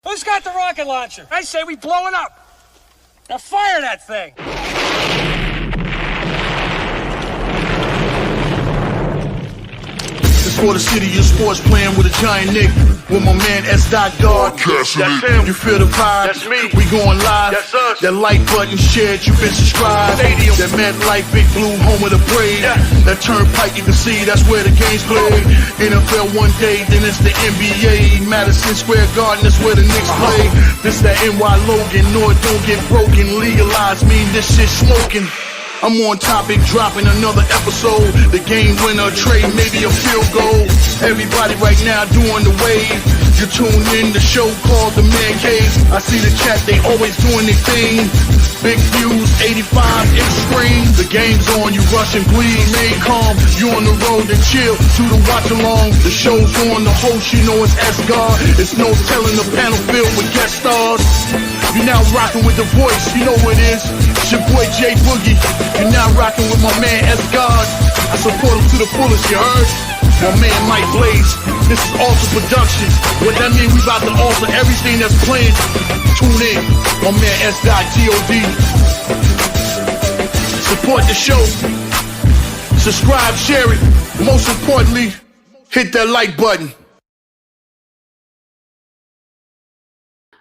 Who's got the rocket launcher? I say we blow it up. Now fire that thing. For the city of sports, playing with a giant Nick. With my man S. God. That's him. You feel the vibe? That's me. We going live. That's us. That like button shared, you been subscribed. Stadium. That MetLife, Big Blue, home of the parade. Yeah. That turnpike, you can see that's where the game's played. NFL one day, then it's the NBA. Madison Square Garden, that's where the Knicks play. This that NY Logan, no it don't get broken. Legalize, mean this shit smoking. I'm on topic, dropping another episode. The game winner, trade, maybe a field goal. Everybody right now doing the wave. You tune in the show called The-Man-Cave. I see the chat, they always doing their thing. Big views, 85 inch screen. The game's on, you rushing, please. Remain calm, you on the road and chill. Do the watch along. The show's on, the host, you know it's S-God. It's no telling the panel filled with guest stars. You're now rocking with the voice, you know who it is. It's your boy J Boogie. You're now rocking with my man S-God. I support him to the fullest, you heard? My man Mike Blaze. This is Alter Productions. What that mean, we about to alter everything that's playing. Tune in. My man S.T.O.D. Support the show. Subscribe, share it. Most importantly, hit that like button.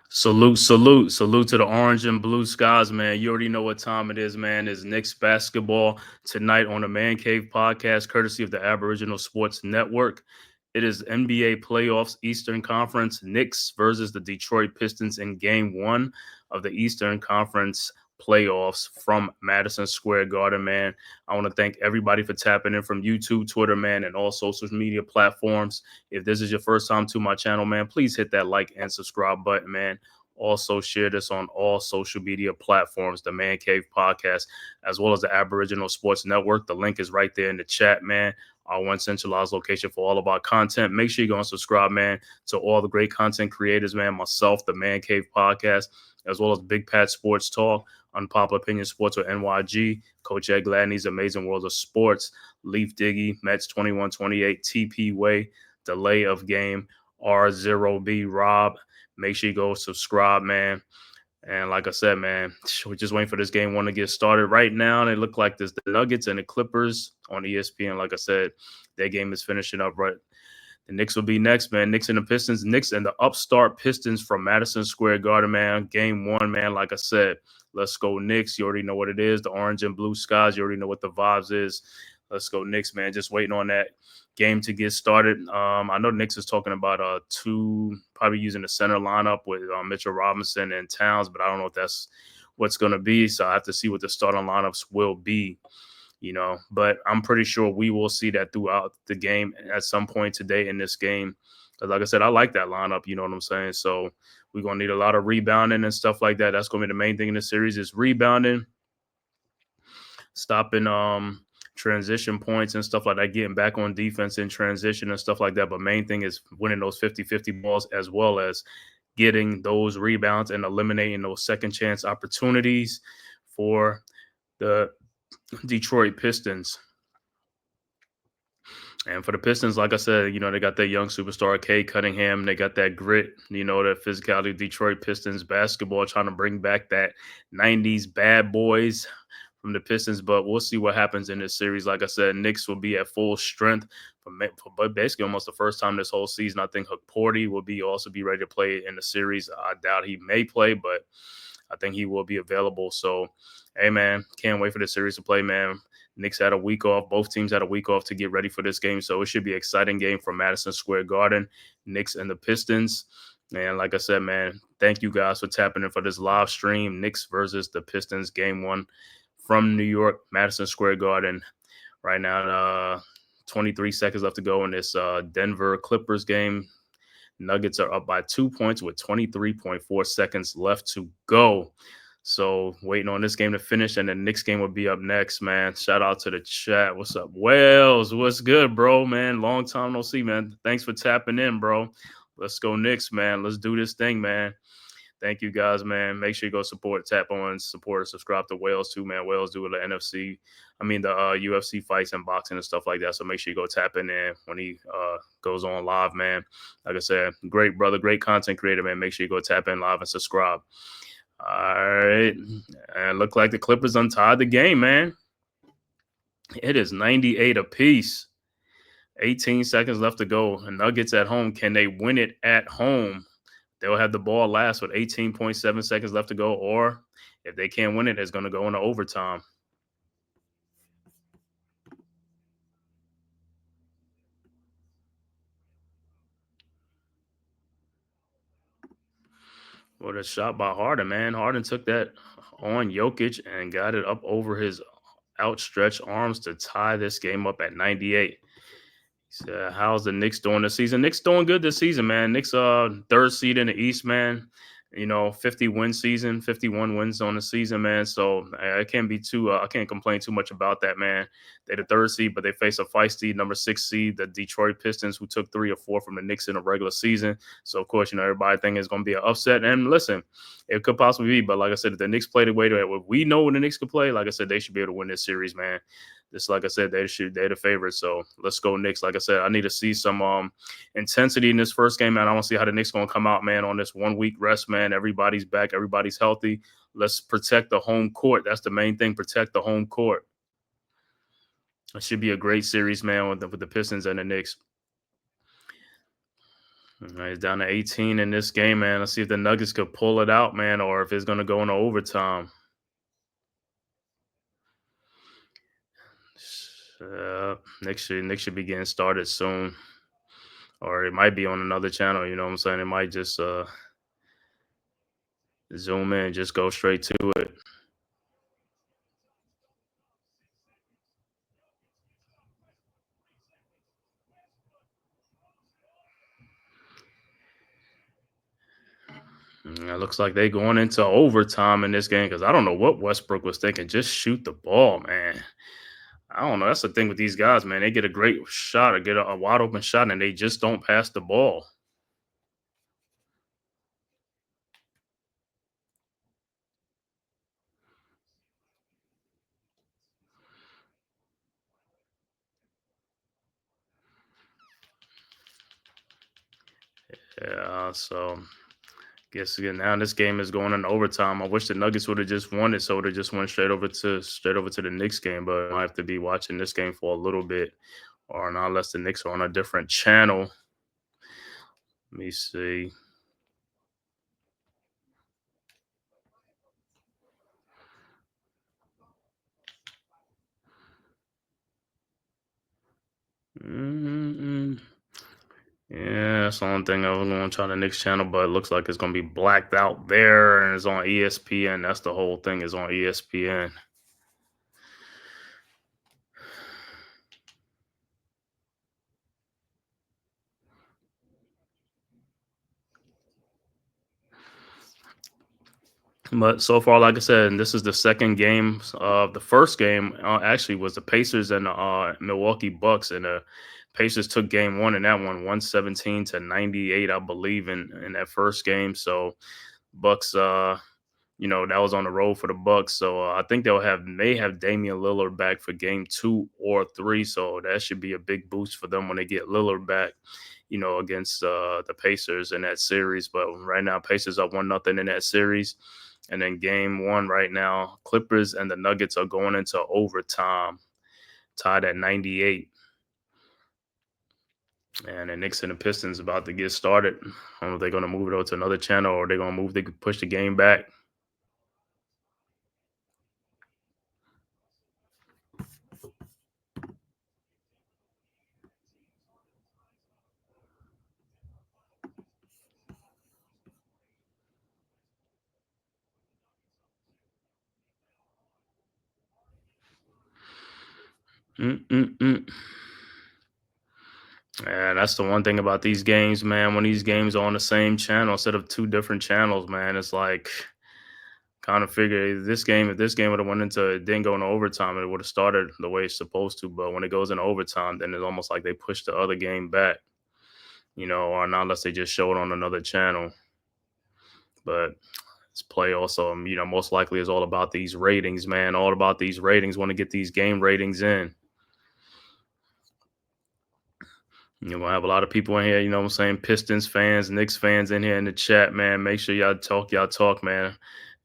Salute to the orange and blue skies, man. You already know what time it is, man. It's Knicks basketball tonight on the Man-Cave podcast, courtesy of the Aboriginal Sports Network. It is NBA playoffs, Eastern Conference, Knicks versus the Detroit Pistons in Game 1 of the Eastern Conference playoffs from Madison Square Garden, man. I want to thank everybody for tapping in from YouTube, Twitter, man, and all social media platforms. If this is your first time to my channel, man, please hit that like and subscribe button, man. Also share this on all social media platforms, the Man-Cave podcast, as well as the Aboriginal Sports Network. The link is right there in the chat, man. Our one centralized location for all of our content. Make sure you go and subscribe, man, to all the great content creators, man. Myself, the Man-Cave podcast, as well as Big Pat Sports Talk, Unpopular Opinion Sports with NYG, Coach Ed Gladney's Amazing World of Sports, Leaf Diggy, Mets 2128, TP Way, Delay of Game, R0B Rob. Make sure you go subscribe, man. And like I said, man, we're just waiting for this Game 1 to get started. Right now, they look like there's the Nuggets and the Clippers on ESPN. Like I said, their game is finishing up right. The Knicks will be next, man. Knicks and the Pistons. Knicks and the upstart Pistons from Madison Square Garden, man. Game 1, man. Like I said, let's go Knicks. You already know what it is. The orange and blue skies. You already know what the vibes is. Let's go Knicks, man. Just waiting on that game to get started. I know Knicks is talking about probably using the center lineup with Mitchell Robinson and Towns, but I don't know if that's what's going to be. So I have to see what the starting lineups will be. But I'm pretty sure we will see that throughout the game at some point today in this game. Because like I said, I like that lineup, you know what I'm saying? So we're going to need a lot of rebounding and stuff like that. That's going to be the main thing in the series is rebounding, stopping transition points and stuff like that, getting back on defense in transition and stuff like that. But main thing is winning those 50-50 balls as well as getting those rebounds and eliminating those second chance opportunities for the Detroit Pistons. And for the Pistons, like I said, they got that young superstar, Cade Cunningham. They got that grit, that physicality, Detroit Pistons basketball, trying to bring back that 90s bad boys from the Pistons. But we'll see what happens in this series. Like I said, Knicks will be at full strength for basically almost the first time this whole season. I think Porty will also be ready to play in the series. I doubt he may play, but I think he will be available. So, hey, man, can't wait for the series to play, man. Knicks had a week off. Both teams had a week off to get ready for this game. So it should be an exciting game from Madison Square Garden, Knicks and the Pistons. And like I said, man, thank you guys for tapping in for this live stream, Knicks versus the Pistons, Game 1 from New York, Madison Square Garden. Right now, 23 seconds left to go in this Denver Clippers game. Nuggets are up by 2 points with 23.4 seconds left to go. So waiting on this game to finish, and the Knicks game will be up next, man. Shout out to the chat. What's up, Wells? What's good, bro, man? Long time no see, man. Thanks for tapping in, bro. Let's go Knicks, man. Let's do this thing, man. Thank you guys, man. Make sure you go tap on, support, subscribe to Wales too, man. Wales do the UFC fights and boxing and stuff like that. So make sure you go tap in there when he goes on live, man. Like I said, great brother, great content creator, man. Make sure you go tap in live and subscribe. All right. And look like the Clippers untied the game, man. It is 98 apiece. 18 seconds left to go. And Nuggets at home. Can they win it at home? They'll have the ball last with 18.7 seconds left to go. Or if they can't win it, it's going to go into overtime. What a shot by Harden, man. Harden took that on Jokic and got it up over his outstretched arms to tie this game up at 98. So how's the Knicks doing this season? Knicks doing good this season, man. Knicks third seed in the East, man. 50-win season, 51 wins on the season, man. So I can't I can't complain too much about that, man. They're the third seed, but they face a feisty number 6 seed, the Detroit Pistons, who took 3 or 4 from the Knicks in the regular season. So of course, everybody think it's going to be an upset. And listen, it could possibly be, but like I said, if the Knicks play the way that we know when the Knicks could play, like I said, they should be able to win this series, man. Just like I said, they're the favorites. So let's go Knicks. Like I said, I need to see some intensity in this first game, man. I want to see how the Knicks going to come out, man, on this 1 week rest, man. Everybody's back. Everybody's healthy. Let's protect the home court. That's the main thing. Protect the home court. It should be a great series, man, with the Pistons and the Knicks. All right, it's down to 18 in this game, man. Let's see if the Nuggets could pull it out, man, or if it's going to go into overtime. Knicks should be getting started soon, or it might be on another channel. You know what I'm saying? It might just zoom in, just go straight to it. It looks like they going into overtime in this game because I don't know what Westbrook was thinking. Just shoot the ball, man. I don't know. That's the thing with these guys, man. They get a great shot or get a wide open shot, and they just don't pass the ball. Yeah, so guess again now this game is going in overtime. I wish the Nuggets would have just won it, so would have just went straight over to the Knicks game. But I have to be watching this game for a little bit, or not unless the Knicks are on a different channel. Let me see. Yeah, that's the only thing I was going to try the Knicks channel, but it looks like it's going to be blacked out there, and it's on ESPN. That's the whole thing is on ESPN. But so far, like I said, this is the second game. The first game actually was the Pacers and Milwaukee Bucks, and the Pacers took game one in that one, 117-98, I believe, in that first game. So Bucks, that was on the road for the Bucks. So I think may have Damian Lillard back for game 2 or 3. So that should be a big boost for them when they get Lillard back, against the Pacers in that series. But right now, Pacers are 1-0 in that series. And then game 1 right now, Clippers and the Nuggets are going into overtime, tied at 98. And the Knicks and the Pistons about to get started. I don't know if they're going to move it over to another channel or they're going to push the game back. And that's the one thing about these games, man. When these games are on the same channel instead of 2 different channels, man, it's like kind of figure if this game would have it didn't go into overtime, it would have started the way it's supposed to. But when it goes into overtime, then it's almost like they push the other game back, or not unless they just show it on another channel. But this play also, most likely is all about these ratings, man. All about these ratings. Want to get these game ratings in. You're going to have a lot of people in here, you know what I'm saying? Pistons fans, Knicks fans in here in the chat, man. Make sure y'all talk, man.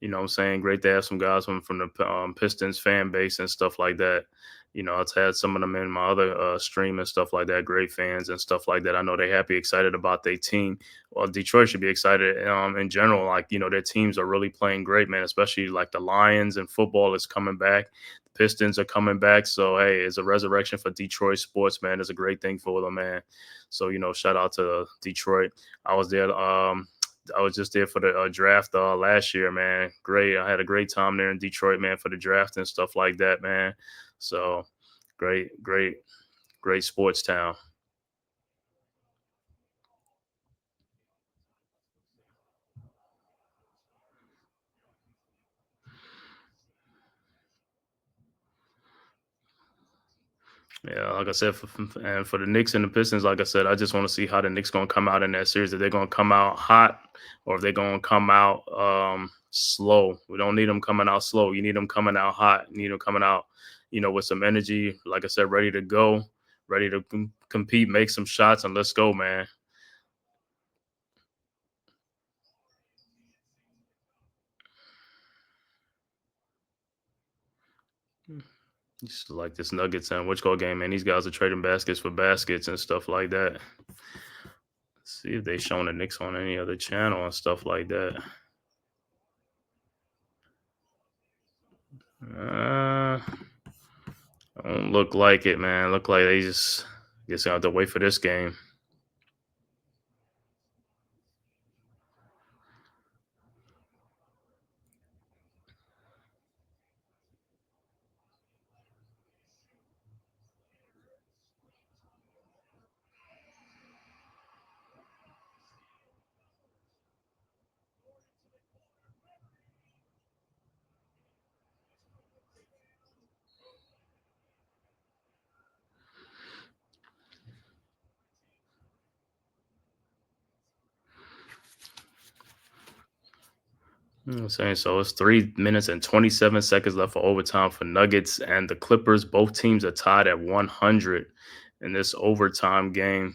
You know what I'm saying? Great to have some guys from the Pistons fan base and stuff like that. I've had some of them in my other stream and stuff like that. Great fans and stuff like that. I know they're happy, excited about their team. Well, Detroit should be excited in general. Like, their teams are really playing great, man, especially like the Lions and football is coming back. Pistons are coming back. So, hey, it's a resurrection for Detroit sports, man. It's a great thing for them, man. So, shout out to Detroit. I was there. I was just there for the draft last year, man. Great. I had a great time there in Detroit, man, for the draft and stuff like that, man. So, great sports town. Yeah, like I said, for the Knicks and the Pistons, like I said, I just want to see how the Knicks going to come out in that series. If they're going to come out hot or if they're going to come out slow. We don't need them coming out slow. You need them coming out hot. You need them coming out, with some energy. Like I said, ready to go, ready to compete, make some shots, and let's go, man. Just like this Nuggets and Wichita game, man. These guys are trading baskets for baskets and stuff like that. Let's see if they showing the Knicks on any other channel and stuff like that. Don't look like it, man. Look like they just guess I have to wait for this game. You know what I'm saying? So it's 3 minutes and 27 seconds left for overtime for Nuggets and the Clippers. Both teams are tied at 100 in this overtime game.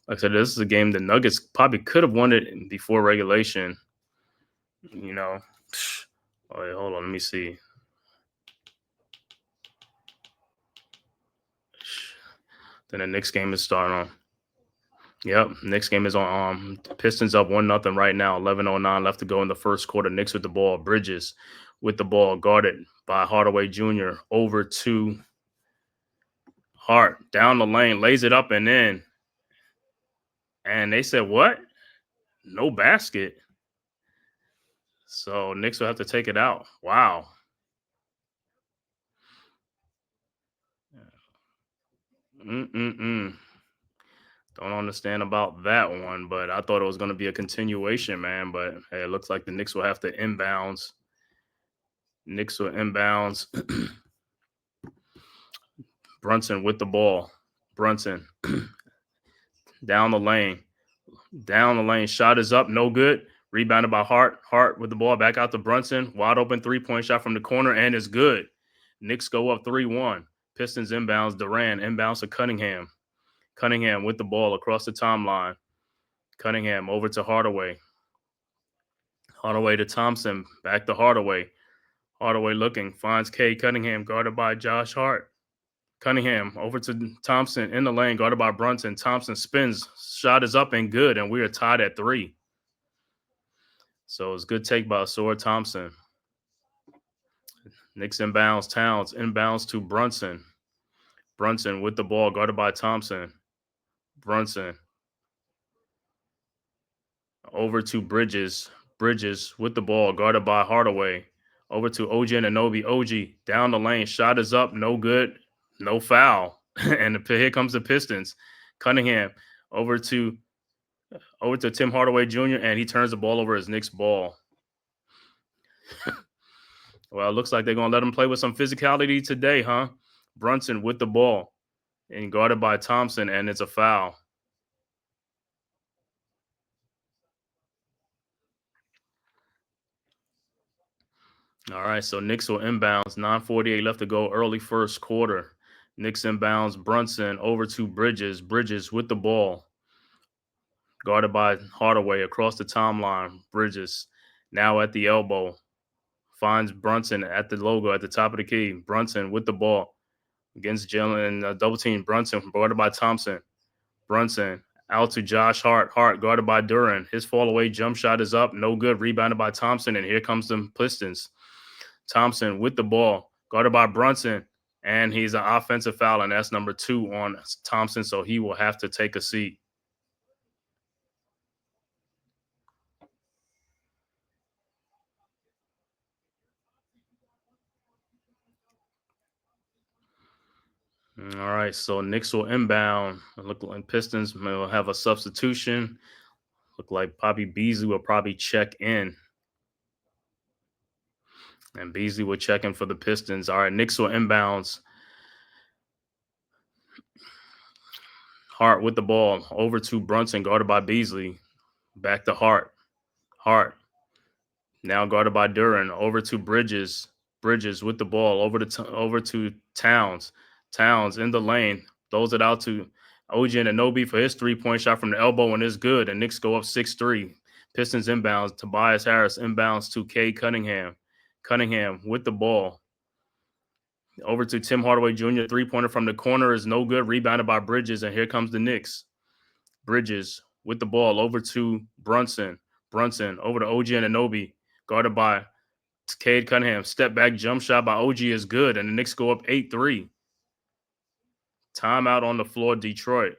Like I said, this is a game the Nuggets probably could have won it before regulation. Oh, wait, hold on. Let me see. Then the next game is starting on. Yep, next game is on. Pistons up 1-0 right now. 11:09 left to go in the first quarter. Knicks with the ball. Bridges with the ball, guarded by Hardaway Jr. Over to Hart down the lane, lays it up and in. And they said, "What? No basket." So Knicks will have to take it out. Wow. Don't understand about that one, but I thought it was going to be a continuation, man. But hey, it looks like the Knicks will have to inbounds. Knicks will inbounds. Brunson with the ball. Brunson down the lane. Down the lane. Shot is up. No good. Rebounded by Hart. Hart with the ball back out to Brunson. Wide open 3-point shot from the corner and it's good. Knicks go up 3-1. Pistons inbounds. Durant inbounds to Cunningham. Cunningham with the ball across the timeline. Cunningham over to Hardaway. Hardaway to Thompson. Back to Hardaway. Hardaway looking. Finds K. Cunningham guarded by Josh Hart. Cunningham over to Thompson in the lane, guarded by Brunson. Thompson spins. Shot is up and good, and we are tied at 3. So it's good take by Sword Thompson. Knicks inbounds. Towns inbounds to Brunson. Brunson with the ball, guarded by Thompson. Brunson over to Bridges. Bridges with the ball, guarded by Hardaway. Over to OG Anunoby. OG down the lane. Shot is up. No good. No foul. And here comes the Pistons. Cunningham over to Tim Hardaway Jr. and he turns the ball over as Knicks ball. Well, it looks like they're going to let him play with some physicality today, huh? Brunson with the ball and guarded by Thompson, and it's a foul. All right, so Knicks will inbounds. 9:48 left to go. Early first quarter. Knicks inbounds. Brunson over to Bridges. Bridges with the ball. Guarded by Hardaway across the timeline. Bridges now at the elbow. Finds Brunson at the logo at the top of the key. Brunson with the ball against Jalen. Double team Brunson guarded by Thompson. Brunson out to Josh Hart. Hart guarded by Duran. His fall away jump shot is up. No good. Rebounded by Thompson. And here comes the Pistons. Thompson with the ball. Guarded by Brunson. And he's an offensive foul. And that's number 2 on Thompson. So he will have to take a seat. All right, so Knicks will inbound. Look like Pistons will have a substitution. Look like Bobby Beasley will probably check in. And Beasley will check in for the Pistons. All right, Knicks will inbounds. Hart with the ball. Over to Brunson, guarded by Beasley. Back to Hart. Hart. Now guarded by Duran. Over to Bridges. Bridges with the ball. Over to Towns. Towns in the lane. Throws it out to OG Anunoby for his three-point shot from the elbow, and it's good. And Knicks go up 6-3. Pistons inbounds. Tobias Harris inbounds to Cade Cunningham. Cunningham with the ball. Over to Tim Hardaway Jr. Three-pointer from the corner is no good. Rebounded by Bridges, and here comes the Knicks. Bridges with the ball over to Brunson. Brunson over to OG Anunoby. Guarded by Cade Cunningham. Step back jump shot by OG is good, and the Knicks go up 8-3. Timeout on the floor, Detroit.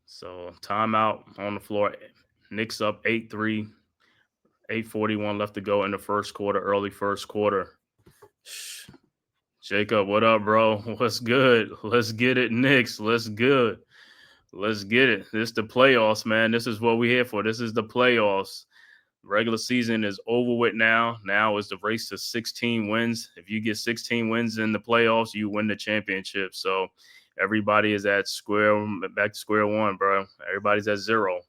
So timeout on the floor. Knicks up 8-3. 8:41 left to go in the first quarter, early first quarter. Jacob, what up, bro? What's good? Let's get it, Knicks. Let's good. Let's get it. This is the playoffs, man. This is what we're here for. This is the playoffs. Regular season is over with now. Now is the race to 16 wins. If you get 16 wins in the playoffs, you win the championship. So everybody is back to square one, bro. Everybody's at 0.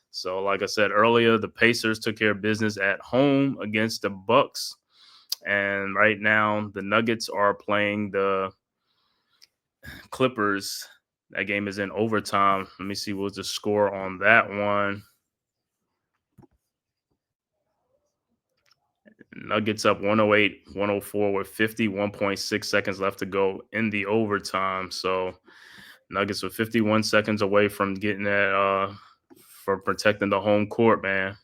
So like I said earlier, the Pacers took care of business at home against the Bucks. And right now, the Nuggets are playing the Clippers. That game is in overtime. Let me see what's the score on that one. Nuggets up 108-104 with 51.6 seconds left to go in the overtime. So Nuggets with 51 seconds away from getting that for protecting the home court, man.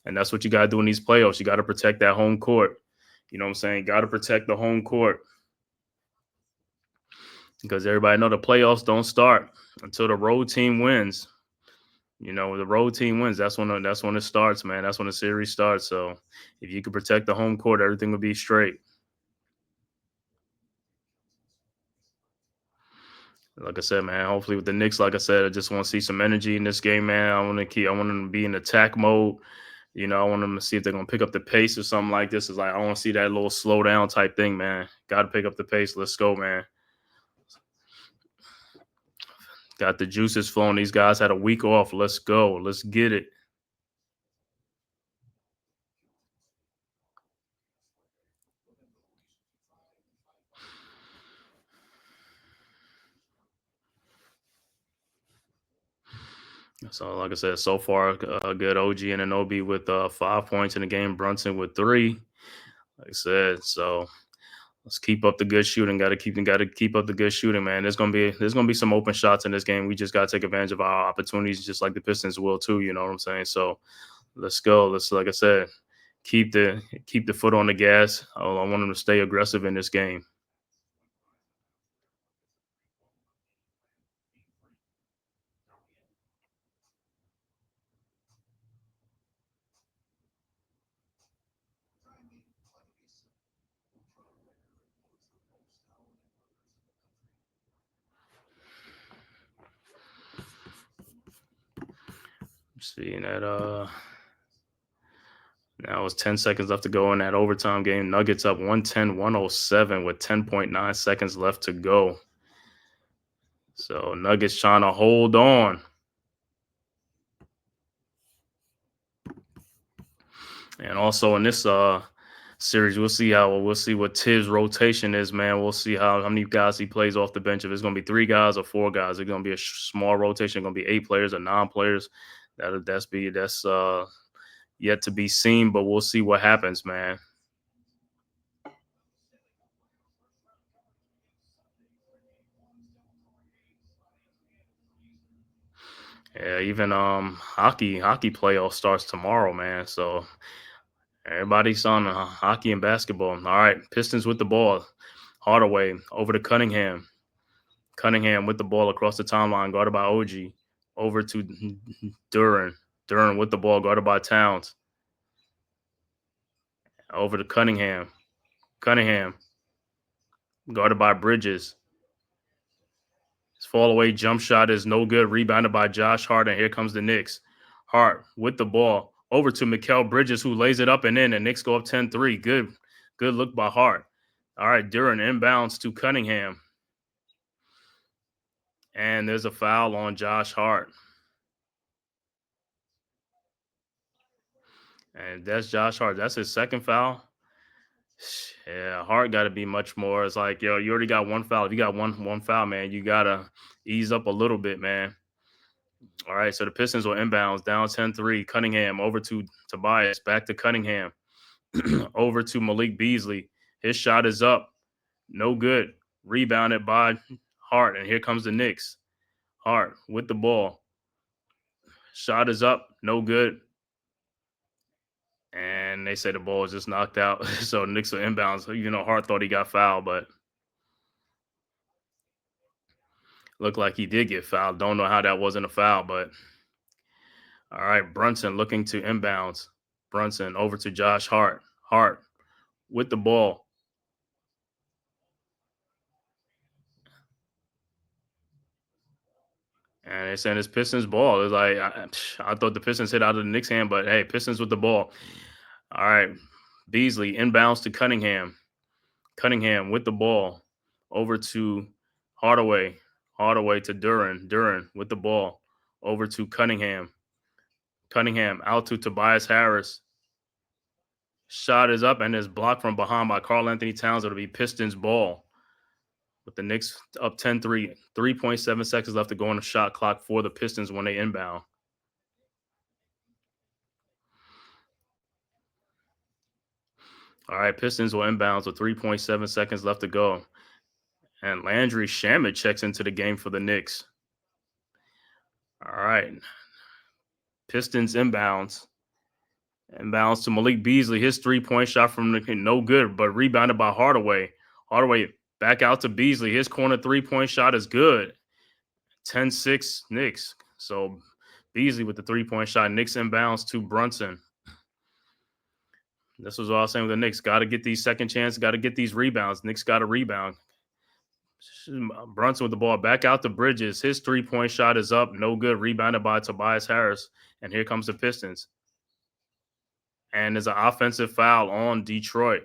And that's what you got to do in these playoffs. You got to protect that home court. You know what I'm saying? Got to protect the home court. Because everybody know the playoffs don't start until the road team wins. You know, the road team wins. That's when it starts, man. That's when the series starts. So if you can protect the home court, everything will be straight. Like I said, man, hopefully with the Knicks, like I said, I just want to see some energy in this game, man. I want them to be in attack mode. You know, I want them to see if they're going to pick up the pace or something like this. It's like, I want to see that little slow down type thing, man. Got to pick up the pace. Let's go, man. Got the juices flowing. These guys had a week off. Let's go. Let's get it. So, like I said, so far, good. OG Anunoby with 5 points in the game. Brunson with 3. Like I said, so let's keep up the good shooting. Got to keep up the good shooting, man. There's gonna be some open shots in this game. We just got to take advantage of our opportunities, just like the Pistons will too. You know what I'm saying? So let's go. Let's, like I said, keep the foot on the gas. I want them to stay aggressive in this game. Seeing that now it's 10 seconds left to go in that overtime game. Nuggets up 110-107 with 10.9 seconds left to go. So Nuggets trying to hold on. And also in this series, we'll see what Tibbs' rotation is, man. We'll see how many guys he plays off the bench. If it's going to be 3 guys or 4 guys, it's going to be a small rotation. Going to be 8 players or 9 players. That's yet to be seen, but we'll see what happens, man. Yeah, even hockey playoff starts tomorrow, man. So everybody's on hockey and basketball. All right, Pistons with the ball. Hardaway over to Cunningham. Cunningham with the ball across the timeline, guarded by OG. Over to Duran. Duran with the ball, guarded by Towns. Over to Cunningham. Cunningham, guarded by Bridges. His fall away jump shot is no good. Rebounded by Josh Hart, and here comes the Knicks. Hart with the ball. Over to Mikal Bridges, who lays it up and in, and Knicks go up 10-3. Good look by Hart. All right, Duran inbounds to Cunningham. And there's a foul on Josh Hart. And that's Josh Hart. That's his second foul. Yeah, Hart got to be much more. It's like, yo, you already got one foul. If you got one foul, man, you got to ease up a little bit, man. All right, so the Pistons will inbounds down 10-3. Cunningham over to Tobias. Back to Cunningham. Over to Malik Beasley. His shot is up. No good. Rebounded by Hart, and here comes the Knicks. Hart with the ball. Shot is up. No good. And they say the ball is just knocked out. So Knicks will inbounds. Hart thought he got fouled, but looked like he did get fouled. Don't know how that wasn't a foul, but all right. Brunson looking to inbounds. Brunson over to Josh Hart. Hart with the ball. And they're saying it's Pistons ball. It's like, I thought the Pistons hit out of the Knicks' hand, but hey, Pistons with the ball. All right. Beasley inbounds to Cunningham. Cunningham with the ball. Over to Hardaway. Hardaway to Duran. Duran with the ball. Over to Cunningham. Cunningham out to Tobias Harris. Shot is up and is blocked from behind by Karl-Anthony Towns. It'll be Pistons ball. With the Knicks up 10-3. 3.7 seconds left to go on the shot clock for the Pistons when they inbound. All right, Pistons will inbounds with 3.7 seconds left to go. And Landry Shamet checks into the game for the Knicks. All right. Pistons inbounds. Inbounds to Malik Beasley. His 3-point shot from the no good, but rebounded by Hardaway. Hardaway back out to Beasley. His corner 3-point shot is good. 10-6 Knicks. So Beasley with the 3-point shot. Knicks inbounds to Brunson. This was all I was saying with the Knicks. Got to get these second chances. Got to get these rebounds. Knicks got to rebound. Brunson with the ball back out to Bridges. His 3-point shot is up. No good. Rebounded by Tobias Harris. And here comes the Pistons. And there's an offensive foul on Detroit.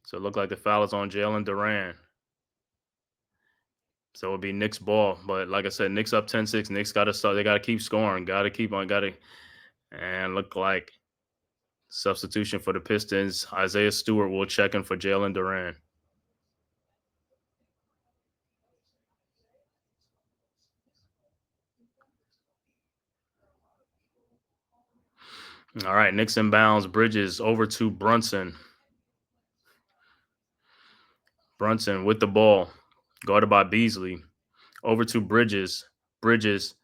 So it looked like the foul is on Jalen Duran. So it'll be Knicks ball. But like I said, Knicks up 10-6. Knicks got to start. They got to keep scoring. Got to keep on. And look like substitution for the Pistons. Isaiah Stewart will check in for Jalen Duran. All right, Knicks inbounds. Bridges over to Brunson. Brunson with the ball, guarded by Beasley. Over to Bridges. Bridges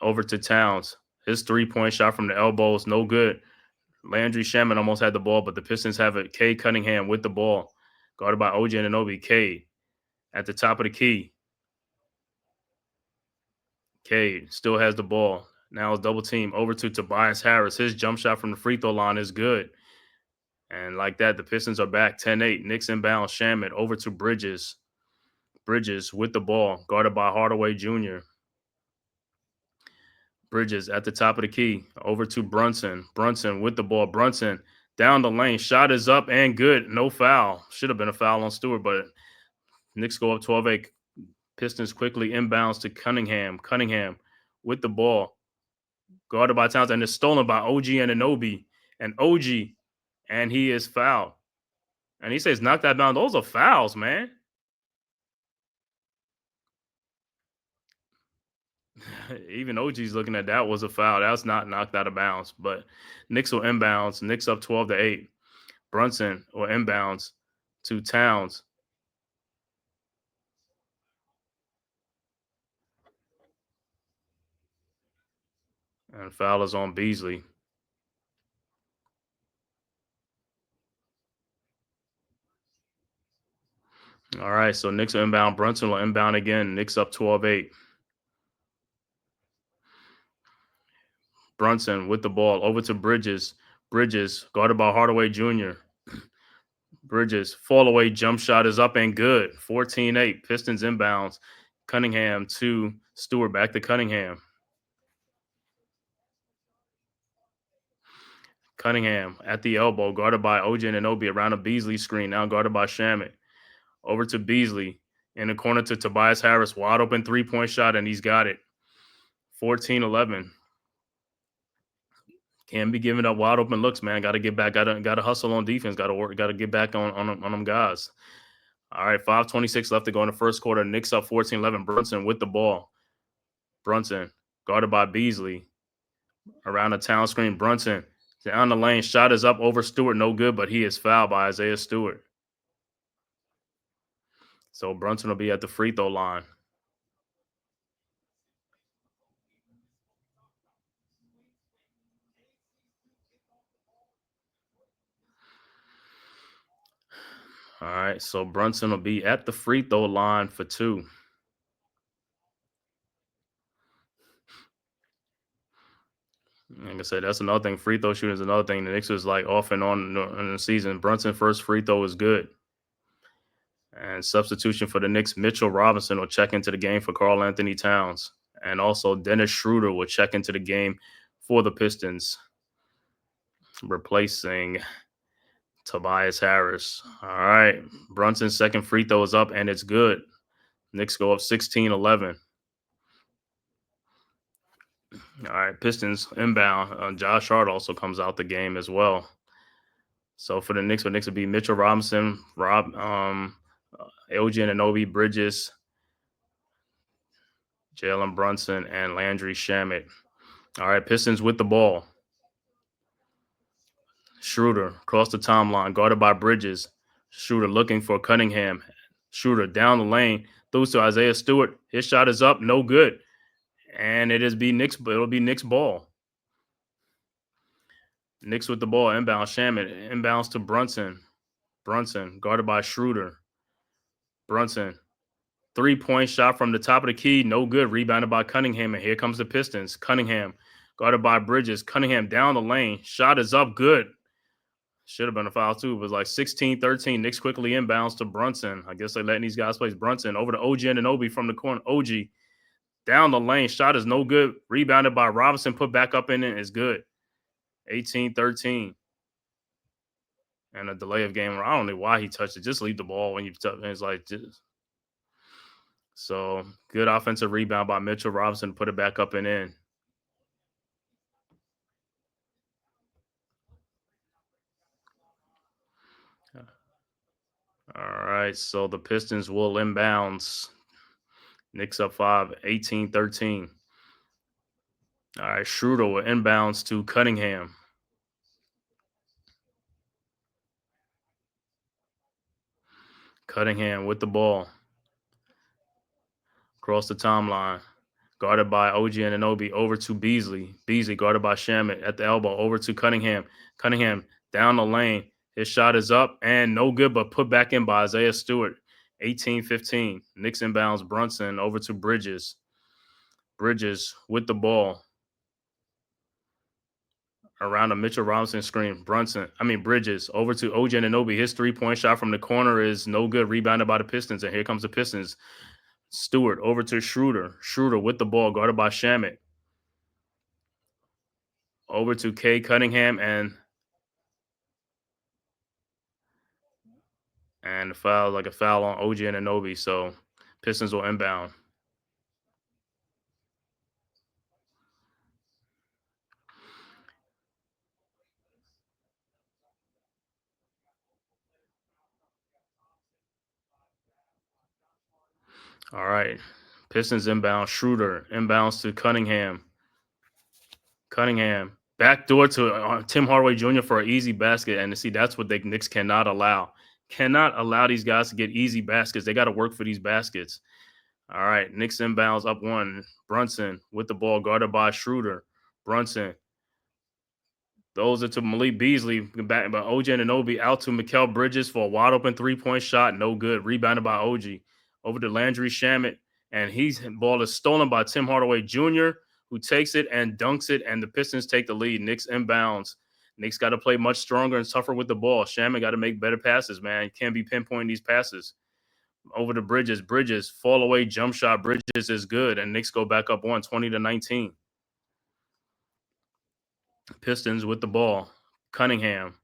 over to Towns. His 3-point shot from the elbow is no good. Landry Shamet almost had the ball, but the Pistons have it. Cade Cunningham with the ball, guarded by OG Anunoby. Cade at the top of the key. Cade still has the ball. Now it's double team over to Tobias Harris. His jump shot from the free throw line is good. And like that, the Pistons are back 10-8. Knicks inbound. Shamet over to Bridges. Bridges with the ball, guarded by Hardaway Jr. Bridges at the top of the key. Over to Brunson. Brunson with the ball. Brunson down the lane. Shot is up and good. No foul. Should have been a foul on Stewart, but Knicks go up 12-8. Pistons quickly inbounds to Cunningham. Cunningham with the ball. Guarded by Towns, and it's stolen by OG Anunoby. And OG, and he is fouled. And he says, knock that down. Those are fouls, man. Even OG's looking at that was a foul. That's not knocked out of bounds. But Knicks will inbounds. Knicks up 12-8. Brunson will inbounds to Towns. And foul is on Beasley. All right, so Knicks will inbound. Brunson will inbound again. Knicks up 12-8. Brunson with the ball over to Bridges. Bridges guarded by Hardaway Jr. Bridges fall away jump shot is up and good. 14-8. Pistons inbounds. Cunningham to Stewart. Back to Cunningham. Cunningham at the elbow, guarded by OG Anunoby around a Beasley screen. Now guarded by Shamet. Over to Beasley. In the corner to Tobias Harris. Wide open three-point shot, and he's got it. 14-11. Can't be giving up wide open looks, man. Got to get back. Got to hustle on defense. Got to work. Got to get back on them guys. All right, 5:26 left to go in the first quarter. Knicks up 14-11. Brunson with the ball. Brunson guarded by Beasley. Around the town screen. Brunson down the lane. Shot is up over Stewart. No good, but he is fouled by Isaiah Stewart. So Brunson will be at the free throw line. All right, so Brunson will be at the free throw line for two. Like I said, that's another thing. Free throw shooting is another thing. The Knicks is like off and on in the season. Brunson first free throw is good. And substitution for the Knicks, Mitchell Robinson will check into the game for Karl Anthony Towns. And also Dennis Schroeder will check into the game for the Pistons, replacing Tobias Harris. All right. Brunson's second free throw is up, and it's good. Knicks go up 16-11. All right. Pistons inbound. Josh Hart also comes out the game as well. So for the Knicks would be Mitchell Robinson, OG Anunoby, Bridges, Jalen Brunson, and Landry Shamet. All right, Pistons with the ball. Schroeder across the timeline, guarded by Bridges. Schroeder looking for Cunningham. Schroeder down the lane, throws to Isaiah Stewart. His shot is up, no good. And it'll be Knicks ball. Knicks with the ball, inbound. Shamet inbounds to Brunson. Brunson guarded by Schroeder. Brunson, three-point shot from the top of the key, no good. Rebounded by Cunningham, and here comes the Pistons. Cunningham guarded by Bridges. Cunningham down the lane. Shot is up, good. Should have been a foul, too. It was like 16-13. Knicks quickly inbounds to Brunson. I guess they're letting these guys play. Brunson over to OG Anunoby from the corner. OG down the lane. Shot is no good. Rebounded by Robinson. Put back up in it is good. 18-13. And a delay of game. I don't know why he touched it. Just leave the ball when you touch it. It's like just. So good offensive rebound by Mitchell Robinson. Put it back up and in. All right, so the Pistons will inbounds. Knicks up 5, 18-13. All right, Schroeder will inbounds to Cunningham. Cunningham with the ball. Across the timeline. Guarded by OG Anunoby over to Beasley. Beasley guarded by Shamet at the elbow over to Cunningham. Cunningham down the lane. His shot is up and no good, but put back in by Isaiah Stewart. 18-15. Knicks inbounds Brunson over to Bridges. Bridges with the ball. Around a Mitchell Robinson screen. Bridges over to OG Anunoby. His three-point shot from the corner is no good. Rebounded by the Pistons, and here comes the Pistons. Stewart over to Schroeder. Schroeder with the ball, guarded by Shamet. Over to K. Cunningham, and the foul, like a foul on OG Anunoby. So Pistons will inbound. All right. Pistons inbound. Schroeder inbounds to Cunningham. Cunningham. Backdoor to Tim Hardaway Jr. for an easy basket. And see, that's what the Knicks cannot allow. Cannot allow these guys to get easy baskets. They got to work for these baskets. All right. Knicks inbounds up one. Brunson with the ball guarded by Schroeder. Brunson. Those are to Malik Beasley. Back by OG Anunoby out to Mikal Bridges for a wide open 3-point shot. No good. Rebounded by OG. Over to Landry Shamet. And ball is stolen by Tim Hardaway Jr., who takes it and dunks it. And the Pistons take the lead. Knicks inbounds. Knicks got to play much stronger and tougher with the ball. Shamet got to make better passes, man. Can't be pinpointing these passes. Over to Bridges. Bridges, fall away jump shot. Bridges is good. And Knicks go back up 20-19. Pistons with the ball. Cunningham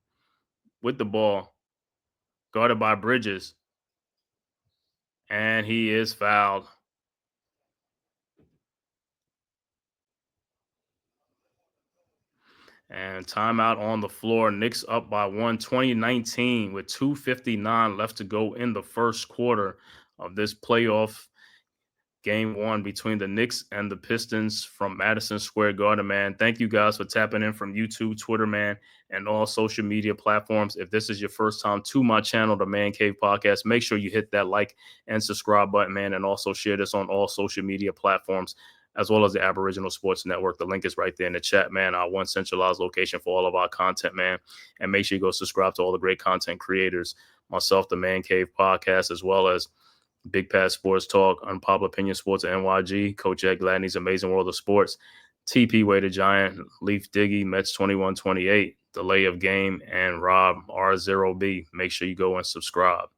with the ball. Guarded by Bridges. And he is fouled. And timeout on the floor. Knicks up by 20-19 with 2:59 left to go in the first quarter of this playoff game one between the Knicks and the Pistons from Madison Square Garden, man. Thank you guys for tapping in from YouTube, Twitter, man, and all social media platforms. If this is your first time to my channel, the Man Cave Podcast, make sure you hit that like and subscribe button, man, and also share this on all social media platforms, as well as the Aboriginal Sports Network. The link is right there in the chat, man. Our one centralized location for all of our content, man. And make sure you go subscribe to all the great content creators, myself, the Man Cave Podcast, as well as Big Pass Sports Talk, Unpopular Opinion Sports at NYG, Coach Ed Gladney's Amazing World of Sports, TP Way the Giant, Leaf Diggy, Mets 2128, Delay of Game, and Rob R0B. Make sure you go and subscribe.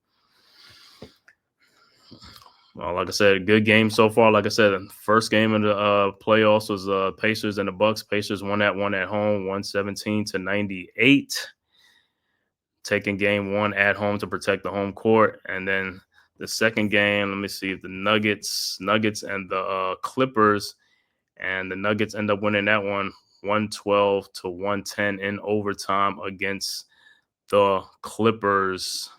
Well, like I said, good game so far. Like I said, first game of the playoffs was Pacers and the Bucks. Pacers won that one at home, 117-98. Taking game one at home to protect the home court. And then the second game, let me see, the Nuggets and the Clippers, and the Nuggets end up winning that one 112-110 in overtime against the Clippers.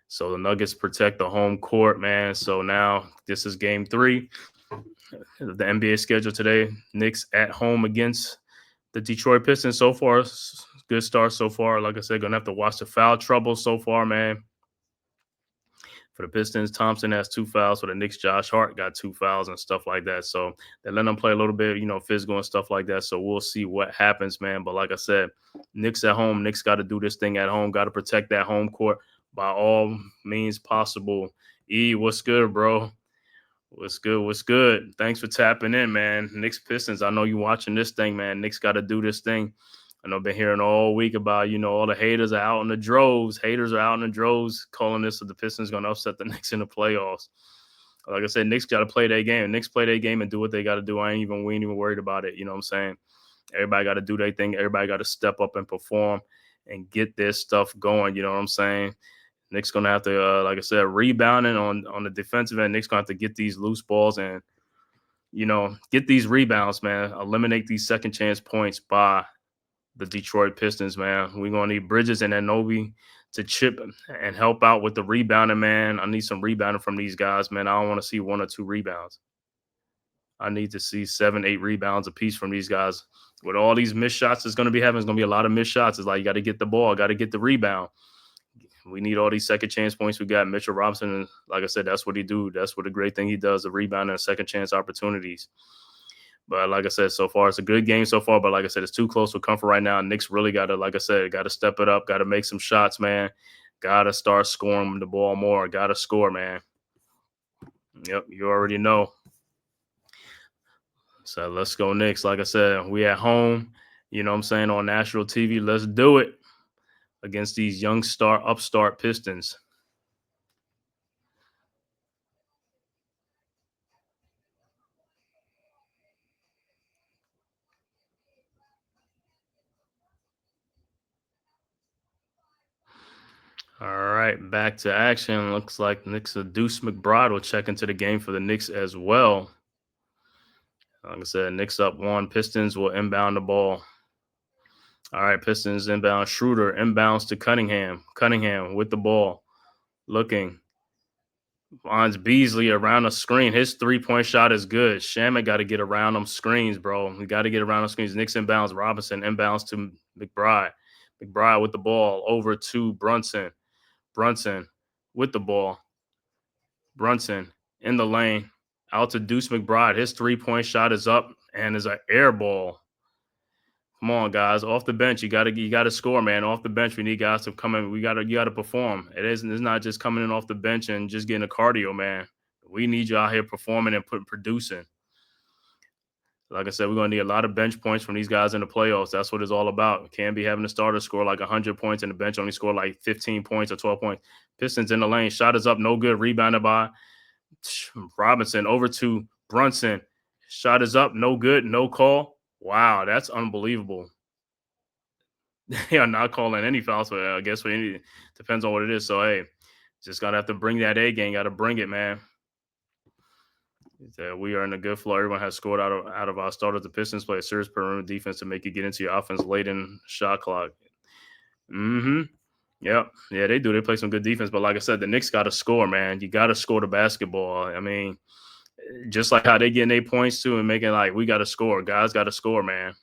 So the Nuggets protect the home court, man. So now this is game three. The NBA schedule today, Knicks at home against the Detroit Pistons. So far, good start so far. Like I said, going to have to watch the foul trouble so far, man. For the Pistons, Thompson has 2 fouls. For the Knicks, Josh Hart got 2 fouls and stuff like that. So they let them play a little bit, physical and stuff like that. So we'll see what happens, man. But like I said, Knicks at home. Knicks got to do this thing at home. Got to protect that home court by all means possible. E, what's good, bro? What's good? What's good? Thanks for tapping in, man. Knicks Pistons. I know you watching this thing, man. Knicks got to do this thing. I know I've been hearing all week about, all the haters are out in the droves. Haters are out in the droves calling this that the Pistons going to upset the Knicks in the playoffs. Like I said, Knicks got to play their game. Knicks play their game and do what they got to do. We ain't even worried about it. You know what I'm saying? Everybody got to do their thing. Everybody got to step up and perform and get this stuff going. You know what I'm saying? Knicks going to have to, like I said, rebounding on the defensive end. Knicks going to have to get these loose balls and, get these rebounds, man. Eliminate these second chance points by the Detroit Pistons, man. We're going to need Bridges and Anunoby to chip and help out with the rebounding, man. I need some rebounding from these guys, man. I don't want to see 1 or 2 rebounds. I need to see 7, 8 rebounds apiece from these guys. With all these missed shots that's going to be happening, it's going to be a lot of missed shots. It's like you got to get the ball, got to get the rebound. We need all these second chance points. We got Mitchell Robinson, and like I said, that's what he do. That's what the great thing he does, the rebound and second chance opportunities. But like I said, so far, it's a good game so far. But like I said, it's too close for comfort right now. Knicks really got to, like I said, got to step it up, got to make some shots, man. Got to start scoring the ball more. Got to score, man. Yep, you already know. So let's go Knicks. Like I said, we at home, on national TV. Let's do it against these young upstart Pistons. All right. right, back to action. Looks like Knicks Deuce McBride will check into the game for the Knicks as well. Like I said, Knicks up 1. Pistons will inbound the ball. All right, Pistons inbound. Schroeder inbounds to Cunningham. Cunningham with the ball. Looking. Finds Beasley around the screen. His three-point shot is good. Shamet got to get around them screens, bro. We got to get around them screens. Knicks inbounds. Robinson inbounds to McBride. McBride with the ball over to Brunson. Brunson with the ball. Brunson in the lane. Out to Deuce McBride. His three-point shot is up and is an air ball. Come on, guys. Off the bench, you gotta score, man. Off the bench, we need guys to come in. You gotta perform. It's not just coming in off the bench and just getting a cardio, man. We need you out here performing and producing. Like I said, we're gonna need a lot of bench points from these guys in the playoffs. That's what it's all about. Can't be having the starter score like 100 points and the bench only score like 15 points or 12 points. Pistons in the lane. Shot is up, no good. Rebounded by Robinson over to Brunson. Shot is up, no good, no call. Wow, that's unbelievable. They are not calling any fouls, but I guess depends on what it is. So, hey, just got to have to bring that A game. Got to bring it, man. We are in a good flow. Everyone has scored out of our starters. The Pistons play a serious perimeter defense to make you get into your offense late in shot clock. Yep. Yeah, they do. They play some good defense. But like I said, the Knicks got to score, man. You got to score the basketball. I mean, just like how they getting their points too and making like we got to score. Guys got to score, man.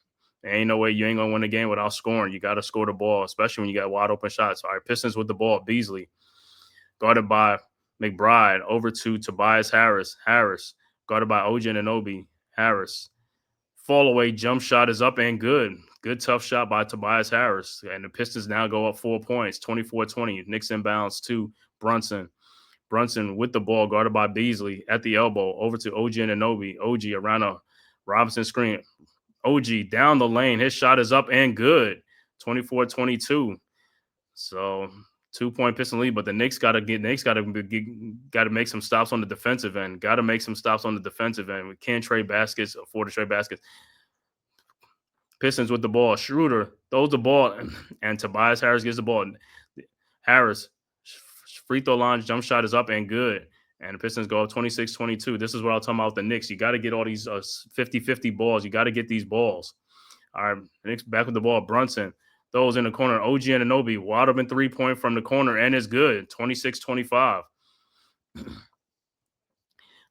There ain't no way you ain't going to win the game without scoring. You got to score the ball, especially when you got wide open shots. All right, Pistons with the ball. Beasley guarded by McBride over to Tobias Harris. Harris guarded by OG Anunoby. Harris. Fall away jump shot is up and good. Good tough shot by Tobias Harris. And the Pistons now go up 4 points, 24-20. Knicks inbounds to Brunson. Brunson with the ball guarded by Beasley at the elbow over to OG Anunoby. OG around a Robinson screen. OG down the lane. His shot is up and good. 24-22. So 2-point Piston lead, but the Knicks got to make some stops on the defensive end. Got to make some stops on the defensive end. We can't afford to trade baskets. Pistons with the ball. Schroeder throws the ball, and Tobias Harris gets the ball. Harris, free throw line, jump shot is up and good. And the Pistons go up 26-22. This is what I'm talking about with the Knicks. You got to get all these 50-50 balls. You got to get these balls. All right, Knicks back with the ball. Brunson throws in the corner. OG Anunoby wide open 3-point from the corner, and it's good. 26-25.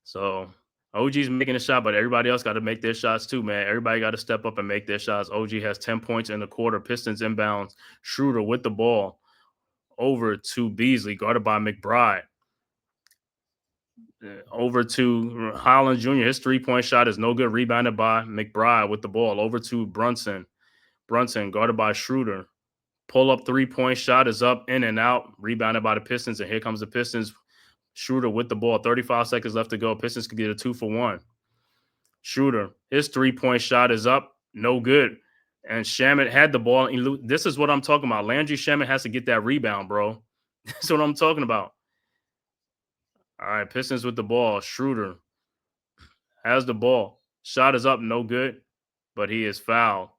So OG's making a shot, but everybody else got to make their shots too, man. Everybody got to step up and make their shots. OG has 10 points in the quarter. Pistons inbounds. Schroeder with the ball over to Beasley, guarded by McBride. Over to Holland Jr. His 3-point shot is no good. Rebounded by McBride with the ball. Over to Brunson. Brunson guarded by Schroeder. Pull up 3-point shot is up, in and out. Rebounded by the Pistons, and here comes the Pistons. Schroeder with the ball. 35 seconds left to go. Pistons could get a 2-for-1. Schroeder, his 3-point shot is up. No good. And Shamet had the ball. This is what I'm talking about. Landry Shamet has to get that rebound, bro. That's what I'm talking about. All right, Pistons with the ball. Schroeder has the ball. Shot is up, no good, but he is fouled.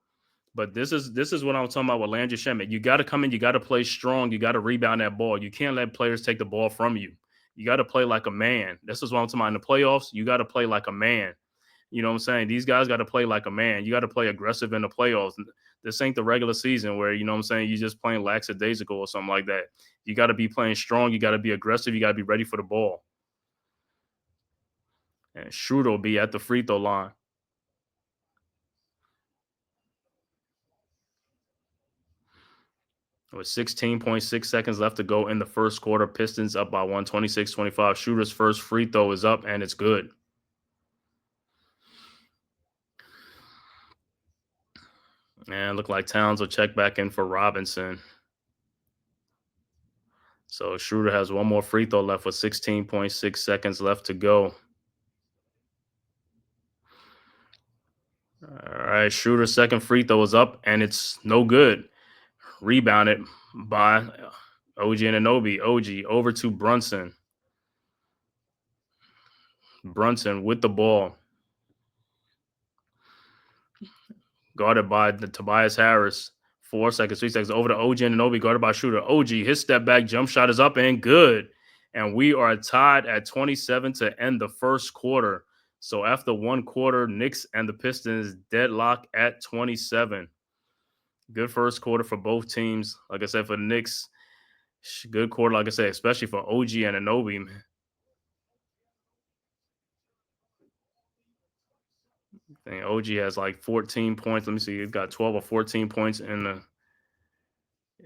But this is what I'm talking about with Landry Shamet. You got to come in. You got to play strong. You got to rebound that ball. You can't let players take the ball from you. You got to play like a man. This is what I'm talking about. In the playoffs, you got to play like a man. You know what I'm saying? These guys got to play like a man. You got to play aggressive in the playoffs. This ain't the regular season where, you know what I'm saying, you're just playing lackadaisical or something like that. You got to be playing strong. You got to be aggressive. You got to be ready for the ball. And Schroeder will be at the free throw line. With 16.6 seconds left to go in the first quarter, Pistons up by 1, 26-25. Schroeder's first free throw is up, and it's good. And look like Towns will check back in for Robinson. So Schroeder has one more free throw left with 16.6 seconds left to go. All right, Schroeder's second free throw is up, and it's no good. Rebounded by OG Anunoby. OG over to Brunson. Brunson with the ball. Guarded by Tobias Harris. 4 seconds, 3 seconds, over to OG Anunoby, guarded by Shooter. OG, his step back jump shot is up and good. And we are tied at 27 to end the first quarter. So after one quarter, Knicks and the Pistons deadlock at 27. Good first quarter for both teams. Like I said, for the Knicks, good quarter, like I said, especially for OG Anunoby. I think OG has like 14 points. Let me see. He's got 12 or 14 points in the.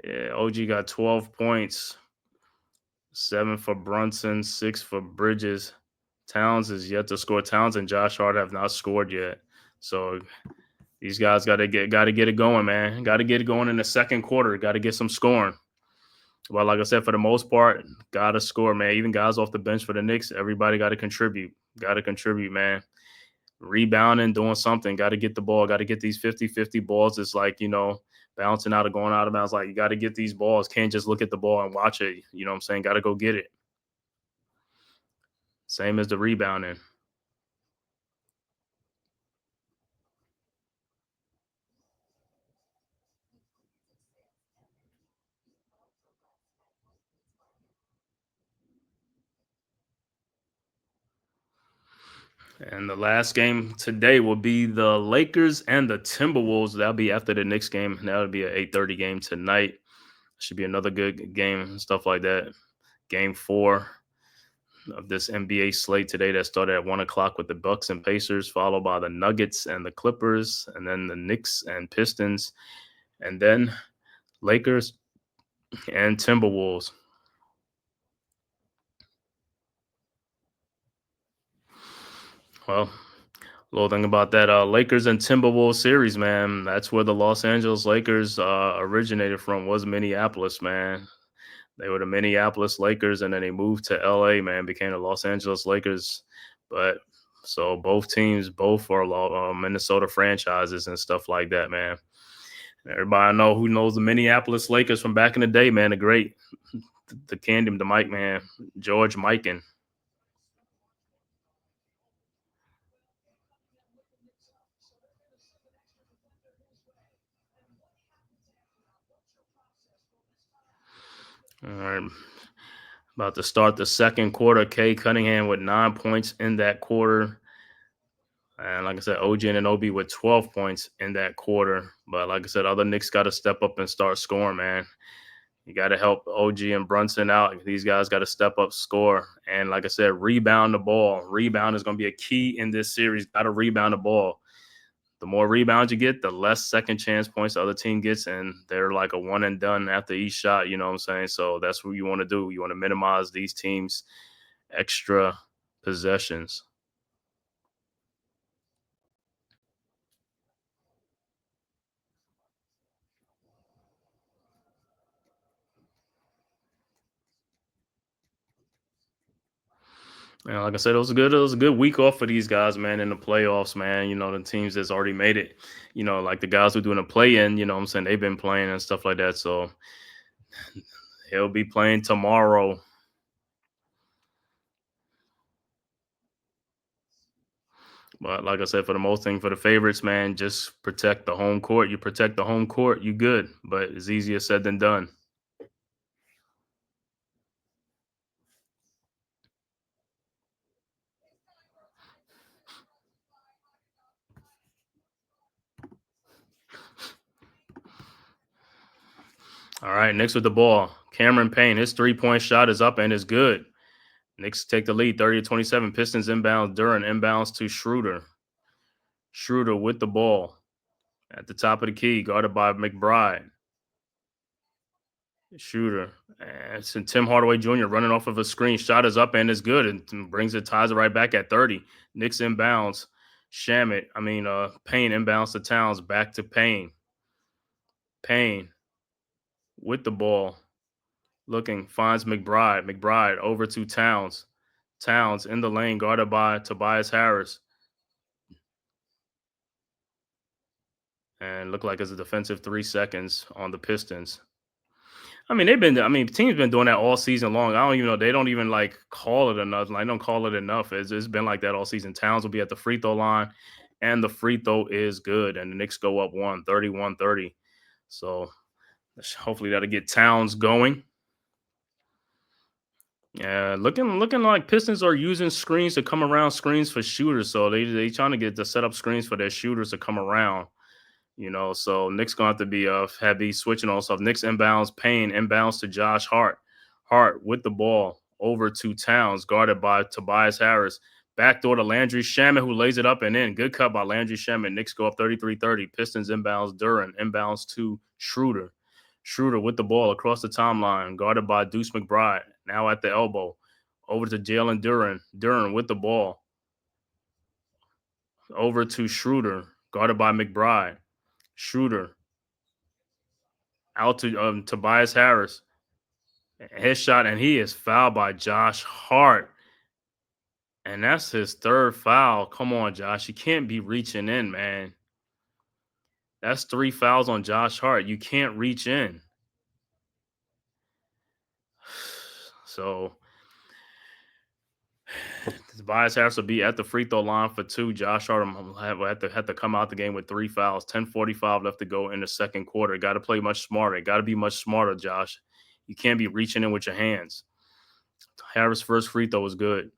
Yeah, OG got 12 points. 7 for Brunson, 6 for Bridges. Towns is yet to score. Towns and Josh Hart have not scored yet. So these guys got to get it going, man. Got to get it going in the second quarter. Got to get some scoring. But like I said, for the most part, got to score, man. Even guys off the bench for the Knicks, everybody got to contribute. Got to contribute, man. Rebounding, doing something. Got to get the ball. Got to get these 50-50 balls. It's like, bouncing out or going out of bounds. Like, you got to get these balls. Can't just look at the ball and watch it. You know what I'm saying? Got to go get it. Same as the rebounding. And the last game today will be the Lakers and the Timberwolves. That'll be after the Knicks game. That'll be an 8:30 game tonight. Should be another good game and stuff like that. Game 4 of this NBA slate today that started at 1 o'clock with the Bucks and Pacers, followed by the Nuggets and the Clippers, and then the Knicks and Pistons, and then Lakers and Timberwolves. Well, little thing about that Lakers and Timberwolves series, man. That's where the Los Angeles Lakers originated from, was Minneapolis, man. They were the Minneapolis Lakers, and then they moved to LA, man, became the Los Angeles Lakers. But so both teams, both are Minnesota franchises and stuff like that, man. Everybody who knows the Minneapolis Lakers from back in the day, man. The Candy, the Mike, man, George Mikan. All right. About to start the second quarter. Kay Cunningham with 9 points in that quarter. And like I said, OG Anunoby with 12 points in that quarter. But like I said, other Knicks got to step up and start scoring, man. You got to help OG and Brunson out. These guys got to step up, score. And like I said, rebound the ball. Rebound is going to be a key in this series. Got to rebound the ball. The more rebounds you get, the less second chance points the other team gets, and they're like a one and done after each shot, you know what I'm saying? So that's what you want to do. You want to minimize these teams' extra possessions. And like I said, it was a good week off for these guys, man, in the playoffs, man. The teams that's already made it, like the guys who are doing a play-in, you know what I'm saying? They've been playing and stuff like that. So he'll be playing tomorrow. But like I said, for the most thing, for the favorites, man, just protect the home court. You protect the home court, you good. But it's easier said than done. All right, Knicks with the ball. Cameron Payne, his three-point shot is up and is good. Knicks take the lead, 30-27. Pistons inbounds. Duran inbounds to Schroeder. Schroeder with the ball at the top of the key, guarded by McBride. Shooter. And Tim Hardaway Jr. running off of a screen. Shot is up and is good and ties it right back at 30. Knicks inbounds. Payne inbounds to Towns. Back to Payne. Payne with the ball. Finds McBride. McBride over to Towns. Towns in the lane, guarded by Tobias Harris. And look like it's a defensive 3 seconds on the Pistons. The team's been doing that all season long. I don't even know. They don't even call it enough. Don't call it enough. It's been like that all season. Towns will be at the free throw line, and the free throw is good. And the Knicks go up 31-30. So Hopefully that'll get Towns going. Yeah, looking like Pistons are using screens to come around screens for shooters. So they trying to get to set up screens for their shooters to come around. So Knicks gonna have to be heavy switching on stuff. Knicks inbounds, Payne inbounds to Josh Hart. Hart with the ball over to Towns, guarded by Tobias Harris. Backdoor to Landry Shamet, who lays it up and in. Good cut by Landry Shamet. Knicks go up 33-30. Pistons inbounds Duran. Inbounds to Schroeder. Schroeder with the ball across the timeline, guarded by Deuce McBride. Now at the elbow. Over to Jalen Duran. Duran with the ball. Over to Schroeder, guarded by McBride. Schroeder out to Tobias Harris. His shot, and he is fouled by Josh Hart. And that's his third foul. Come on, Josh. You can't be reaching in, man. That's 3 fouls on Josh Hart. You can't reach in. So Tobias Harris will be at the free throw line for 2. Josh Hart will have to come out the game with 3 fouls. 10:45 left to go in the second quarter. Got to play much smarter. Got to be much smarter, Josh. You can't be reaching in with your hands. Harris' first free throw was good.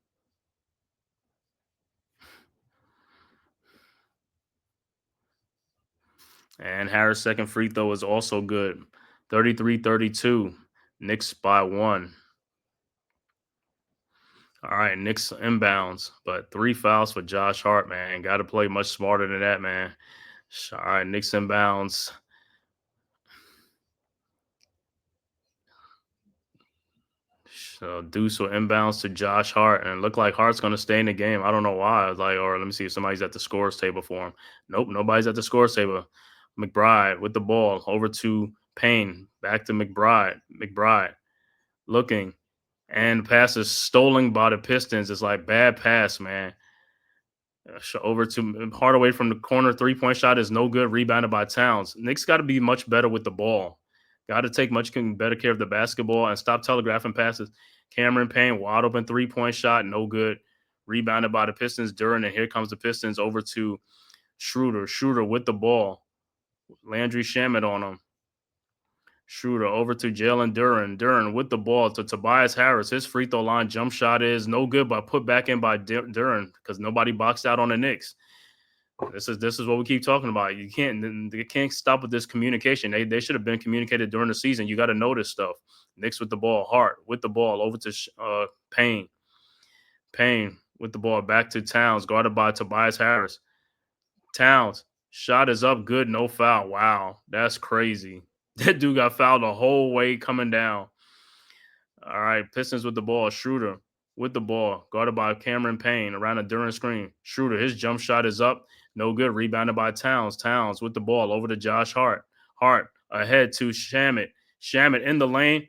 And Harris' second free throw is also good. 33-32. Knicks by 1. All right, Knicks inbounds, but 3 fouls for Josh Hart, man. Got to play much smarter than that, man. All right, Knicks inbounds. So Deuce will inbounds to Josh Hart, and it looked like Hart's going to stay in the game. I don't know why. I was like, or let me see if somebody's at the scores table for him. Nope, nobody's at the scores table. McBride with the ball over to Payne. Back to McBride. McBride looking. And the pass is stolen by the Pistons. It's like bad pass, man. Over to Hardaway from the corner. 3-point shot is no good. Rebounded by Towns. Knicks got to be much better with the ball. Got to take much better care of the basketball and stop telegraphing passes. Cameron Payne, wide open 3-point shot, no good. Rebounded by the Pistons. Duran, and here comes the Pistons over to Schroeder. Schroeder with the ball. Landry Shamet on him. Schroeder over to Jalen Duran. Duran with the ball to Tobias Harris. His free throw line jump shot is no good, but put back in by Duran because nobody boxed out on the Knicks. This is what we keep talking about. They can't stop with this communication. They should have been communicated during the season. You got to know this stuff. Knicks with the ball. Hart with the ball over to Payne. Payne with the ball back to Towns, guarded by Tobias Harris. Towns shot is up, good, no foul. Wow, that's crazy. That dude got fouled the whole way coming down. All right, Pistons with the ball. Schroeder with the ball, guarded by Cameron Payne around the Duran screen. Schroeder, his jump shot is up, no good. Rebounded by Towns. Towns with the ball over to Josh Hart. Hart ahead to Shamet. Shamet in the lane,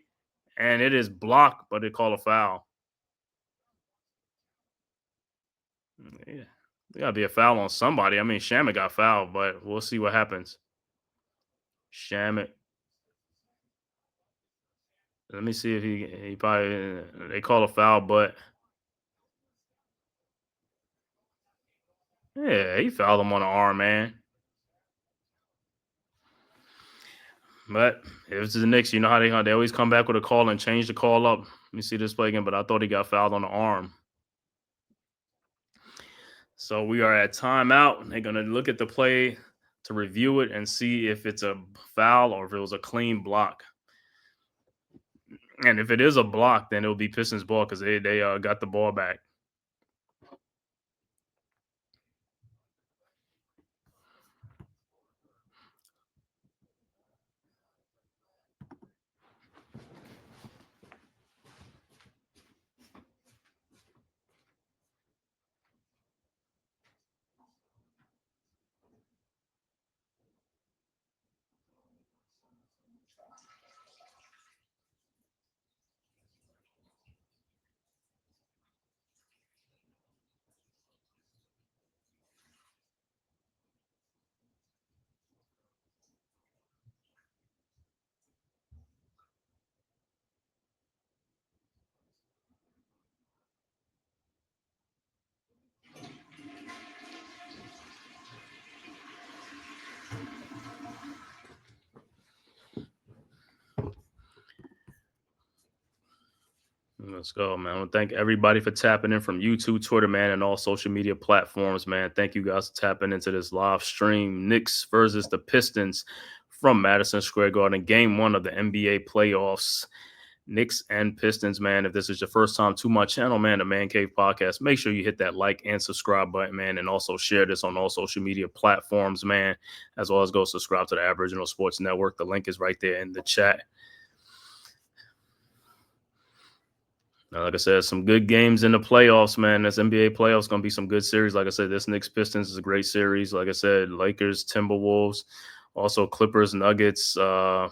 and it is blocked, but they call a foul. Yeah, there got to be a foul on somebody. I mean, Shamet got fouled, but we'll see what happens. Shamet. Let me see if he probably they call a foul, but yeah, he fouled him on the arm, man. But if it's the Knicks, you know how they always come back with a call and change the call up. Let me see this play again, but I thought he got fouled on the arm. So we are at timeout. They're gonna look at the play to review it and see if it's a foul or if it was a clean block. And if it is a block, then it'll be Pistons ball because they got the ball back. Let's go, man. I want to thank everybody for tapping in from YouTube, Twitter, man, and all social media platforms, man. Thank you guys for tapping into this live stream. Knicks versus the Pistons from Madison Square Garden, game one of the NBA playoffs. Knicks and Pistons, man. If this is your first time to my channel, man, the Man Cave Podcast, make sure you hit that like and subscribe button, man, and also share this on all social media platforms, man, as well as go subscribe to the Aboriginal Sports Network. The link is right there in the chat. Now, like I said, some good games in the playoffs, man. This NBA playoffs going to be some good series. Like I said, this Knicks Pistons is a great series. Like I said, Lakers, Timberwolves, also Clippers, Nuggets, and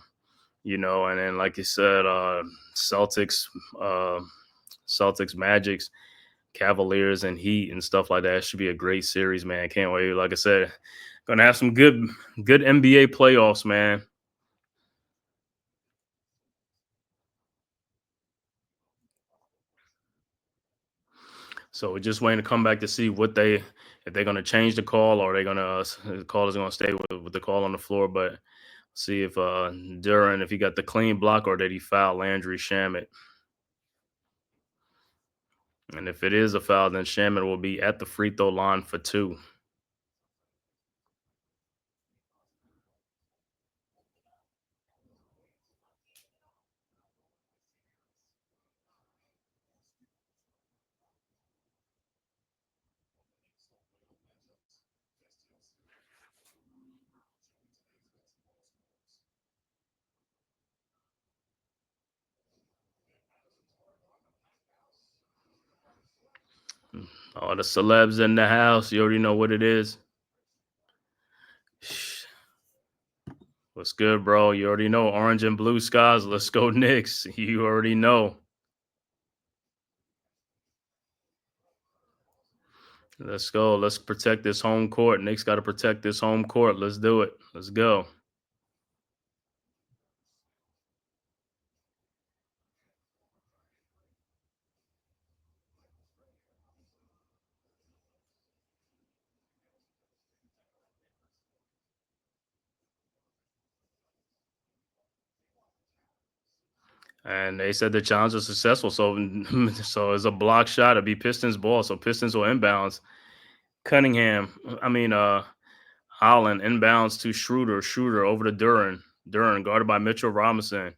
then like you said, Celtics, Magics, Cavaliers, and Heat and stuff like that. It should be a great series, man. Can't wait. Like I said, going to have some good NBA playoffs, man. So we're just waiting to come back to see if they're going to change the call or they're going to the call is going to stay with the call on the floor. But see if Duran, if he got the clean block or did he foul Landry Shamet. And if it is a foul, then Shamet will be at the free throw line for 2. All the celebs in the house, you already know what it is. What's good, bro? You already know orange and blue skies. Let's go Knicks. You already know. Let's go. Let's protect this home court. Knicks got to protect this home court. Let's do it. Let's go. And they said the challenge was successful. So it's a block shot. It'll be Pistons ball. So Pistons will inbounds. Holland inbounds to Schroeder. Schroeder over to Duran. Duran guarded by Mitchell Robinson.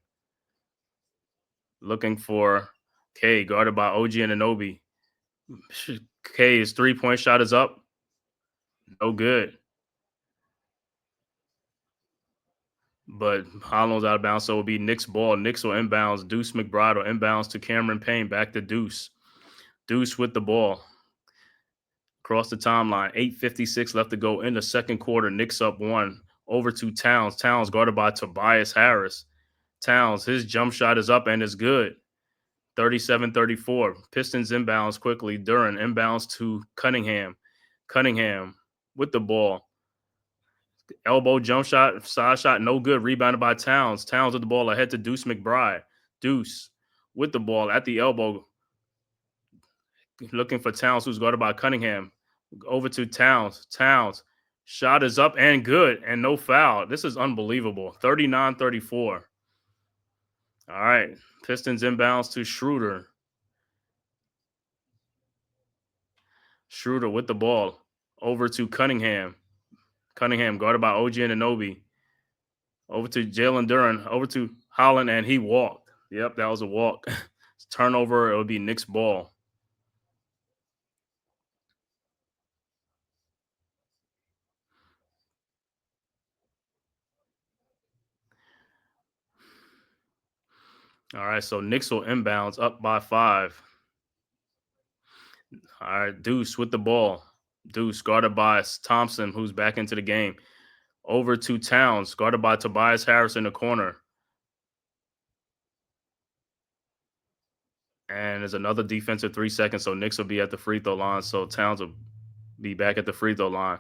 Looking for K, guarded by OG Anunoby. K's 3-point shot is up. No good. But Holland's out of bounds, so it'll be Knicks ball. Knicks will inbounds. Deuce McBride will inbounds to Cameron Payne. Back to Deuce. Deuce with the ball. Across the timeline. 8:56 left to go in the second quarter. Knicks up 1. Over to Towns. Towns guarded by Tobias Harris. Towns, his jump shot is up and is good. 37-34. Pistons inbounds quickly. Duran inbounds to Cunningham. Cunningham with the ball. Elbow jump shot, side shot, no good. Rebounded by Towns. Towns with the ball ahead to Deuce McBride. Deuce with the ball at the elbow. Looking for Towns, who's guarded by Cunningham. Over to Towns. Towns. Shot is up and good and no foul. This is unbelievable. 39-34. All right. Pistons inbounds to Schroeder. Schroeder with the ball. Over to Cunningham. Cunningham guarded by OG Anunoby. Over to Jalen Duran. Over to Holland, and he walked. Yep, that was a walk. Turnover, it would be Knicks ball. All right, so Knicks will inbounds up by 5. All right, Deuce with the ball. Deuce guarded by Thompson, who's back into the game. Over to Towns, guarded by Tobias Harris in the corner. And there's another defensive 3 seconds, so Knicks will be at the free throw line. So Towns will be back at the free throw line.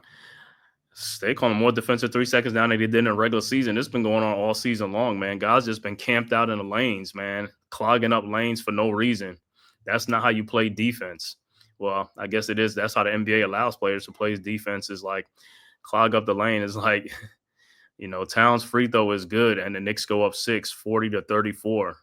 They call them more defensive 3 seconds now than they did in the regular season. This has been going on all season long, man. Guys just been camped out in the lanes, man, clogging up lanes for no reason. That's not how you play defense. Well, I guess it is. That's how the NBA allows players to play defense, is like clog up the lane. Is like, Towns' free throw is good, and the Knicks go up 6, 40-34.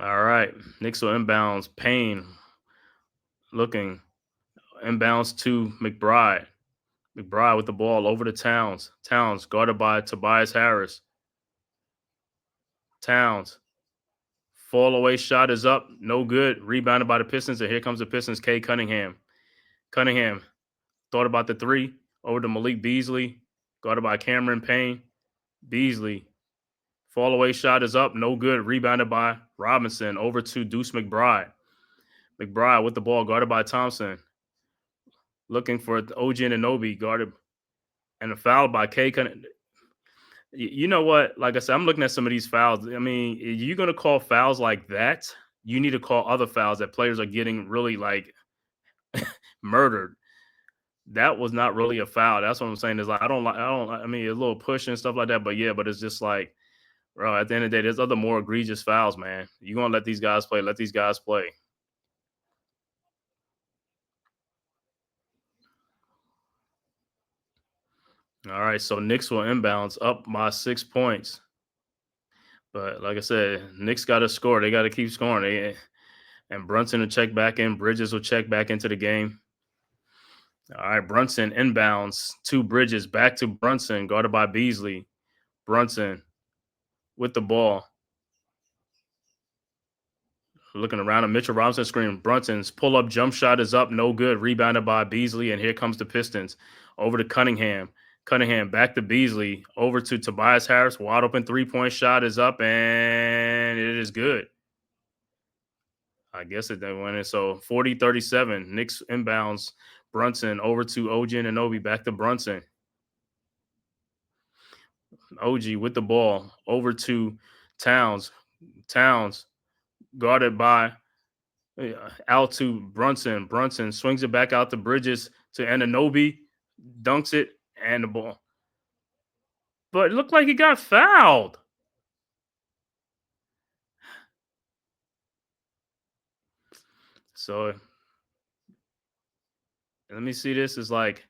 All right. Knicks will inbounds. Payne looking. Inbounds to McBride. McBride with the ball over to Towns. Towns guarded by Tobias Harris. Towns. Fall away shot is up. No good. Rebounded by the Pistons. And here comes the Pistons. K. Cunningham. Cunningham thought about the three. Over to Malik Beasley. Guarded by Cameron Payne. Beasley. Fall away shot is up. No good. Rebounded by Robinson. Over to Deuce McBride. McBride with the ball. Guarded by Thompson. Looking for OG Anunoby. Guarded. And a foul by K. You know what? Like I said, I'm looking at some of these fouls. I mean, if you're going to call fouls like that, you need to call other fouls that players are getting really like murdered. That was not really a foul. That's what I'm saying. Is like I mean, a little push and stuff like that, but yeah, but it's just like, bro, at the end of the day, there's other more egregious fouls, man. You're gonna let these guys play, let these guys play. All right, so Knicks will inbounds up by 6 points. But like I said, Knicks got to score. They got to keep scoring. And Brunson will check back in. Bridges will check back into the game. All right, Brunson inbounds to Bridges. Back to Brunson, guarded by Beasley. Brunson with the ball. Looking around at Mitchell Robinson screen. Brunson's pull-up jump shot is up. No good. Rebounded by Beasley. And here comes the Pistons. Over to Cunningham. Cunningham back to Beasley. Over to Tobias Harris. Wide open three-point shot is up. And it is good. I guess it went in. So 40-37. Knicks inbounds. Brunson over to OG Anunoby. Back to Brunson. OG with the ball. Over to Towns. Towns guarded by out to Brunson. Brunson swings it back out to Bridges to Anunoby. Dunks it and the ball. But it looked like he got fouled. So let me see. This is like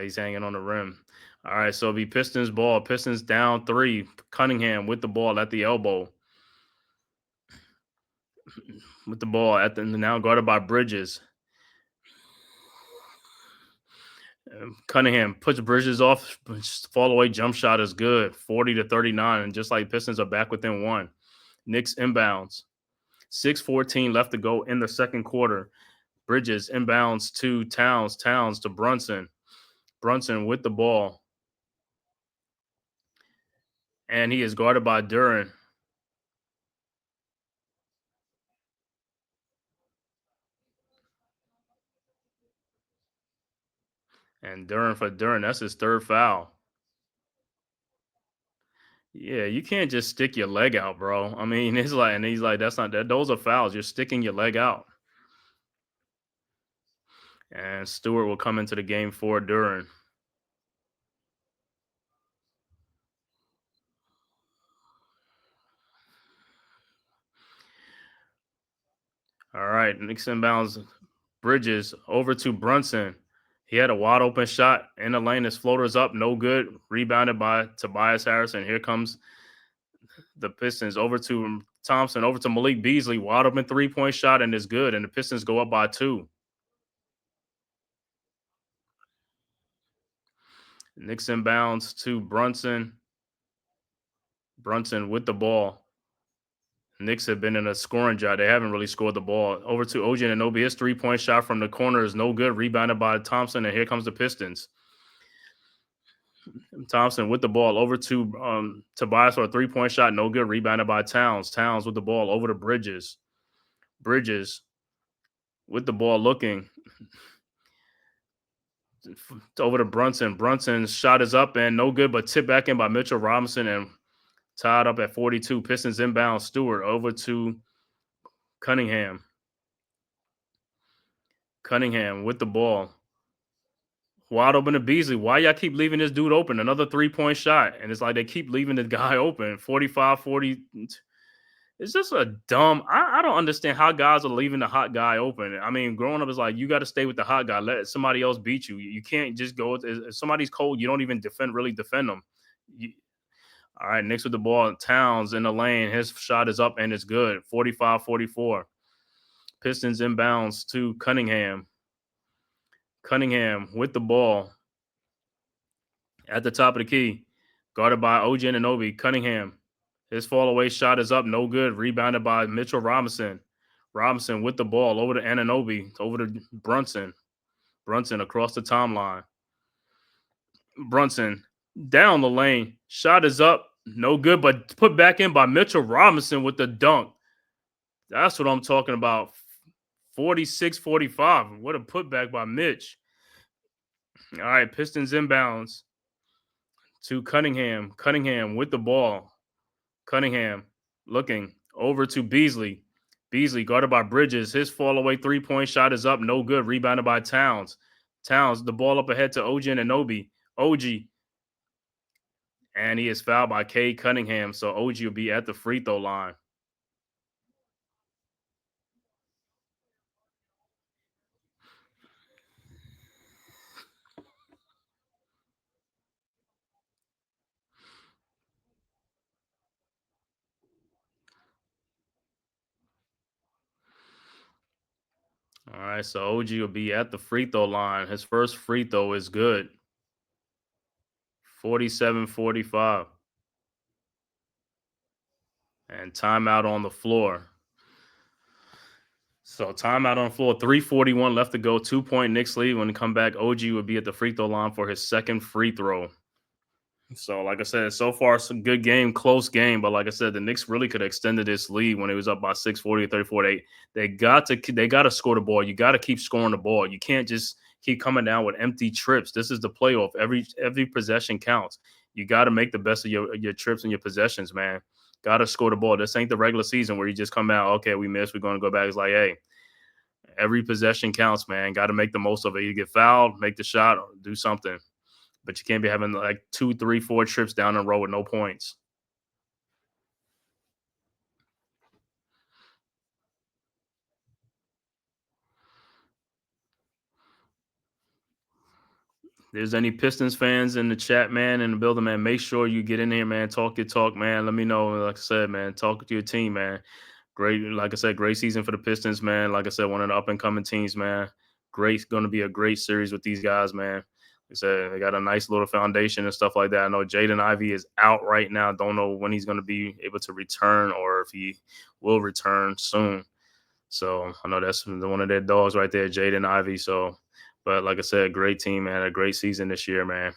he's hanging on the rim. All right, so it'll be Pistons ball. Pistons down 3. Cunningham with the ball at the elbow. With the ball at the now guarded by Bridges. Cunningham puts Bridges off. Fall away jump shot is good. 40-39. And just like Pistons are back within 1. Knicks inbounds. 6:14 left to go in the second quarter. Bridges inbounds to Towns. Towns to Brunson. Brunson with the ball. And he is guarded by Duren. And Duren, that's his third foul. Yeah, you can't just stick your leg out, bro. I mean, it's like, and he's like, that's not that. Those are fouls. You're sticking your leg out. And Stewart will come into the game for Duren. All right, Knicks inbounds. Bridges over to Brunson. He had a wide open shot in the lane. His floater's up, no good. Rebounded by Tobias Harris. And here comes the Pistons over to Thompson, over to Malik Beasley. Wide open three-point shot and is good. And the Pistons go up by 2. Knicks inbounds to Brunson. Brunson with the ball. Knicks have been in a scoring drought. They haven't really scored the ball. Over to OG Anunoby. His three-point shot from the corner is no good. Rebounded by Thompson, and here comes the Pistons. Thompson with the ball over to Tobias for a three-point shot. No good. Rebounded by Towns. Towns with the ball over to Bridges. Bridges with the ball looking. Over to Brunson. Brunson's shot is up and no good, but tipped back in by Mitchell Robinson and tied up at 42. Pistons inbound. Stewart over to Cunningham. Cunningham with the ball. Wide open to Beasley. Why y'all keep leaving this dude open? Another three-point shot. And it's like they keep leaving the guy open. 45-40. It's just a dumb. I don't understand how guys are leaving the hot guy open. I mean, growing up is like, you got to stay with the hot guy. Let somebody else beat you. You can't just go. If somebody's cold, you don't even really defend them. All right, Knicks with the ball. Towns in the lane. His shot is up and it's good. 45-44. Pistons inbounds to Cunningham. Cunningham with the ball at the top of the key. Guarded by OG Anunoby. Cunningham. His fall away shot is up. No good. Rebounded by Mitchell Robinson. Robinson with the ball over to Anunoby. Over to Brunson. Brunson across the timeline. Brunson down the lane. Shot is up. No good, but put back in by Mitchell Robinson with the dunk. That's what I'm talking about. 46-45. What a putback by Mitch. All right, Pistons inbounds to Cunningham. Cunningham with the ball. Cunningham looking over to Beasley. Beasley guarded by Bridges. His fall away 3-point shot is up. No good. Rebounded by Towns. Towns, the ball up ahead to OG Anunoby. OG. And he is fouled by Cade Cunningham. So OG will be at the free throw line. All right, so OG will be at the free throw line. His first free throw is good. 47-45. And timeout on the floor. So timeout on the floor. 3:41 left to go. 2-point Knicks lead. When they come back, OG would be at the free throw line for his second free throw. So, like I said, so far it's a good game, close game. But like I said, the Knicks really could have extended this lead when it was up by 6, 34-8. They got to score the ball. You got to keep scoring the ball. You can't just keep coming down with empty trips. This is the playoff. Every possession counts. You got to make the best of your trips and your possessions, man. Got to score the ball. This ain't the regular season where you just come out, okay, we missed, we're going to go back. It's like, hey, every possession counts, man. Got to make the most of it. You get fouled, make the shot, or do something. But you can't be having like 2, 3, 4 trips down the road with no points. If there's any Pistons fans in the chat, man, in the building, man, make sure you get in here, man. Talk your talk, man. Let me know. Like I said, man, talk to your team, man. Great, like I said, great season for the Pistons, man. Like I said, one of the up and coming teams, man. Great, going to be a great series with these guys, man. Like I said, they got a nice little foundation and stuff like that. I know Jaden Ivey is out right now. Don't know when he's going to be able to return or if he will return soon. So I know that's one of their dogs right there, Jaden Ivey. So, but like I said, great team, man. A great season this year, man.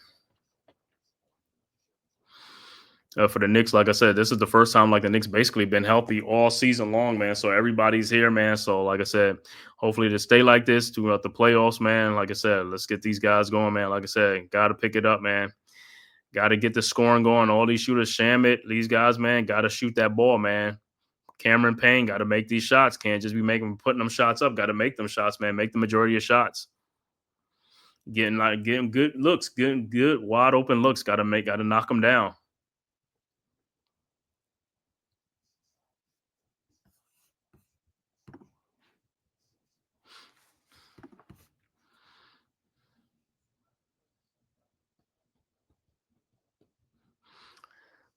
For the Knicks, like I said, this is the first time like the Knicks basically been healthy all season long, man. So everybody's here, man. So like I said, hopefully to stay like this throughout the playoffs, man. Like I said, let's get these guys going, man. Like I said, got to pick it up, man. Got to get the scoring going. All these shooters, Shamit, these guys, man, got to shoot that ball, man. Cameron Payne got to make these shots. Can't just be putting them shots up. Got to make them shots, man. Make the majority of shots. Getting good looks, getting good wide open looks. Got to knock them down.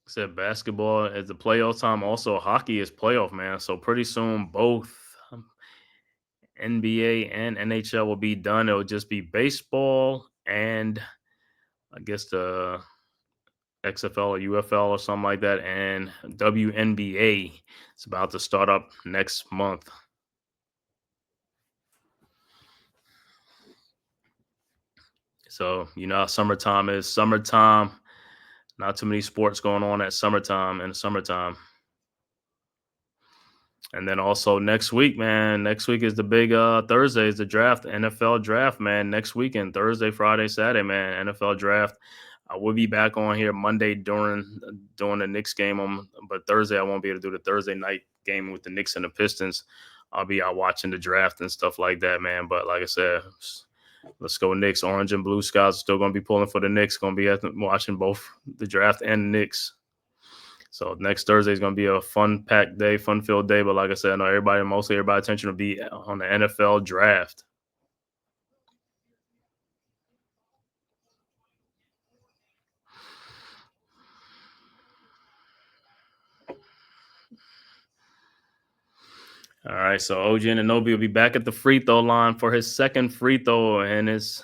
Said basketball is the playoff time. Also, hockey is playoff, man. So pretty soon, both NBA and NHL will be done. It'll just be baseball and I guess the XFL or UFL or something like that, and WNBA. It's about to start up next month. So you know how summertime is. Summertime. Not too many sports going on at summertime in the summertime. And then also next week, man. Next week is the big Thursday is the draft, NFL draft, man. Next weekend, Thursday, Friday, Saturday, man. NFL draft. I will be back on here Monday during the Knicks game but Thursday I won't be able to do the Thursday night game with the Knicks and the Pistons. I'll be out watching the draft and stuff like that, man. But like I said, let's go Knicks. Orange and blue skies are still going to be pulling for the Knicks. Going to be watching both the draft and the Knicks. So next Thursday is going to be a fun-packed day, fun-filled day. But like I said, I know mostly everybody's attention will be on the NFL draft. All right, so OG Anunoby will be back at the free throw line for his second free throw, and it's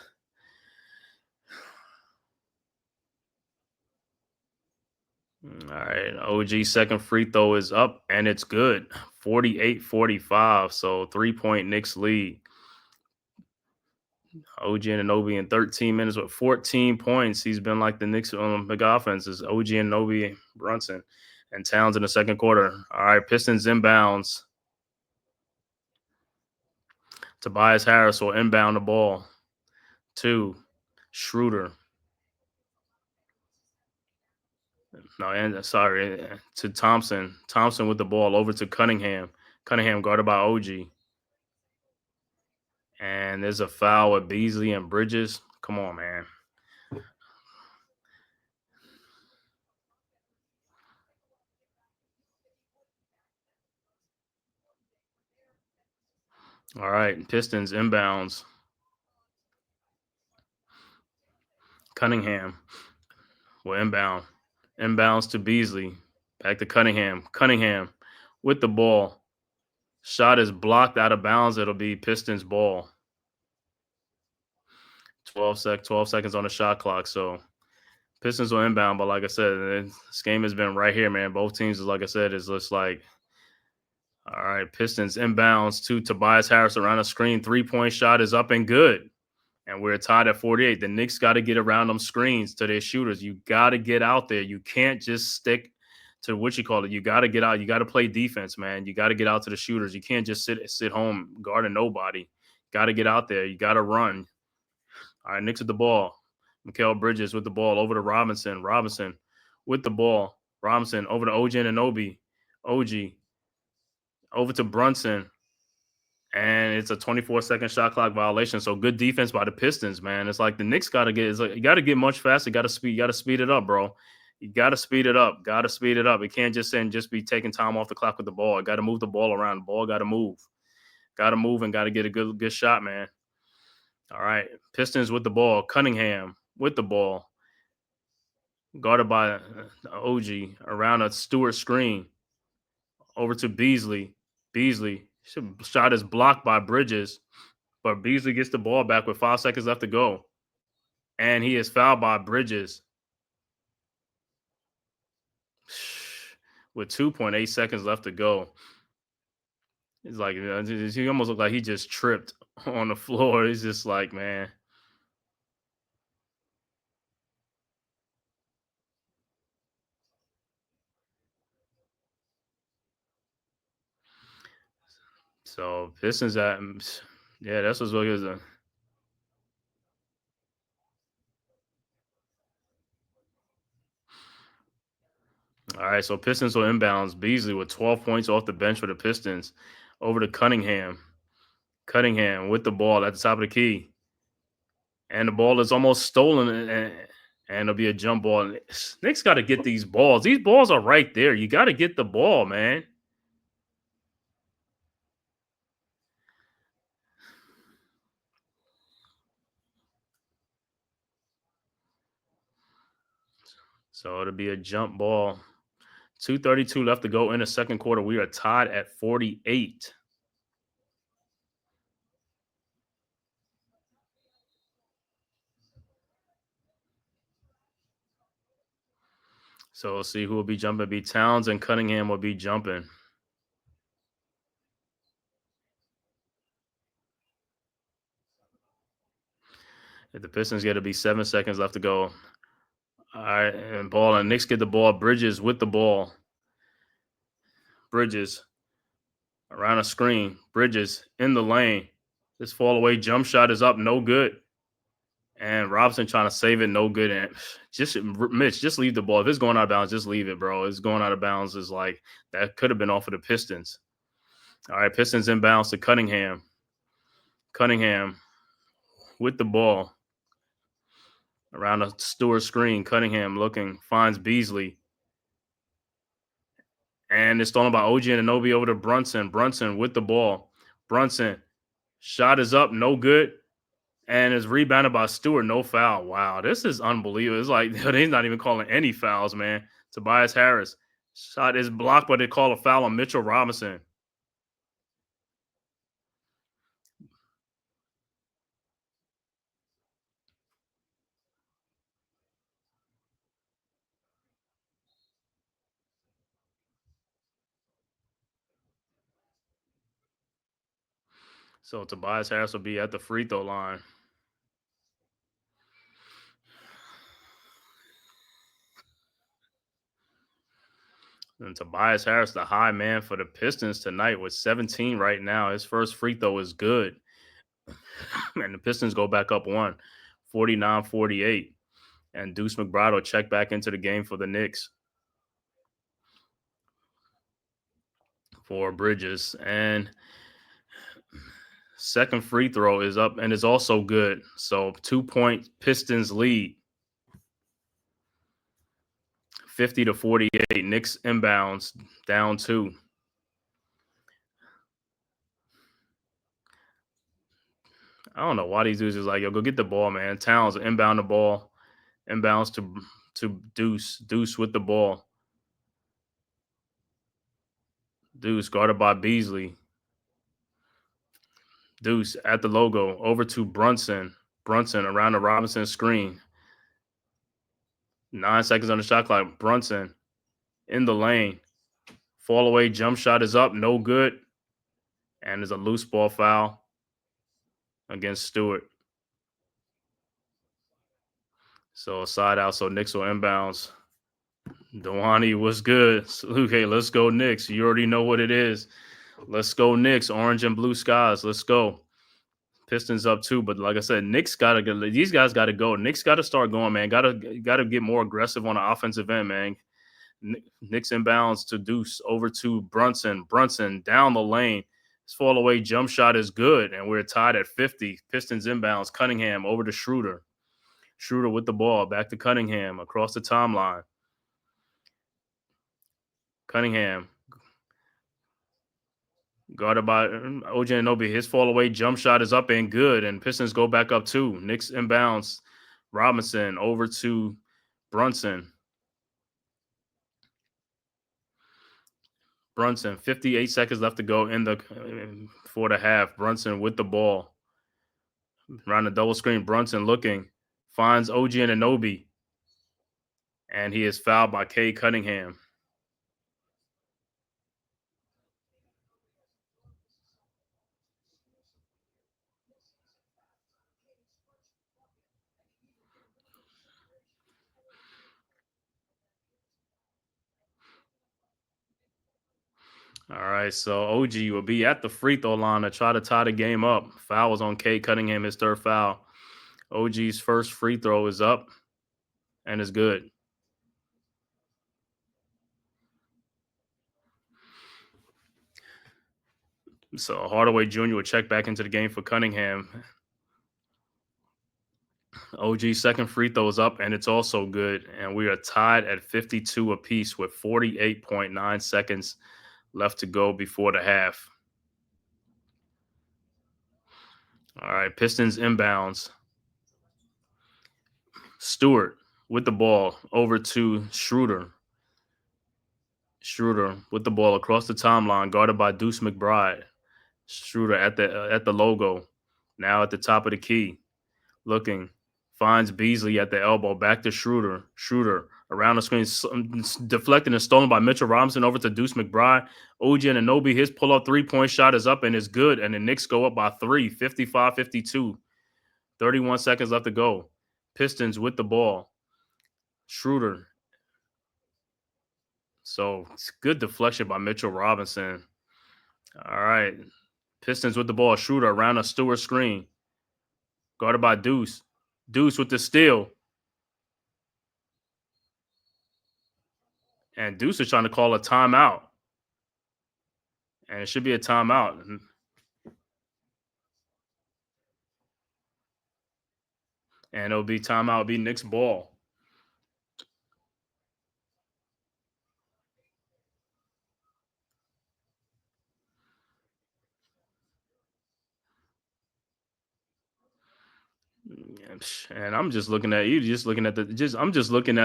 all right. OG's second free throw is up, and it's good. 48-45, so 3-point Knicks lead. OG Anunoby in 13 minutes with 14 points. He's been like the Knicks big offense is OG Anunoby, Brunson, and Towns in the second quarter. All right, Pistons inbounds. Tobias Harris will inbound the ball to Schroeder. No, and sorry, to Thompson. Thompson with the ball over to Cunningham. Cunningham guarded by OG. And there's a foul with Beasley and Bridges. Come on, man. All right, Pistons inbounds. Cunningham will inbound. Inbounds to Beasley. Back to Cunningham. Cunningham with the ball. Shot is blocked out of bounds. It'll be Pistons ball. 12 seconds on the shot clock. So Pistons will inbound. But like I said, this game has been right here, man. Both teams, like I said, is just like, all right, Pistons inbounds to Tobias Harris around a screen. 3-point shot is up and good. And we're tied at 48. The Knicks got to get around them screens to their shooters. You got to get out there. You can't just stick to what you call it. You got to get out. You got to play defense, man. You got to get out to the shooters. You can't just sit home guarding nobody. Got to get out there. You got to run. All right, Knicks with the ball. Mikal Bridges with the ball over to Robinson. Robinson with the ball. Robinson over to OG Anunoby. OG over to Brunson. And it's a 24-second shot clock violation. So good defense by the Pistons, man. It's like the Knicks got to get. It's like you got to get much faster. You got to speed it up, bro. You got to speed it up. Got to speed it up. It can't just be taking time off the clock with the ball. Got to move the ball around. The ball got to move. Got to move and got to get a good shot, man. All right, Pistons with the ball. Cunningham with the ball, guarded by OG around a Stewart screen. Over to Beasley. Beasley. Shot is blocked by Bridges, but Beasley gets the ball back with 5 seconds left to go. And he is fouled by Bridges with 2.8 seconds left to go. It's like, he almost looked like he just tripped on the floor. He's just like, man. So Pistons yeah, that's what's really good. All right, so Pistons will inbounds. Beasley with 12 points off the bench for the Pistons. Over to Cunningham. Cunningham with the ball at the top of the key. And the ball is almost stolen, and it'll be a jump ball. Knicks got to get these balls. These balls are right there. You got to get the ball, man. So it'll be a jump ball. 2:32 left to go in the second quarter. We are tied at 48. So we'll see who will be jumping. It'll be Towns and Cunningham will be jumping. If the Pistons get to be 7 seconds left to go. All right, and Knicks get the ball. Bridges with the ball. Bridges around a screen. Bridges in the lane. This fall away jump shot is up. No good. And Robinson trying to save it. No good. And Mitch, just leave the ball. If it's going out of bounds, just leave it, bro. It's going out of bounds. Is like that could have been off of the Pistons. All right, Pistons inbounds to Cunningham. Cunningham with the ball around a Stewart screen. Cunningham finds Beasley. And it's stolen by OG Anunoby over to Brunson. Brunson with the ball. Brunson, shot is up, no good. And is rebounded by Stewart, no foul. Wow, this is unbelievable. It's like they're not even calling any fouls, man. Tobias Harris, shot is blocked, but they call a foul on Mitchell Robinson. So Tobias Harris will be at the free throw line. And Tobias Harris, the high man for the Pistons tonight, with 17 right now. His first free throw is good. And the Pistons go back up 49-48. And Deuce McBride will check back into the game for the Knicks for Bridges. And second free throw is up and is also good. So 2-point Pistons lead. 50-48. Knicks inbounds down 2. I don't know why these dudes is like, yo, go get the ball, man. Towns inbound the ball. Inbounds to Deuce. Deuce with the ball. Deuce guarded by Beasley. Deuce at the logo. Over to Brunson. Brunson around the Robinson screen. 9 seconds on the shot clock. Brunson in the lane. Fall away jump shot is up. No good. And there's a loose ball foul against Stewart. So side out. So Knicks will inbounds. Dewani was good. Okay, let's go Knicks. You already know what it is. Let's go Knicks. Orange and blue skies. Let's go. Pistons up 2, but like I said, Knicks gotta go. These guys gotta go. Knicks gotta start going, man. Gotta get more aggressive on the offensive end, man. Knicks inbounds to Deuce over to Brunson. Brunson down the lane. His fall away jump shot is good, and we're tied at 50. Pistons inbounds. Cunningham over to Schroeder. Schroeder with the ball back to Cunningham across the timeline. Cunningham guarded by OG Anunoby. His fall away jump shot is up and good, and Pistons go back up 2. Knicks inbounds. Robinson over to Brunson. Brunson, 58 seconds left to go for the half. Brunson with the ball. Around the double screen, Brunson looking. Finds OG Anunoby. And he is fouled by Cade Cunningham. All right, so OG will be at the free throw line to try to tie the game up. Foul was on Cade Cunningham, his third foul. OG's first free throw is up and is good. So Hardaway Jr. will check back into the game for Cunningham. OG's second free throw is up, and it's also good. And we are tied at 52 apiece with 48.9 seconds left to go before the half. All right, Pistons inbounds. Stewart with the ball over to Schroeder. Schroeder with the ball across the timeline, guarded by Deuce McBride. Schroeder at the logo, now at the top of the key, looking, finds Beasley at the elbow, back to Schroeder. Schroeder around the screen, deflected and stolen by Mitchell Robinson over to Deuce McBride. OG Anunoby, his pull-up three-point shot is up and is good, and the Knicks go up by 3, 55-52. 31 seconds left to go. Pistons with the ball. Schroeder. So it's good deflection by Mitchell Robinson. All right. Pistons with the ball. Schroeder around a Stewart screen. Guarded by Deuce. Deuce with the steal. And Deuce is trying to call a timeout. And it should be a timeout. And it'll be timeout. It'll be Knicks ball. And I'm just looking at you. I'm just looking at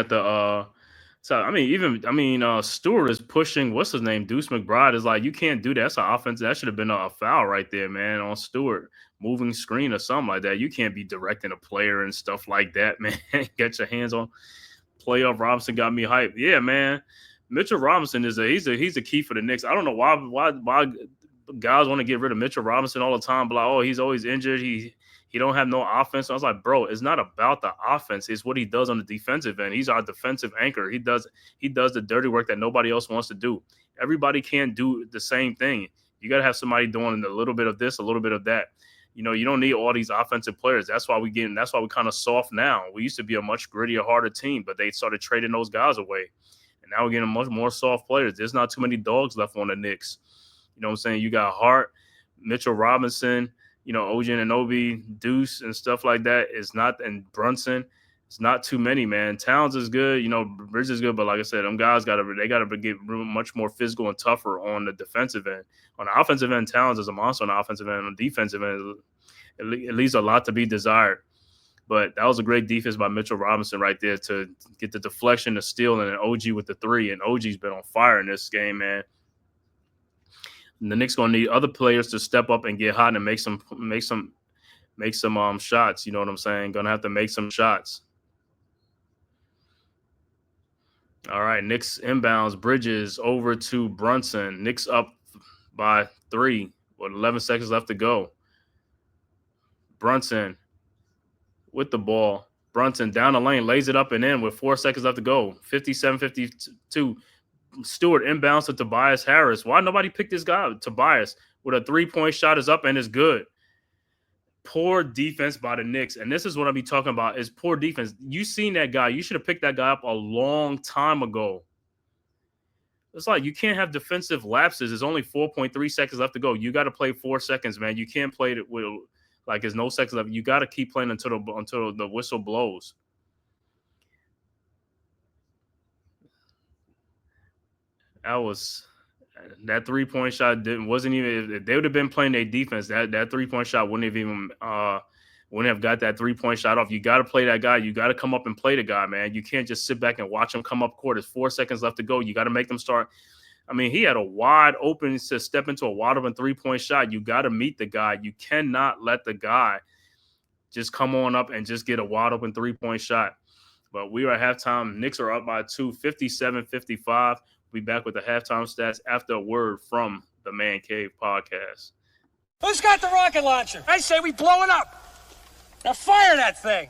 the. So Stewart is pushing. What's his name? Deuce McBride is like, you can't do that. That's an offense. That should have been a foul right there, man, on Stewart. Moving screen or something like that. You can't be directing a player and stuff like that, man. Get your hands on. Playoff Robinson got me hyped. Yeah, man. Mitchell Robinson he's a key for the Knicks. I don't know why guys want to get rid of Mitchell Robinson all the time, but like, oh, he's always injured. He don't have no offense. So I was like, bro, it's not about the offense. It's what he does on the defensive end. He's our defensive anchor. He does the dirty work that nobody else wants to do. Everybody can't do the same thing. You got to have somebody doing a little bit of this, a little bit of that. You don't need all these offensive players. That's why we kind of soft now. We used to be a much grittier, harder team, but they started trading those guys away. And now we're getting much more soft players. There's not too many dogs left on the Knicks. You know what I'm saying? You got Hart, Mitchell Robinson, OG Anunoby, Deuce, and stuff like that. And Brunson. It's not too many, man. Towns is good. Bridges is good, but like I said, them guys gotta get much more physical and tougher on the defensive end. On the offensive end, Towns is a monster. On the offensive end, on the defensive end, it leaves a lot to be desired. But that was a great defense by Mitchell Robinson right there to get the deflection, the steal, and an OG with the three. And OG's been on fire in this game, man. And the Knicks gonna need other players to step up and get hot and make some shots. You know what I'm saying? Gonna have to make some shots. All right, Knicks inbounds. Bridges over to Brunson. Knicks up by 3 with 11 seconds left to go. Brunson with the ball. Brunson down the lane, lays it up and in with 4 seconds left to go. 57-52. Stewart inbounds to Tobias Harris. Why nobody picked this guy? Tobias with a 3-point shot is up and is good. Poor defense by the Knicks. And this is what I'll be talking about is poor defense. You seen that guy. You should have picked that guy up a long time ago. It's like you can't have defensive lapses. There's only 4.3 seconds left to go. You got to play 4 seconds, man. You can't play it with like there's no seconds left. You got to keep playing until the whistle blows. That 3-point shot wasn't even. If they would have been playing their defense, that 3-point shot wouldn't have got that 3-point shot off. You got to play that guy. You got to come up and play the guy, man. You can't just sit back and watch him come up court. There's 4 seconds left to go. You got to make them start. I mean, he had to step into a wide open 3-point shot. You got to meet the guy. You cannot let the guy just come on up and just get a wide open 3-point shot. But we are at halftime. Knicks are up by 2, 57-55. We'll be back with the halftime stats after a word from the Man-Cave podcast. Who's got the rocket launcher? I say we blow it up. Now fire that thing.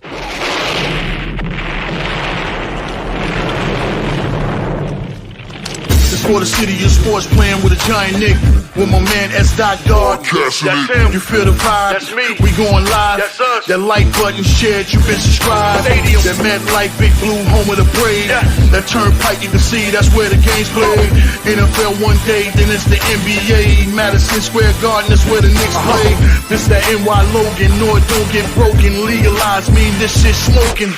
It's for the city of sports, playing with a giant Nick. With my man S. God. That's him. You feel the vibe? That's me. We going live. That's us. That like button shared, you been subscribed. Stadium. That MetLife, Big Blue, home of the Braves. Yeah. That turnpike, you can see that's where the game's played. NFL one day, then it's the NBA. Madison Square Garden, that's where the Knicks play. This that NY Logan, no it don't get broken. Legalized, mean this shit smoking.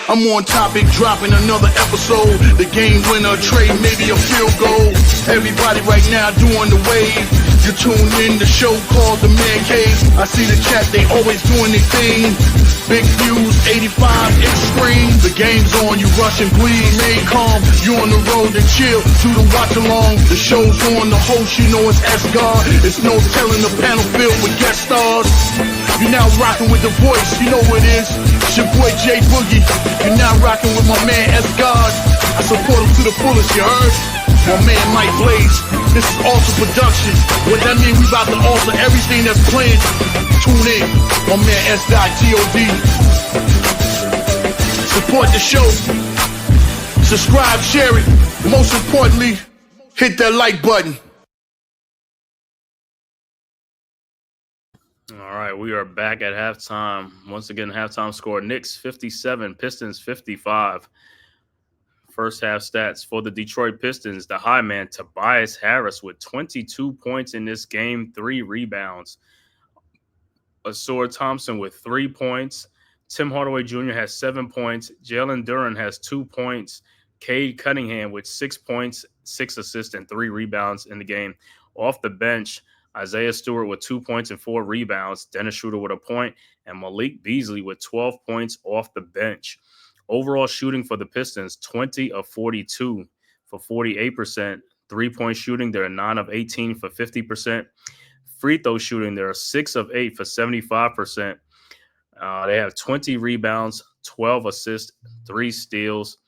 I'm on topic, dropping another episode. The game winner, trade, maybe a field goal. Everybody right now doing the wave. You tune in the show called The-Man-Cave. I see the chat, they always doing their thing. Big views, 85 inch screen. The game's on, you rushing, please. Remain calm, you on the road and chill. Do the watch along. The show's on, the host, you know it's S-God. It's no telling the panel filled with guest stars. You're now rocking with the voice, you know what it is. It's your boy J Boogie. You're now rocking with my man S-God. I support him to the fullest, you heard? My man Mike Blaze. This is Alter Productions. What that mean? We about to alter everything that's playing. Tune in. My man S.T.O.D. Support the show. Subscribe, share it. Most importantly, hit that like button. All right, we are back at halftime. Once again, halftime score: Knicks 57, Pistons 55. First half stats for the Detroit Pistons: the high man Tobias Harris with 22 points in this game, 3 rebounds. Asor Thompson with 3 points. Tim Hardaway Jr. has 7 points. Jalen Duren has 2 points. Cade Cunningham with 6 points, 6 assists, and 3 rebounds in the game. Off the bench, Isaiah Stewart with 2 points and 4 rebounds. Dennis Schroeder with a point. And Malik Beasley with 12 points off the bench. Overall shooting for the Pistons, 20 of 42 for 48%. 3-point shooting, they're 9 of 18 for 50%. Free throw shooting, they're 6 of 8 for 75%. They have 20 rebounds, 12 assists, 3 steals,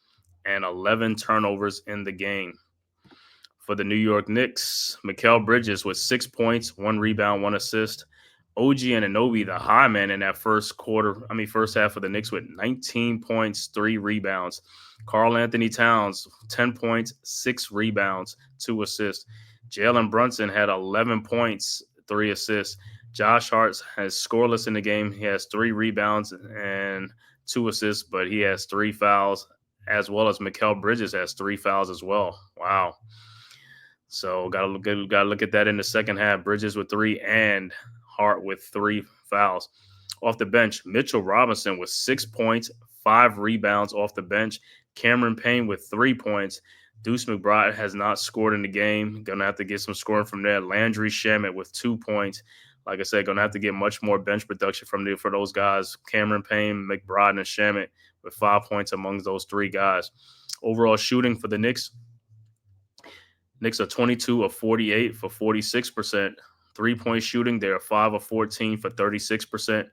and 11 turnovers in the game. For the New York Knicks, Mikal Bridges with 6 points, 1 rebound, 1 assist. OG Anunoby, the high man in that first half of the Knicks with 19 points, 3 rebounds. Karl Anthony Towns, 10 points, 6 rebounds, 2 assists. Jalen Brunson had 11 points, 3 assists. Josh Hart has scoreless in the game. He has 3 rebounds and 2 assists, but he has 3 fouls, as well as Mikal Bridges has 3 fouls as well. Wow. So gotta look at that in the second half. Bridges with 3 and Hart with 3 fouls. Off the bench, Mitchell Robinson with 6 points, 5 rebounds off the bench. Cameron Payne with 3 points. Deuce McBride has not scored in the game. Gonna have to get some scoring from there. Landry Shamet with 2 points. Like I said, gonna have to get much more bench production for those guys. Cameron Payne, McBride, and Shamet with 5 points among those 3 guys. Overall shooting for the Knicks. Knicks are 22 of 48 for 46%. 3-point shooting, they are 5 of 14 for 36%.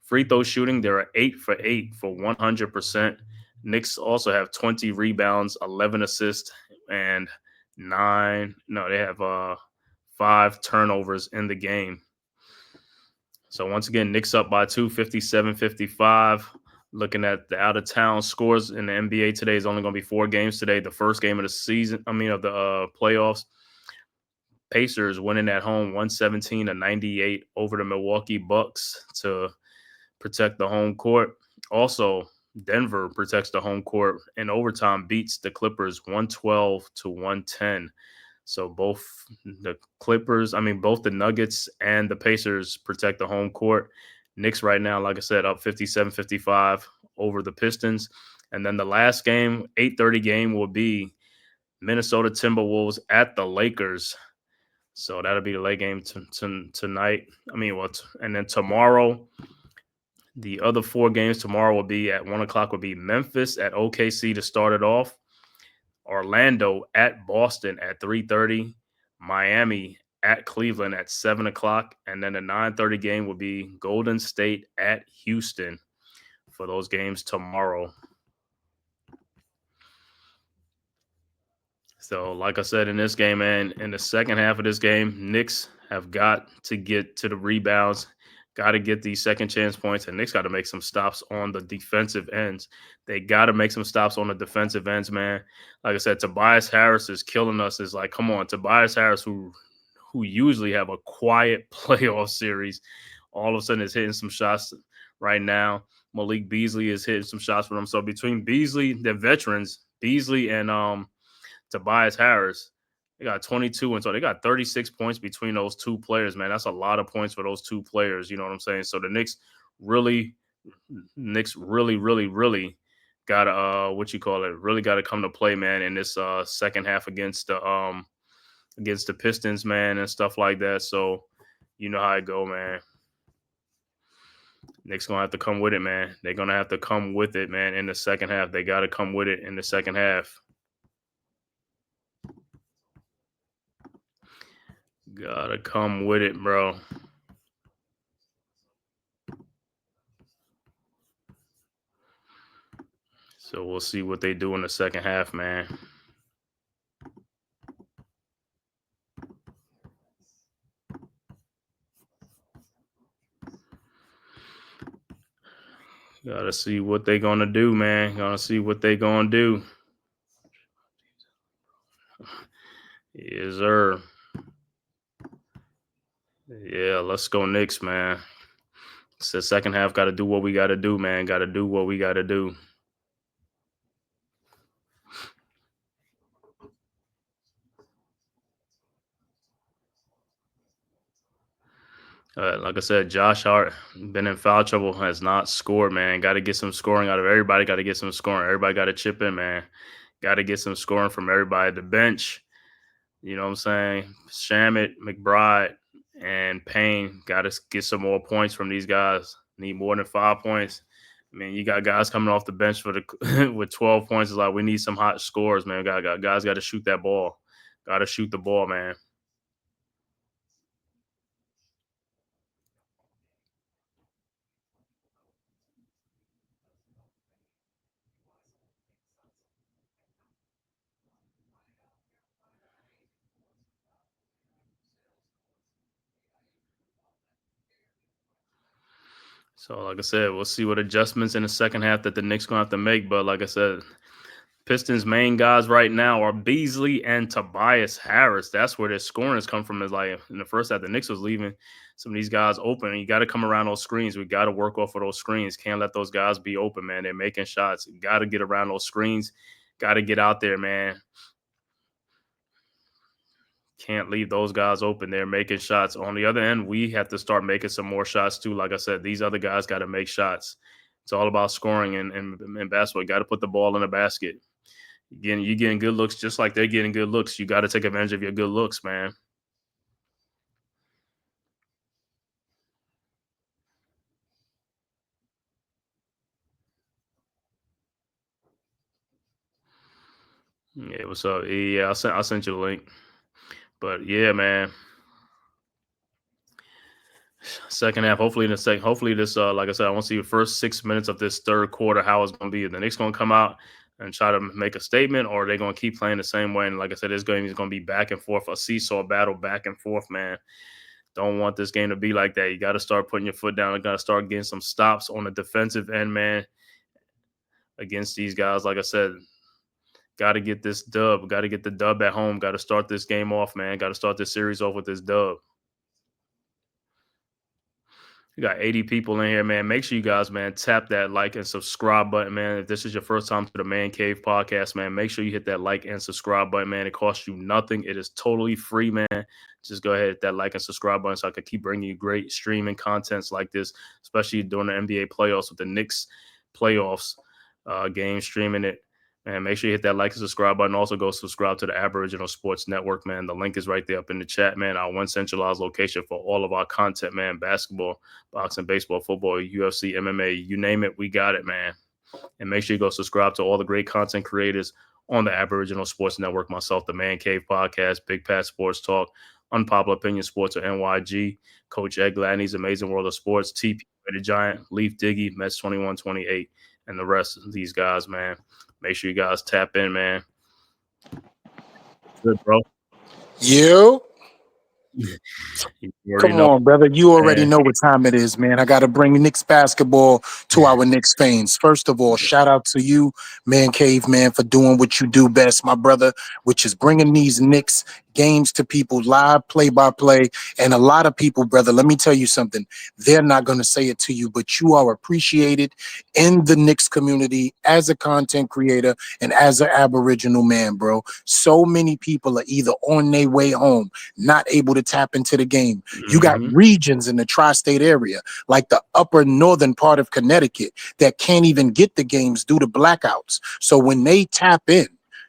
Free throw shooting, they are 8 for 8 for 100%. Knicks also have 20 rebounds, 11 assists, and they have 5 turnovers in the game. So once again, Knicks up by 2, 57-55. Looking at the out-of-town scores in the NBA today, is only going to be 4 games today. The first game of the season, of the playoffs. Pacers winning at home 117-98 over the Milwaukee Bucks to protect the home court. Also, Denver protects the home court in overtime, beats the Clippers 112-110. So both the Nuggets and the Pacers protect the home court. Knicks right now, like I said, up 57-55 over the Pistons. And then the last game, 8:30 game, will be Minnesota Timberwolves at the Lakers. So that'll be the late game tonight. And then tomorrow, the other 4 games tomorrow will be at 1 o'clock will be Memphis at OKC to start it off. Orlando at Boston at 3:30. Miami at Cleveland at 7 o'clock. And then the 9:30 game will be Golden State at Houston for those games tomorrow. So, like I said, in this game, man, in the second half of this game, Knicks have got to get to the rebounds, got to get these second chance points, and Knicks got to make some stops on the defensive ends. They got to make some stops on the defensive ends, man. Like I said, Tobias Harris is killing us. It's like, come on, Tobias Harris, who usually have a quiet playoff series, all of a sudden is hitting some shots right now. Malik Beasley is hitting some shots for them. So between Beasley, the veterans, Beasley and Tobias Harris, they got 22, and so they got 36 points between those 2 players, man. That's a lot of points for those 2 players. You know what I'm saying? So the Knicks really got to really got to come to play, man, in this second half against the Pistons, man, and stuff like that. So you know how it go, man. Knicks gonna have to come with it, man. They're gonna have to come with it, man, in the second half. They got to come with it in the second half. Gotta come with it, bro. So we'll see what they do in the second half, man. Gotta see what they gonna do, man. Gonna see what they gonna do. Yes, sir. Yeah, let's go Knicks, man. It's the second half. Got to do what we got to do, man. Got to do what we got to do. Like I said, Josh Hart been in foul trouble, has not scored, man. Got to get some scoring out of everybody. Got to get some scoring. Everybody got to chip in, man. Got to get some scoring from everybody. The bench, you know what I'm saying? Shamet, McBride, and Payne got to get some more points from these guys. Need more than 5 points. I mean, you got guys coming off the bench for the with 12 points. It's like we need some hot scores, man. Guys got to shoot that ball. Got to shoot the ball, man. So, like I said, we'll see what adjustments in the second half that the Knicks gonna have to make. But like I said, Pistons' main guys right now are Beasley and Tobias Harris. That's where their scoring has come from. Is like in the first half, the Knicks was leaving some of these guys open. And you got to come around those screens. We got to work off of those screens. Can't let those guys be open, man. They're making shots. Got to get around those screens. Got to get out there, man. Can't leave those guys open. They're making shots. On the other end, we have to start making some more shots too. Like I said, these other guys got to make shots. It's all about scoring and basketball. You got to put the ball in the basket. You getting good looks just like they're getting good looks. You got to take advantage of your good looks, man. Yeah, what's up? Yeah, I sent you the link. But yeah, man. Second half, hopefully this, like I said, I want to see the first 6 minutes of this third quarter, how it's going to be. The Knicks going to come out and try to make a statement, or they're going to keep playing the same way. And like I said, this game is going to be back and forth, a seesaw battle, back and forth, man. Don't want this game to be like that. You got to start putting your foot down. You got to start getting some stops on the defensive end, man, against these guys. Like I said, got to get this dub. Got to get the dub at home. Got to start this game off, man. Got to start this series off with this dub. You got 80 people in here, man. Make sure you guys, man, tap that like and subscribe button, man. If this is your first time to the Man Cave podcast, man, make sure you hit that like and subscribe button, man. It costs you nothing. It is totally free, man. Just go ahead, hit that like and subscribe button so I can keep bringing you great streaming contents like this, especially during the NBA playoffs with the Knicks playoffs game, streaming it. And make sure you hit that like and subscribe button. Also, go subscribe to the Aboriginal Sports Network, man. The link is right there up in the chat, man. Our one centralized location for all of our content, man. Basketball, boxing, baseball, football, UFC, MMA, you name it, we got it, man. And make sure you go subscribe to all the great content creators on the Aboriginal Sports Network. Myself, the Man Cave Podcast, Big Pat Sports Talk, Unpopular Opinion Sports, or NYG, Coach Ed Gladney's Amazing World of Sports, TP, the Giant, Leaf Diggy, Mets 2128, and the rest of these guys, man. Make sure you guys tap in, man. Good, bro. You? Come on, brother. You already know what time it is, man. I got to bring Knicks basketball to our Knicks fans. First of all, shout out to you, Man Cave, man, for doing what you do best, my brother, which is bringing these Knicks games to people live, play-by-play. And a lot of people, brother, let me tell you something. They're not going to say it to you, but you are appreciated in the Knicks community as a content creator and as an Aboriginal man, bro. So many people are either on their way home, not able to tap into the game. You got regions in the tri-state area, like the upper northern part of Connecticut, that can't even get the games due to blackouts. So when they tap in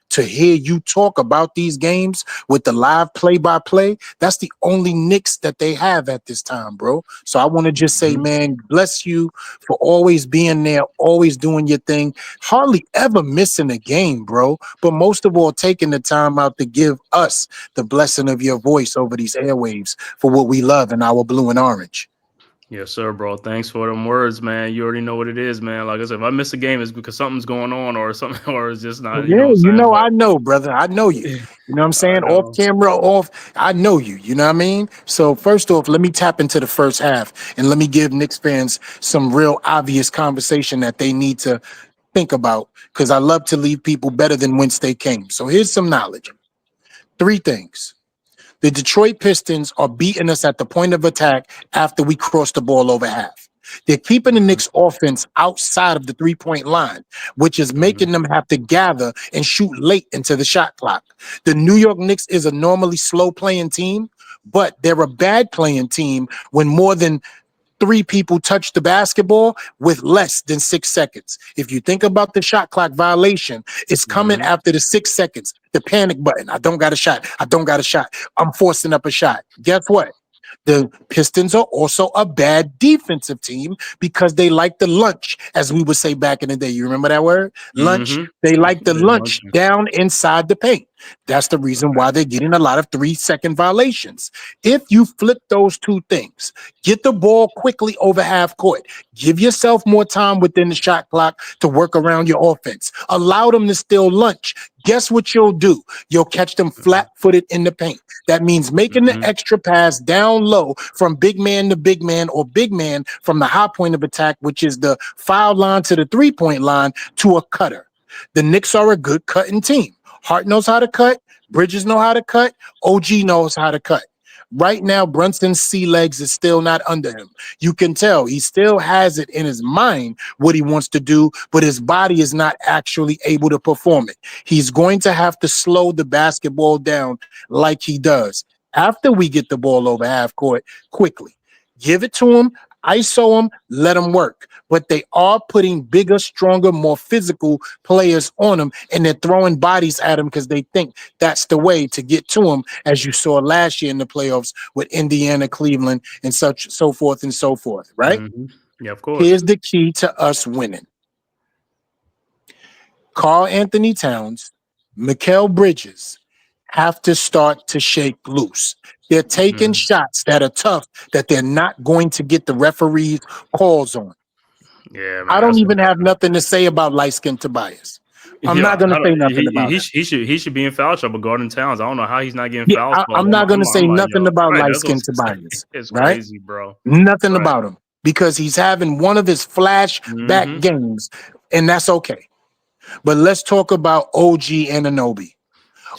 to hear you talk about these games with the live play-by-play, that's the only Knicks that they have at this time, bro. So I want to just say, man, bless you for always being there, always doing your thing, hardly ever missing a game, bro. But most of all, taking the time out to give us the blessing of your voice over these airwaves for what we love in our blue and orange. Yes, sir, bro. Thanks for them words, man. You already know what it is, man. Like I said, if I miss a game, it's because something's going on or something, or it's just not. Yeah, You know, I know, brother. I know you. You know what I'm saying? Off camera, off. I know you. You know what I mean? So first off, let me tap into the first half and let me give Knicks fans some real obvious conversation that they need to think about, because I love to leave people better than whence they came. So here's some knowledge. 3 things. The Detroit Pistons are beating us at the point of attack after we cross the ball over half. They're keeping the Knicks offense outside of the 3-point line, which is making them have to gather and shoot late into the shot clock. The New York Knicks is a normally slow playing team, but they're a bad playing team when more than 3 people touch the basketball with less than 6 seconds. If you think about the shot clock violation, it's coming after the 6 seconds. The panic button. I don't got a shot. I don't got a shot. I'm forcing up a shot. Guess what? The Pistons are also a bad defensive team because they like the lunch, as we would say back in the day. You remember that word? Lunch. They like the lunch down inside the paint. That's the reason why they're getting a lot of 3-second violations. If you flip those 2 things, get the ball quickly over half court, give yourself more time within the shot clock to work around your offense, allow them to steal lunch, Guess what you'll do? You'll catch them flat-footed in the paint. That means making the extra pass down low from big man to big man or big man from the high point of attack, which is the foul line to the three-point line, to a cutter. The Knicks are a good cutting team. Hart knows how to cut. Bridges know how to cut. OG knows how to cut. Right now, Brunson's sea legs is still not under him. You can tell he still has it in his mind what he wants to do, but his body is not actually able to perform it. He's going to have to slow the basketball down like he does after we get the ball over half court quickly. Give it to him, ISO him, let him work. But they are putting bigger, stronger, more physical players on him, and they're throwing bodies at him because they think that's the way to get to him, as you saw last year in the playoffs with Indiana, Cleveland, and such, so forth and so forth, right? Yeah, of course. Here's the key to us winning. Karl Anthony Towns, Mikal Bridges have to start to shake loose. They're taking shots that are tough that they're not going to get the referee's calls on. Yeah, man, I don't even have nothing to say about light-skinned Tobias. I'm not going to say nothing about it. He should be in foul trouble guarding Towns. I don't know how he's not getting foul. I'm not going to say nothing about light-skinned Tobias. It's right? crazy, bro. Nothing about him because he's having one of his flashback games, and that's okay. But let's talk about OG Anunoby.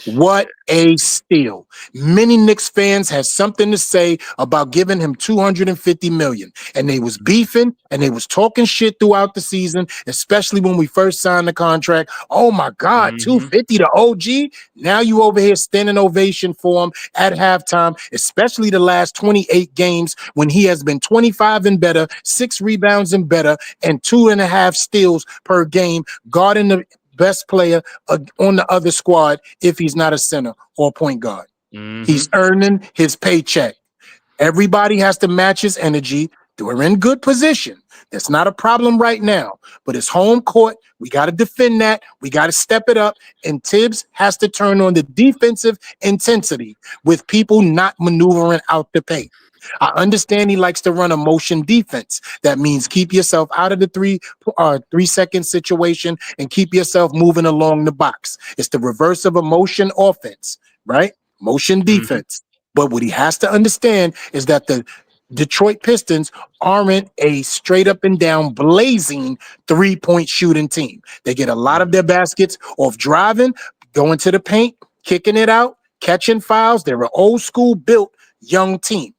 What a steal. Many Knicks fans had something to say about giving him $250 million. And they was beefing and they was talking shit throughout the season, especially when we first signed the contract. Oh my God, $250 to OG. Now you over here standing ovation for him at halftime, especially the last 28 games when he has been 25 and better, 6 rebounds and better, and 2.5 steals per game, guarding the best player on the other squad if he's not a center or point guard. He's earning his paycheck. Everybody has to match his energy. We're in good position. That's not a problem right now, but it's home court. We got to defend that. We got to step it up. And Tibbs has to turn on the defensive intensity with people not maneuvering out the paint. I understand he likes to run a motion defense. That means keep yourself out of the 3-second situation and keep yourself moving along the box. It's the reverse of a motion offense, right? Motion defense. But what he has to understand is that the Detroit Pistons aren't a straight up and down blazing 3-point shooting team. They get a lot of their baskets off driving, going to the paint, kicking it out, catching fouls. They're an old school built young team.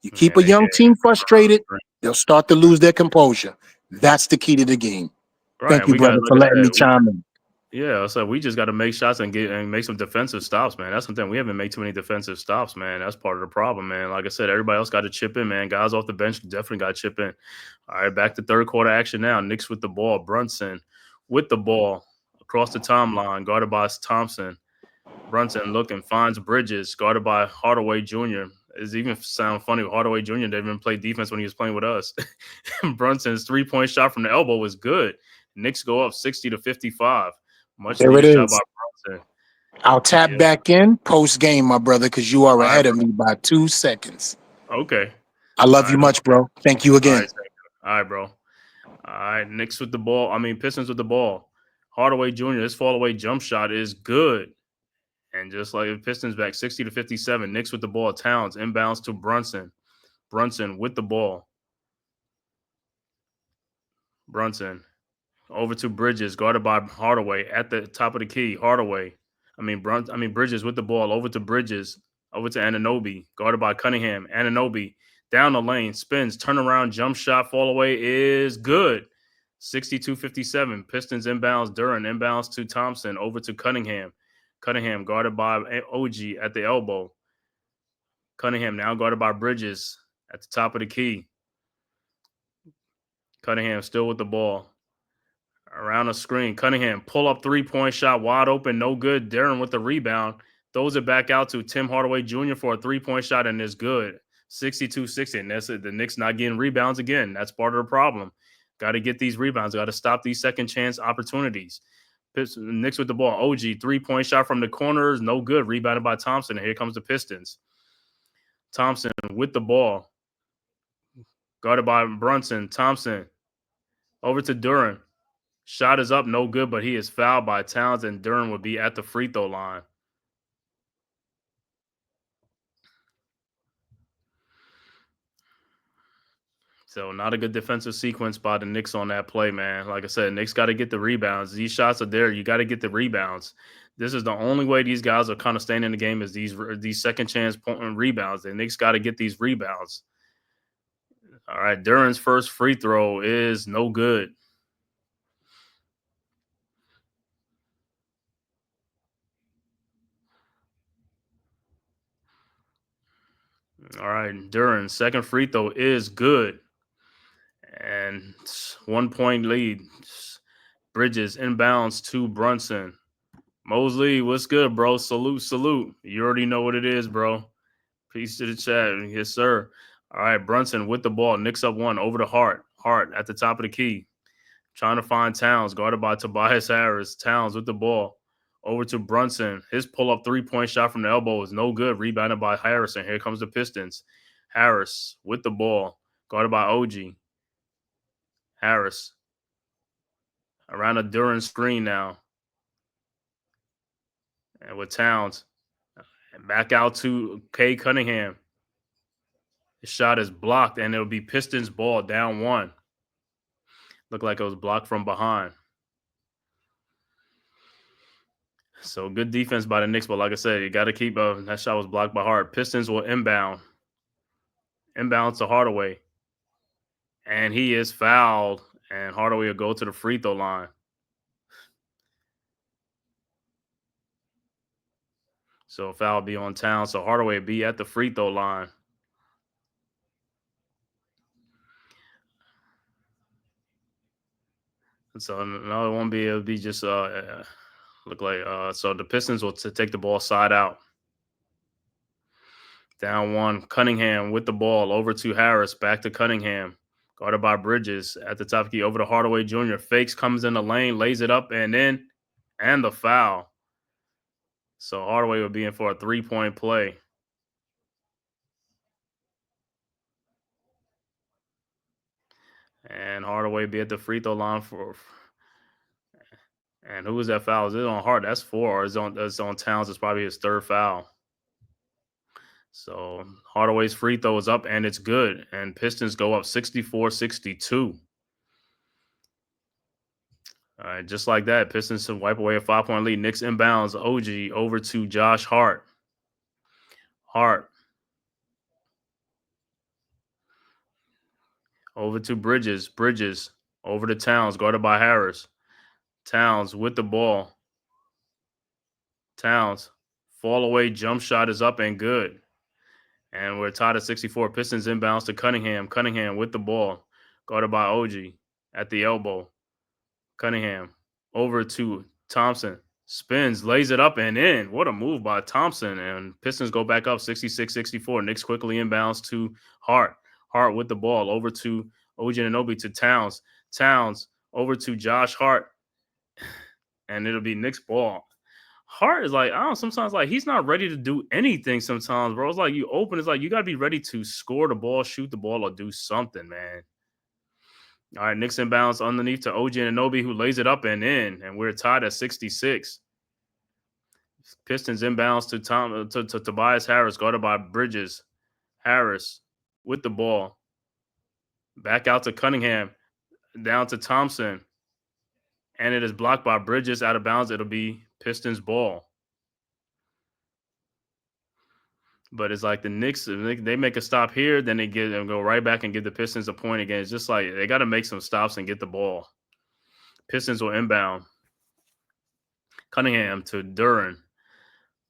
You keep a young team frustrated, they'll start to lose their composure. That's the key to the game. Thank you, brother, for letting me chime in. Yeah, so we just got to make shots and make some defensive stops, man. That's something we haven't made too many defensive stops, man. That's part of the problem, man. Like I said, everybody else got to chip in, man. Guys off the bench definitely got to chip in. All right, back to third quarter action now. Knicks with the ball. Brunson with the ball across the timeline, guarded by Thompson. Brunson looking, finds Bridges, guarded by Hardaway Jr. It even sound funny. Hardaway Jr. didn't even play defense when he was playing with us. Brunson's 3-point shot from the elbow was good. Knicks go up 60-55. Much there it is. By Brunson. I'll tap back in post game, my brother, because you are ahead of me by 2 seconds. Okay. I love you much, bro. Thank you again. All right, bro. All right, Knicks with the ball. Pistons with the ball. Hardaway Jr., his fall away jump shot is good. And just like the Pistons back 60-57, Knicks with the ball. Towns inbounds to Brunson. Brunson with the ball. Brunson over to Bridges, guarded by Hardaway at the top of the key. Bridges with the ball over to Bridges, over to Anunoby, guarded by Cunningham. Anunoby down the lane, spins, turnaround, jump shot, fall away is good. 62-57. Pistons inbounds. Duran inbounds to Thompson, over to Cunningham. Cunningham guarded by OG at the elbow. Cunningham now guarded by Bridges at the top of the key. Cunningham still with the ball. Around the screen. Cunningham pull up 3-point shot, wide open, no good. Darren with the rebound. Throws it back out to Tim Hardaway Jr. for a 3-point shot, and it's good. 62-60. And that's it. The Knicks not getting rebounds again. That's part of the problem. Got to get these rebounds. Got to stop these second chance opportunities. Knicks with the ball. OG, 3-point shot from the corners, no good. Rebounded by Thompson. And here comes the Pistons. Thompson with the ball. Guarded by Brunson. Thompson over to Duran. Shot is up, no good, but he is fouled by Towns, and Duren will be at the free throw line. So not a good defensive sequence by the Knicks on that play, man. Like I said, Knicks got to get the rebounds. These shots are there. You got to get the rebounds. This is the only way these guys are kind of staying in the game is these second chance point rebounds. The Knicks got to get these rebounds. All right, Duren's first free throw is no good. All right, Duren's second free throw is good. And 1 point lead. Bridges inbounds to Brunson. Mosley, what's good, bro? Salute, salute. You already know what it is, bro. Peace to the chat. Yes, sir. All right, Brunson with the ball. Knicks up one over to Hart. Hart at the top of the key. Trying to find Towns, guarded by Tobias Harris. Towns with the ball. Over to Brunson. His pull-up three-point shot from the elbow is no good. Rebounded by Harrison. Here comes the Pistons. Harris with the ball. Guarded by OG. Harris. Around a Duren screen now. And with Towns. And back out to K. Cunningham. His shot is blocked, and it'll be Pistons ball down one. Looked like it was blocked from behind. So good defense by the Knicks, but like I said, you got to keep that shot was blocked by Hart. Pistons will inbound. Inbound to Hardaway. And he is fouled, and Hardaway will go to the free throw line. So foul will be on Towns. So Hardaway will be at the free throw line. So no, it won't be. It'll be just look like so the Pistons will take the ball side out. Down one. Cunningham with the ball over to Harris. Back to Cunningham. Guarded by Bridges at the top key over to Hardaway Jr. Fakes, comes in the lane, lays it up and in, and the foul. So Hardaway will be in for a 3-point play. And Hardaway be at the free throw line for. And who was that foul? Is it on Hart? That's 4. Or is it on Towns? It's probably his third foul. So Hardaway's free throw is up, and it's good. And Pistons go up 64-62. All right, just like that, Pistons wipe away a 5-point lead. Knicks inbounds OG over to Josh Hart. Hart. Over to Bridges. Bridges over to Towns, guarded by Harris. Towns with the ball. Towns. Fall away jump shot is up and good. And we're tied at 64. Pistons inbounds to Cunningham. Cunningham with the ball, guarded by OG at the elbow. Cunningham over to Thompson. Spins, lays it up and in. What a move by Thompson. And Pistons go back up 66-64. Knicks quickly inbounds to Hart. Hart with the ball over to OG Anunoby to Towns. Towns over to Josh Hart. And it'll be Knicks ball. Hart is like, I don't know, sometimes like he's not ready to do anything sometimes, bro. It's like you open, it's like you got to be ready to score the ball, shoot the ball, or do something, man. All right, Knicks inbounds underneath to OG Anunoby, who lays it up and in, and we're tied at 66. Pistons inbounds to Tobias Harris, guarded by Bridges. Harris with the ball. Back out to Cunningham, down to Thompson. And it is blocked by Bridges out of bounds. It'll be Pistons ball. But it's like the Knicks, they make a stop here, then they go right back and give the Pistons a point again. It's just like they got to make some stops and get the ball. Pistons will inbound. Cunningham to Duren.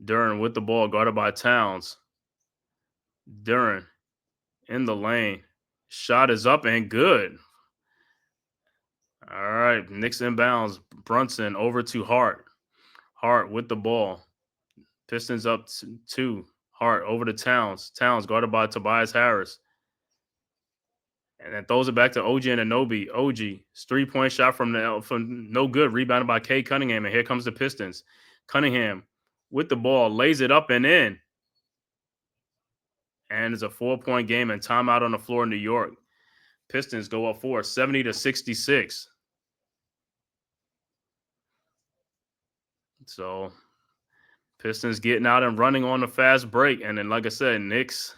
Duren with the ball, guarded by Towns. Duren in the lane. Shot is up and good. All right, Knicks inbounds. Brunson over to Hart. Hart with the ball. Pistons up 2. Hart over to Towns. Towns guarded by Tobias Harris. And then throws it back to OG Anunoby. OG's 3-point shot from no good. Rebounded by K. Cunningham. And here comes the Pistons. Cunningham with the ball. Lays it up and in. And it's a 4-point game and timeout on the floor in New York. Pistons go up 4, 70-66. So Pistons getting out and running on a fast break. And then, like I said, Knicks.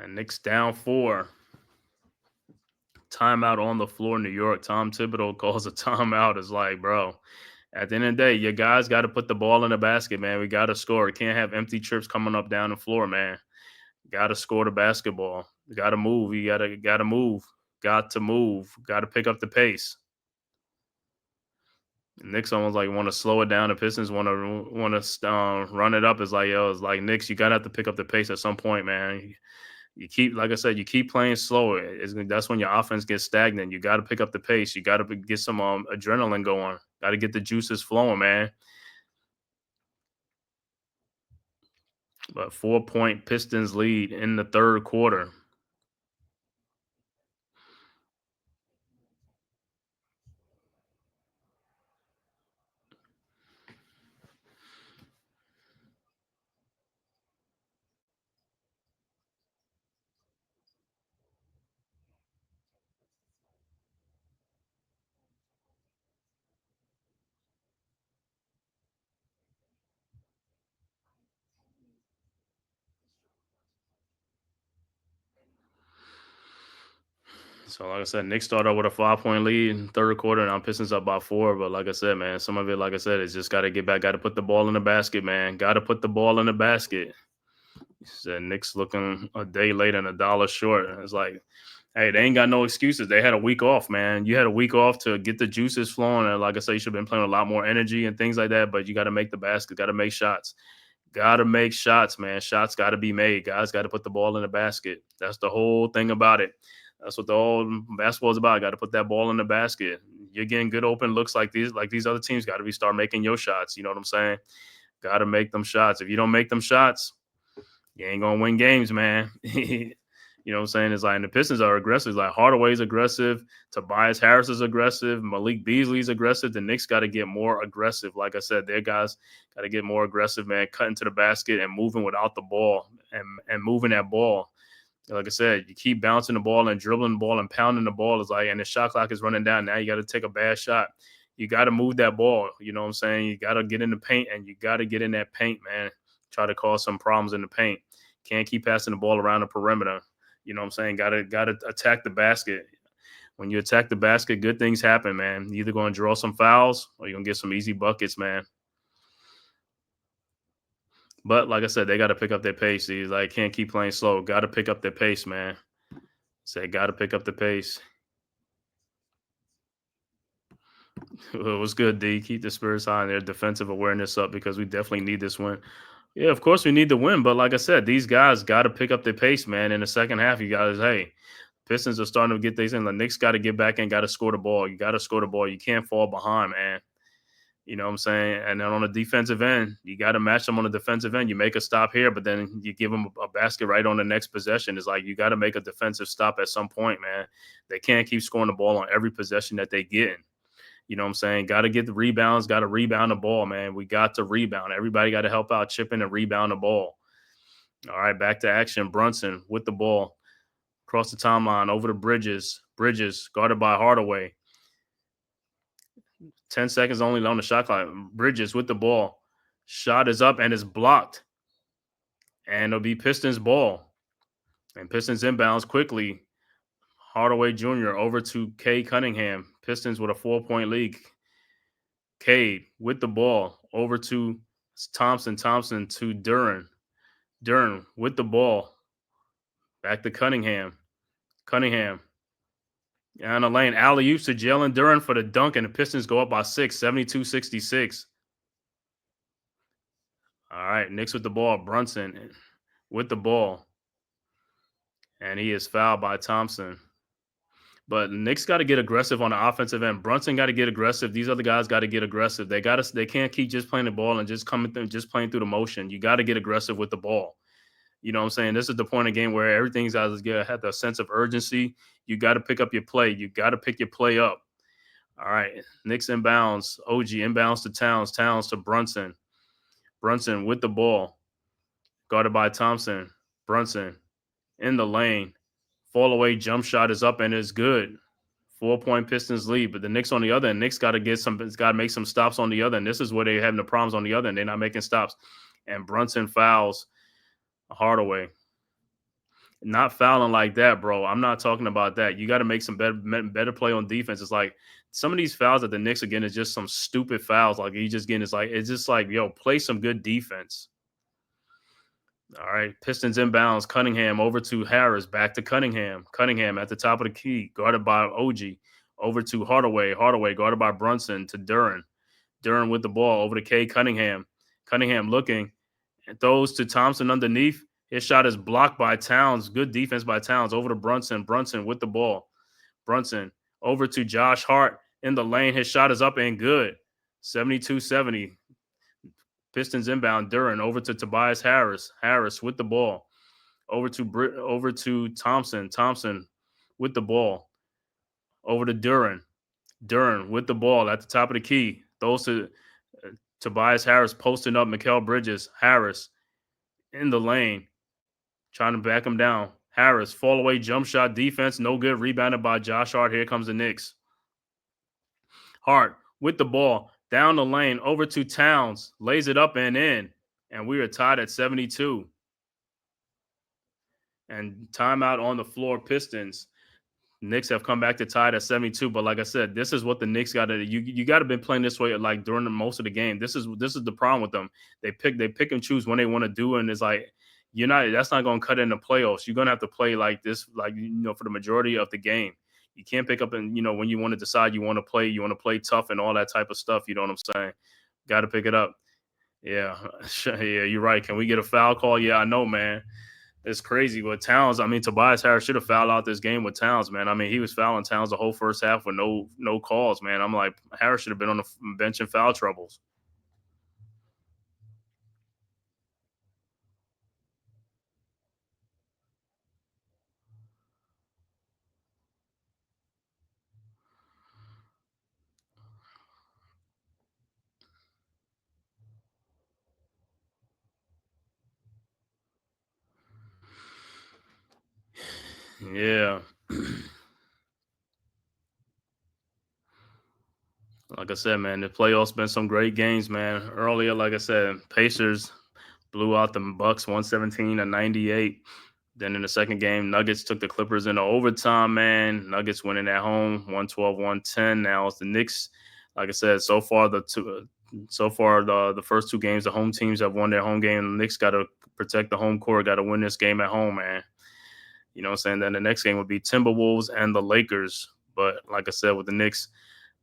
Knicks down 4. Timeout on the floor, New York. Tom Thibodeau calls a timeout. It's like, bro, at the end of the day, your guys got to put the ball in the basket, man. We got to score. We can't have empty trips coming up down the floor, man. Got to score the basketball. Got to move. You got to move. Got to move. Got to pick up the pace. Knicks almost like want to slow it down. The Pistons want to run it up. It's like Knicks, you gotta have to pick up the pace at some point, man. You keep, like I said, you keep playing slow. That's when your offense gets stagnant. You got to pick up the pace. You got to get some adrenaline going. Got to get the juices flowing, man. But 4-point Pistons lead in the third quarter. So, like I said, Knicks started out with a 5-point lead in the third quarter, and I'm Pistons up by 4. But like I said, man, some of it, like I said, is just got to get back, got to put the ball in the basket, man. Got to put the ball in the basket. Said Knicks looking a day late and $1 short. It's like, hey, they ain't got no excuses. They had a week off, man. You had a week off to get the juices flowing. And like I said, you should have been playing with a lot more energy and things like that. But you got to make the basket, got to make shots. Got to make shots, man. Shots got to be made. Guys got to put the ball in the basket. That's the whole thing about it. That's what the whole basketball is about. Got to put that ball in the basket. You're getting good open looks like these other teams. Got to start making your shots. You know what I'm saying? Got to make them shots. If you don't make them shots, you ain't gonna win games, man. You know what I'm saying? It's like, and the Pistons are aggressive. It's like Hardaway's aggressive, Tobias Harris is aggressive, Malik Beasley's aggressive. The Knicks got to get more aggressive. Like I said, their guys got to get more aggressive, man. Cutting to the basket and moving without the ball and moving that ball. Like I said, you keep bouncing the ball and dribbling the ball and pounding the ball. It's like, and the shot clock is running down. Now you got to take a bad shot. You got to move that ball. You know what I'm saying? You got to get in the paint, and you got to get in that paint, man. Try to cause some problems in the paint. Can't keep passing the ball around the perimeter. You know what I'm saying? Gotta attack the basket. When you attack the basket, good things happen, man. You're either going to draw some fouls or you're going to get some easy buckets, man. But like I said, they got to pick up their pace. He's like, can't keep playing slow. Got to pick up their pace, man. Say, got to pick up the pace. It was good, D. Keep the spirits high and their defensive awareness up, because we definitely need this win. Yeah, of course we need to win. But like I said, these guys got to pick up their pace, man. In the second half, you guys, hey, Pistons are starting to get these in. The Knicks got to get back and got to score the ball. You got to score the ball. You can't fall behind, man. You know what I'm saying? And then on the defensive end, you got to match them on the defensive end. You make a stop here, but then you give them a basket right on the next possession. It's like you got to make a defensive stop at some point, man. They can't keep scoring the ball on every possession that they get in. You know what I'm saying? Got to get the rebounds, got to rebound the ball, man. We got to rebound. Everybody got to help out chipping and rebound the ball. All right, back to action. Brunson with the ball. Across the timeline, over to Bridges. Bridges, guarded by Hardaway. 10 seconds only on the shot clock. Bridges with the ball. Shot is up and is blocked. And it'll be Pistons ball. And Pistons inbounds quickly. Hardaway Jr. over to Cade Cunningham. Pistons with a 4-point lead. Cade with the ball over to Thompson. Thompson to Duren. Duren with the ball. Back to Cunningham. Cunningham. Down the lane. Alley-oop to Jalen Duren for the dunk, and the Pistons go up by 6, 72-66. All right, Knicks with the ball. Brunson with the ball. And he is fouled by Thompson. But Knicks got to get aggressive on the offensive end. Brunson got to get aggressive. These other guys got to get aggressive. They can't keep just playing the ball and just playing through the motion. You got to get aggressive with the ball. You know what I'm saying? This is the point of the game where everything's got to have the sense of urgency. You got to pick up your play. You got to pick your play up. All right. Knicks inbounds. OG inbounds to Towns. Towns to Brunson. Brunson with the ball. Guarded by Thompson. Brunson in the lane. Fall away jump shot is up and is good. 4-point Pistons lead, but the Knicks on the other end, Knicks got to make some stops on the other end. This is where they're having the problems on the other end. They're not making stops. And Brunson fouls Hardaway. Not fouling like that, bro. I'm not talking about that. You got to make some better play on defense. It's like some of these fouls that the Knicks are getting is just some stupid fouls. Like you just getting, it's just like, yo, play some good defense. All right, Pistons inbounds. Cunningham over to Harris. Back to Cunningham. Cunningham at the top of the key, guarded by OG. Over to Hardaway. Hardaway guarded by Brunson to Duren. Duren with the ball over to K. Cunningham. Cunningham looking and throws to Thompson underneath. His shot is blocked by Towns. Good defense by Towns. Over to Brunson. Brunson with the ball. Brunson over to Josh Hart in the lane. His shot is up and good. 72-70. Pistons inbound. Duren over to Tobias Harris. Harris with the ball. Over to Thompson. Thompson with the ball. Over to Duren. Duren with the ball at the top of the key. Those to Tobias Harris posting up Mikal Bridges. Harris in the lane. Trying to back him down. Harris, fall away jump shot defense. No good. Rebounded by Josh Hart. Here comes the Knicks. Hart with the ball. Down the lane. Over to Towns. Lays it up and in. And we are tied at 72. And timeout on the floor. Pistons. Knicks have come back to tied at 72. But like I said, this is what the Knicks got to do. You got to be playing this way like during most of the game. This is the problem with them. They pick and choose when they want to do it. And it's like, that's not going to cut in the playoffs. You're going to have to play like this, like, for the majority of the game. You can't pick up and, when you want to decide you want to play tough and all that type of stuff. You know what I'm saying? Got to pick it up. Yeah. Yeah, you're right. Can we get a foul call? Yeah, I know, man. It's crazy. But Towns, Tobias Harris should have fouled out this game with Towns, man. He was fouling Towns the whole first half with no calls, man. I'm like, Harris should have been on the bench in foul troubles. Yeah. Like I said, man, the playoffs been some great games, man. Earlier, like I said, Pacers blew out the Bucks 117-98. Then in the second game, Nuggets took the Clippers into overtime, man. Nuggets winning at home 112-110. Now it's the Knicks. Like I said, so far the first two games, the home teams have won their home game. The Knicks got to protect the home court, got to win this game at home, man. You know what I'm saying? Then the next game would be Timberwolves and the Lakers. But like I said, with the Knicks,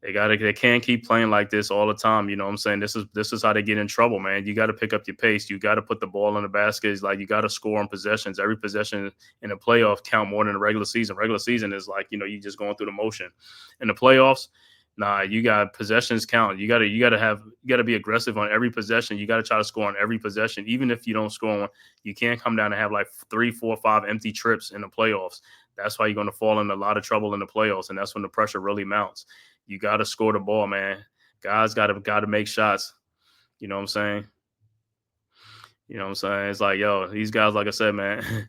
they can't keep playing like this all the time. You know what I'm saying? This is how they get in trouble, man. You got to pick up your pace. You got to put the ball in the basket. It's like you got to score on possessions. Every possession in the playoffs count more than the regular season. Regular season is like, you just going through the motion. In the playoffs, nah, you got possessions count. You got to be aggressive on every possession. You got to try to score on every possession. Even if you don't score on, you can't come down and have like 3, 4, 5 empty trips in the playoffs. That's why you're going to fall in a lot of trouble in the playoffs, and that's when the pressure really mounts. You got to score the ball, man. Guys got to make shots. You know what I'm saying? It's like, yo, these guys, like I said, man,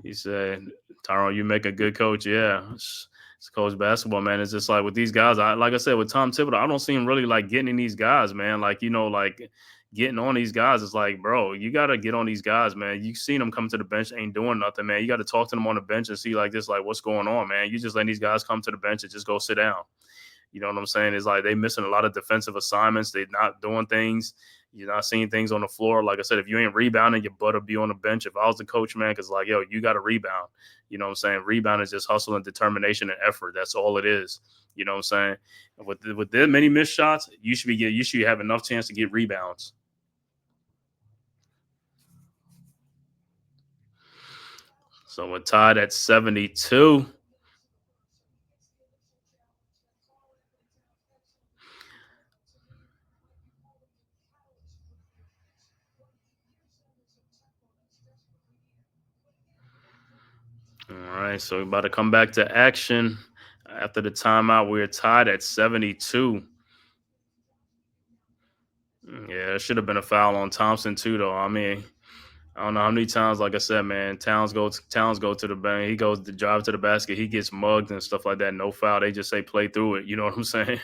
he said, Tyrone, you make a good coach. Yeah, it's coach basketball, man. It's just like with these guys, like I said, with Tom Thibodeau, I don't see him really like getting in these guys, man. Like, like getting on these guys. It's like, bro, you got to get on these guys, man. You seen them come to the bench, ain't doing nothing, man. You got to talk to them on the bench and see like this, like what's going on, man. You just letting these guys come to the bench and just go sit down. You know what I'm saying? It's like they missing a lot of defensive assignments. They're not doing things. You're not seeing things on the floor. Like I said, if you ain't rebounding, your butt will be on the bench. If I was the coach, man, because like, yo, you got to rebound. You know what I'm saying? Rebound is just hustle and determination and effort. That's all it is. You know what I'm saying? With that many missed shots, you should have enough chance to get rebounds. So we're tied at 72. All right, so we're about to come back to action. After the timeout, we're tied at 72. Yeah, it should have been a foul on Thompson too, though. I don't know how many times, like I said, man, Towns go to the bank. He goes to drive to the basket. He gets mugged and stuff like that. No foul. They just say play through it. You know what I'm saying?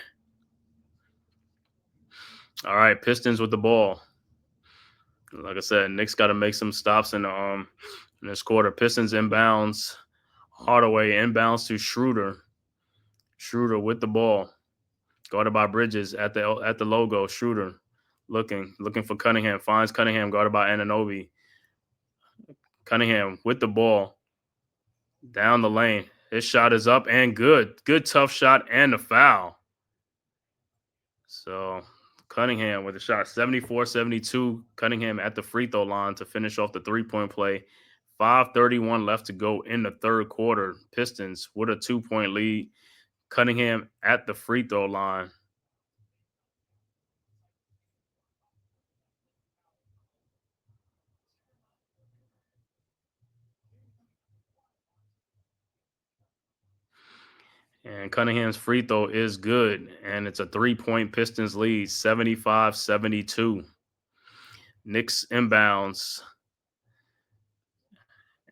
All right, Pistons with the ball. Like I said, Knicks got to make some stops in this quarter. Pistons inbounds. Hardaway inbounds to Schroeder. Schroeder with the ball. Guarded by Bridges at the logo. Schroeder looking for Cunningham. Finds Cunningham guarded by Anunoby. Cunningham with the ball down the lane. His shot is up and good. Good tough shot and a foul. So Cunningham with a shot 74-72. Cunningham at the free throw line to finish off the 3-point play. 5:31 left to go in the third quarter. Pistons with a 2-point lead. Cunningham at the free throw line. And Cunningham's free throw is good. And it's a 3-point Pistons lead, 75-72. Knicks inbounds.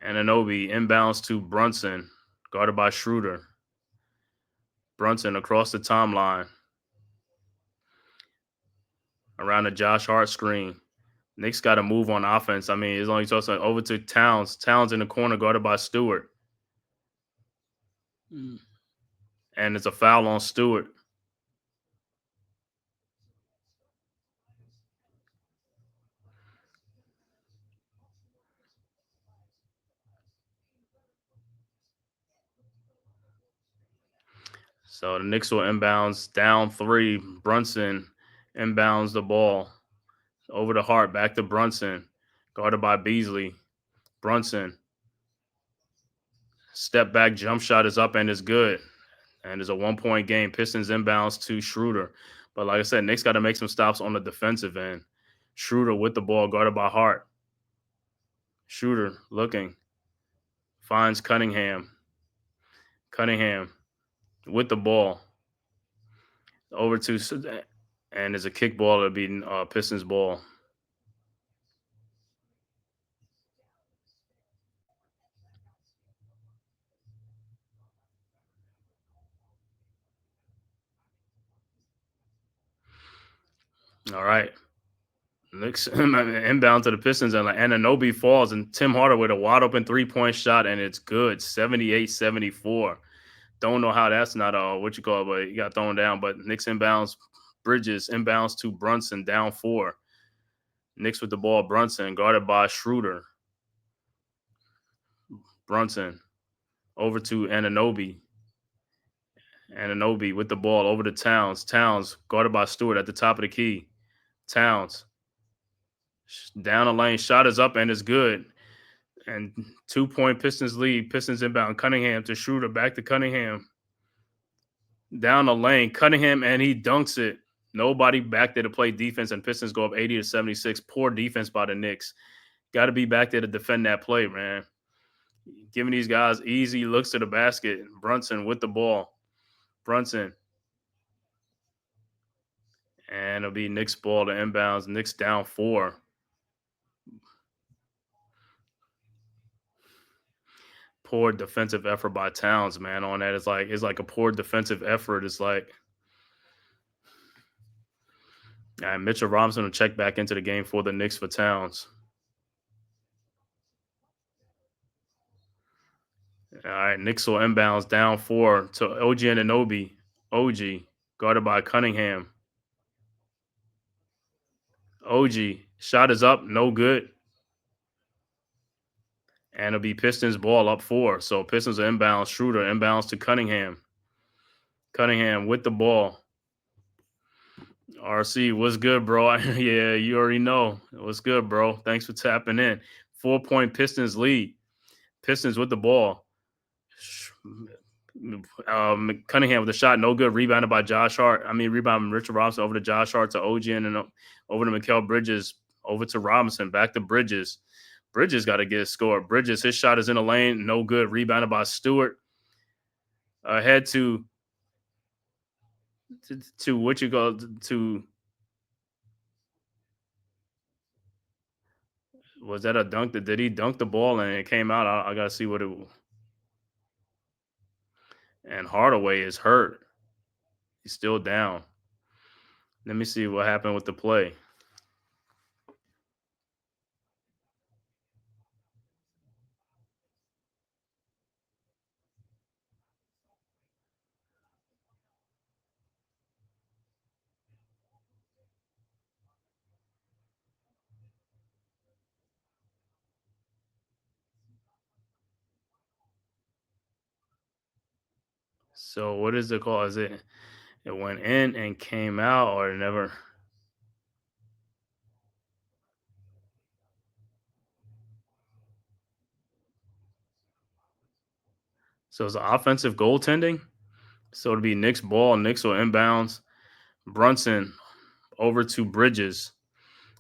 Anunoby inbounds to Brunson, guarded by Schroeder. Brunson across the timeline. Around the Josh Hart screen. Knicks got to move on offense. I mean, it's only tossing over to Towns. Towns in the corner, guarded by Stewart. And it's a foul on Stewart. So the Knicks will inbounds down 3. Brunson inbounds the ball over the Hart, back to Brunson, guarded by Beasley. Brunson, step back jump shot is up and is good. And it's a 1-point game. Pistons inbounds to Schroeder. But like I said, Knicks got to make some stops on the defensive end. Schroeder with the ball, guarded by Hart. Schroeder looking. Finds Cunningham. Cunningham with the ball. Over to, and there's a kick ball. It'll be Pistons ball. All right. Knicks inbound to the Pistons, and Anunoby falls, and Tim Hardaway with a wide open 3-point shot, and it's good, 78-74. Don't know how that's not but he got thrown down. But Knicks inbounds, Bridges inbounds to Brunson, down 4. Knicks with the ball, Brunson guarded by Schroeder. Brunson over to Anunoby. Anunoby with the ball over to Towns. Towns guarded by Stewart at the top of the key. Towns down the lane, shot is up and is good. And 2-point Pistons lead. Pistons inbound. Cunningham to Schroeder, back to Cunningham. Down the lane, Cunningham, and he dunks it. Nobody back there to play defense, and Pistons go up 80-76. Poor defense by the Knicks. Got to be back there to defend that play, man. Giving these guys easy looks to the basket. Brunson with the ball. Brunson. And it'll be Knicks ball to inbounds. Knicks down 4. Poor defensive effort by Towns, man, on that. It's like a poor defensive effort. It's like, and Mitchell Robinson will check back into the game for the Knicks for Towns. All right, Knicks will inbounds down 4 to OG Anunoby. OG guarded by Cunningham. OG shot is up, no good. And it'll be Pistons ball up 4. So Pistons are inbounds. Schroeder inbounds to Cunningham. Cunningham with the ball. RC, what's good, bro? Yeah, you already know. What's good, bro? Thanks for tapping in. 4-point Pistons lead. Pistons with the ball. Cunningham with a shot, no good. Rebounded by Josh Hart. Rebounded Richard Robinson over to Josh Hart to OG and over to Mikal Bridges. Over to Robinson. Back to Bridges. Bridges got to get a score. Bridges, his shot is in the lane. No good. Rebounded by Stewart. Ahead to what you go to Was that a dunk? Did he dunk the ball and it came out? I got to see what it. And Hardaway is hurt. He's still down. Let me see what happened with the play. So what is it called? Is it went in and came out or it never? So it's offensive goaltending. So it'll be Knicks ball. Knicks will inbounds. Brunson over to Bridges.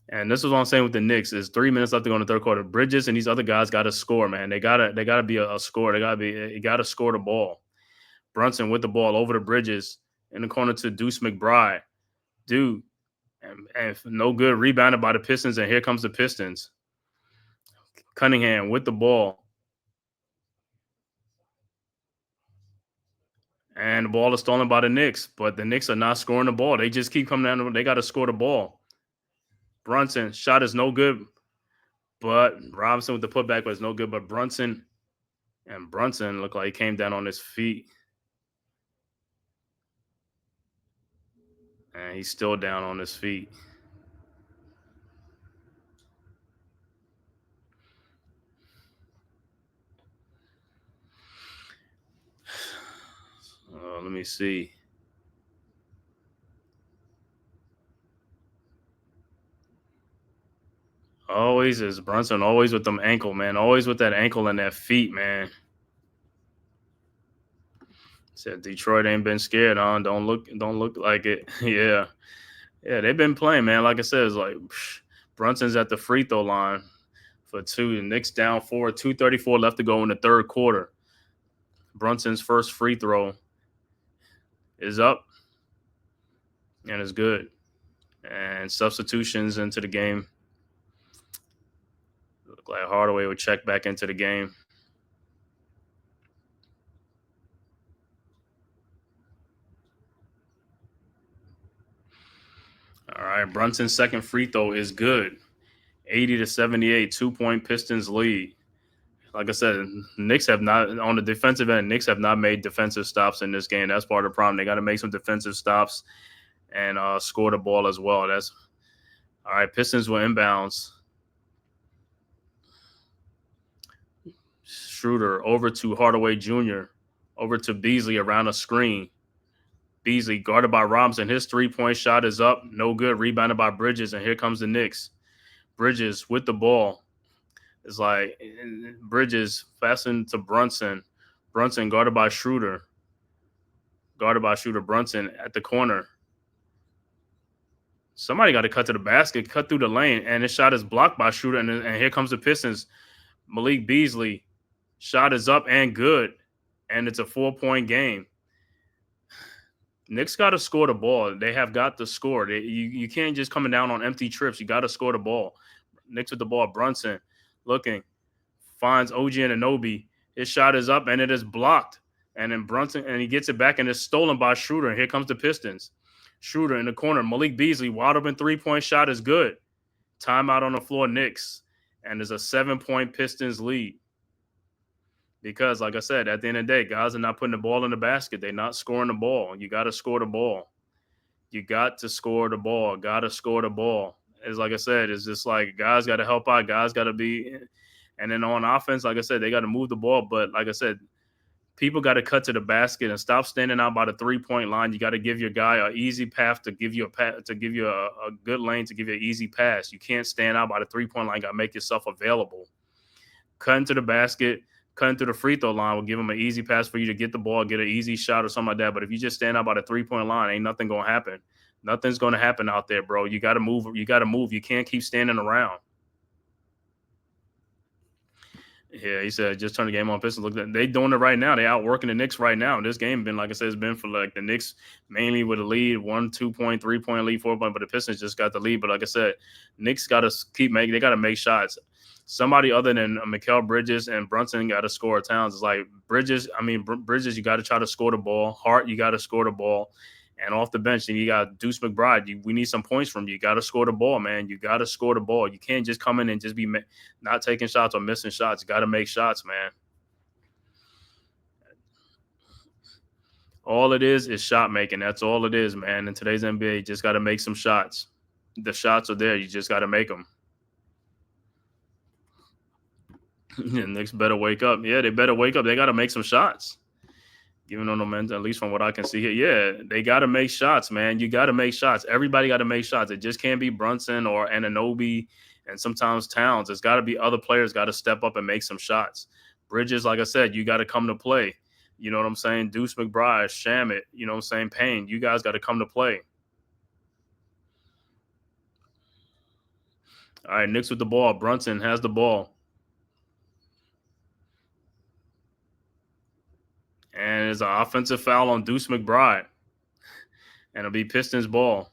And this is what I'm saying with the Knicks is 3 minutes left to go in the third quarter. Bridges and these other guys got to score, man. They gotta be a score. You gotta score the ball. Brunson with the ball over to Bridges in the corner to Deuce McBride. Dude, and no good, rebounded by the Pistons, and here comes the Pistons. Cunningham with the ball. And the ball is stolen by the Knicks, but the Knicks are not scoring the ball. They just keep coming down. They got to score the ball. Brunson, shot is no good, but Robinson with the putback was no good. But Brunson looked like he came down on his feet. And he's still down on his feet. Let me see. Always is Brunson, always with them ankle, man. Always with that ankle and that feet, man. Said Detroit ain't been scared, huh? Don't look like it. Yeah. Yeah, they've been playing, man. Like I said, it's like Brunson's at the free throw line for two. The Knicks down 4, 2:34 left to go in the third quarter. Brunson's first free throw is up and is good. And substitutions into the game. Look like Hardaway would check back into the game. All right, Brunson's second free throw is good. 80-78, 2-point Pistons lead. Like I said, Knicks have not, on the defensive end, Knicks have not made defensive stops in this game. That's part of the problem. They got to make some defensive stops and score the ball as well. That's all right. Pistons will inbounds. Schroeder over to Hardaway Jr., over to Beasley around a screen. Beasley guarded by Robinson. His three-point shot is up. No good. Rebounded by Bridges, and here comes the Knicks. Bridges with the ball. It's like Bridges fastened to Brunson. Brunson guarded by Schroeder. Brunson at the corner. Somebody got to cut to the basket, cut through the lane, and his shot is blocked by Schroeder. And here comes the Pistons. Malik Beasley. Shot is up and good. And it's a 4-point game. Knicks got to score the ball. They have got to score. You can't just coming down on empty trips. You got to score the ball. Knicks with the ball. Brunson looking. Finds OG Anunoby. His shot is up and it is blocked. And then Brunson, and he gets it back and it's stolen by Schroeder. And here comes the Pistons. Schroeder in the corner. Malik Beasley, wide open three-point shot is good. Timeout on the floor, Knicks. And there's a 7-point Pistons lead. Because, like I said, at the end of the day, guys are not putting the ball in the basket. They're not scoring the ball. You got to score the ball. You got to score the ball. Got to score the ball. It's like I said, it's just like guys got to help out. Guys got to be – and then on offense, like I said, they got to move the ball. But like I said, people got to cut to the basket and stop standing out by the three-point line. You got to give your guy an easy path to give you a good lane to give you an easy pass. You can't stand out by the three-point line. You got to make yourself available. Cut into the basket. Cutting to the free throw line will give them an easy pass for you to get the ball, get an easy shot or something like that. But if you just stand out by the three-point line, ain't nothing going to happen. Nothing's going to happen out there, bro. You got to move. You got to move. You can't keep standing around. Yeah, he said just turn the game on. Pistons look at they doing it right now. They outworking the Knicks right now. This game been, like I said, it's been for like the Knicks mainly with a lead, 1, 2-point, 3-point lead, 4-point, but the Pistons just got the lead. But like I said, Knicks got to keep making. They got to make shots. Somebody other than Mikal Bridges and Brunson got to score. Towns is like Bridges. I mean Bridges, you got to try to score the ball. Hart, you got to score the ball. And off the bench, then you got Deuce McBride. We need some points from you. You got to score the ball, man. You got to score the ball. You can't just come in and just be not taking shots or missing shots. You got to make shots, man. All it is shot making. That's all it is, man. In today's NBA, you just got to make some shots. The shots are there. You just got to make them. The Knicks better wake up. Yeah, they better wake up. They got to make some shots. Giving on the men, at least from what I can see here. Yeah, they got to make shots, man. You got to make shots. Everybody got to make shots. It just can't be Brunson or Anunoby and sometimes Towns. It's got to be other players got to step up and make some shots. Bridges, like I said, you got to come to play. You know what I'm saying? Deuce McBride, Shamit, you know what I'm saying? Payne, you guys got to come to play. All right, Knicks with the ball. Brunson has the ball. And there's an offensive foul on Deuce McBride. And it'll be Pistons ball.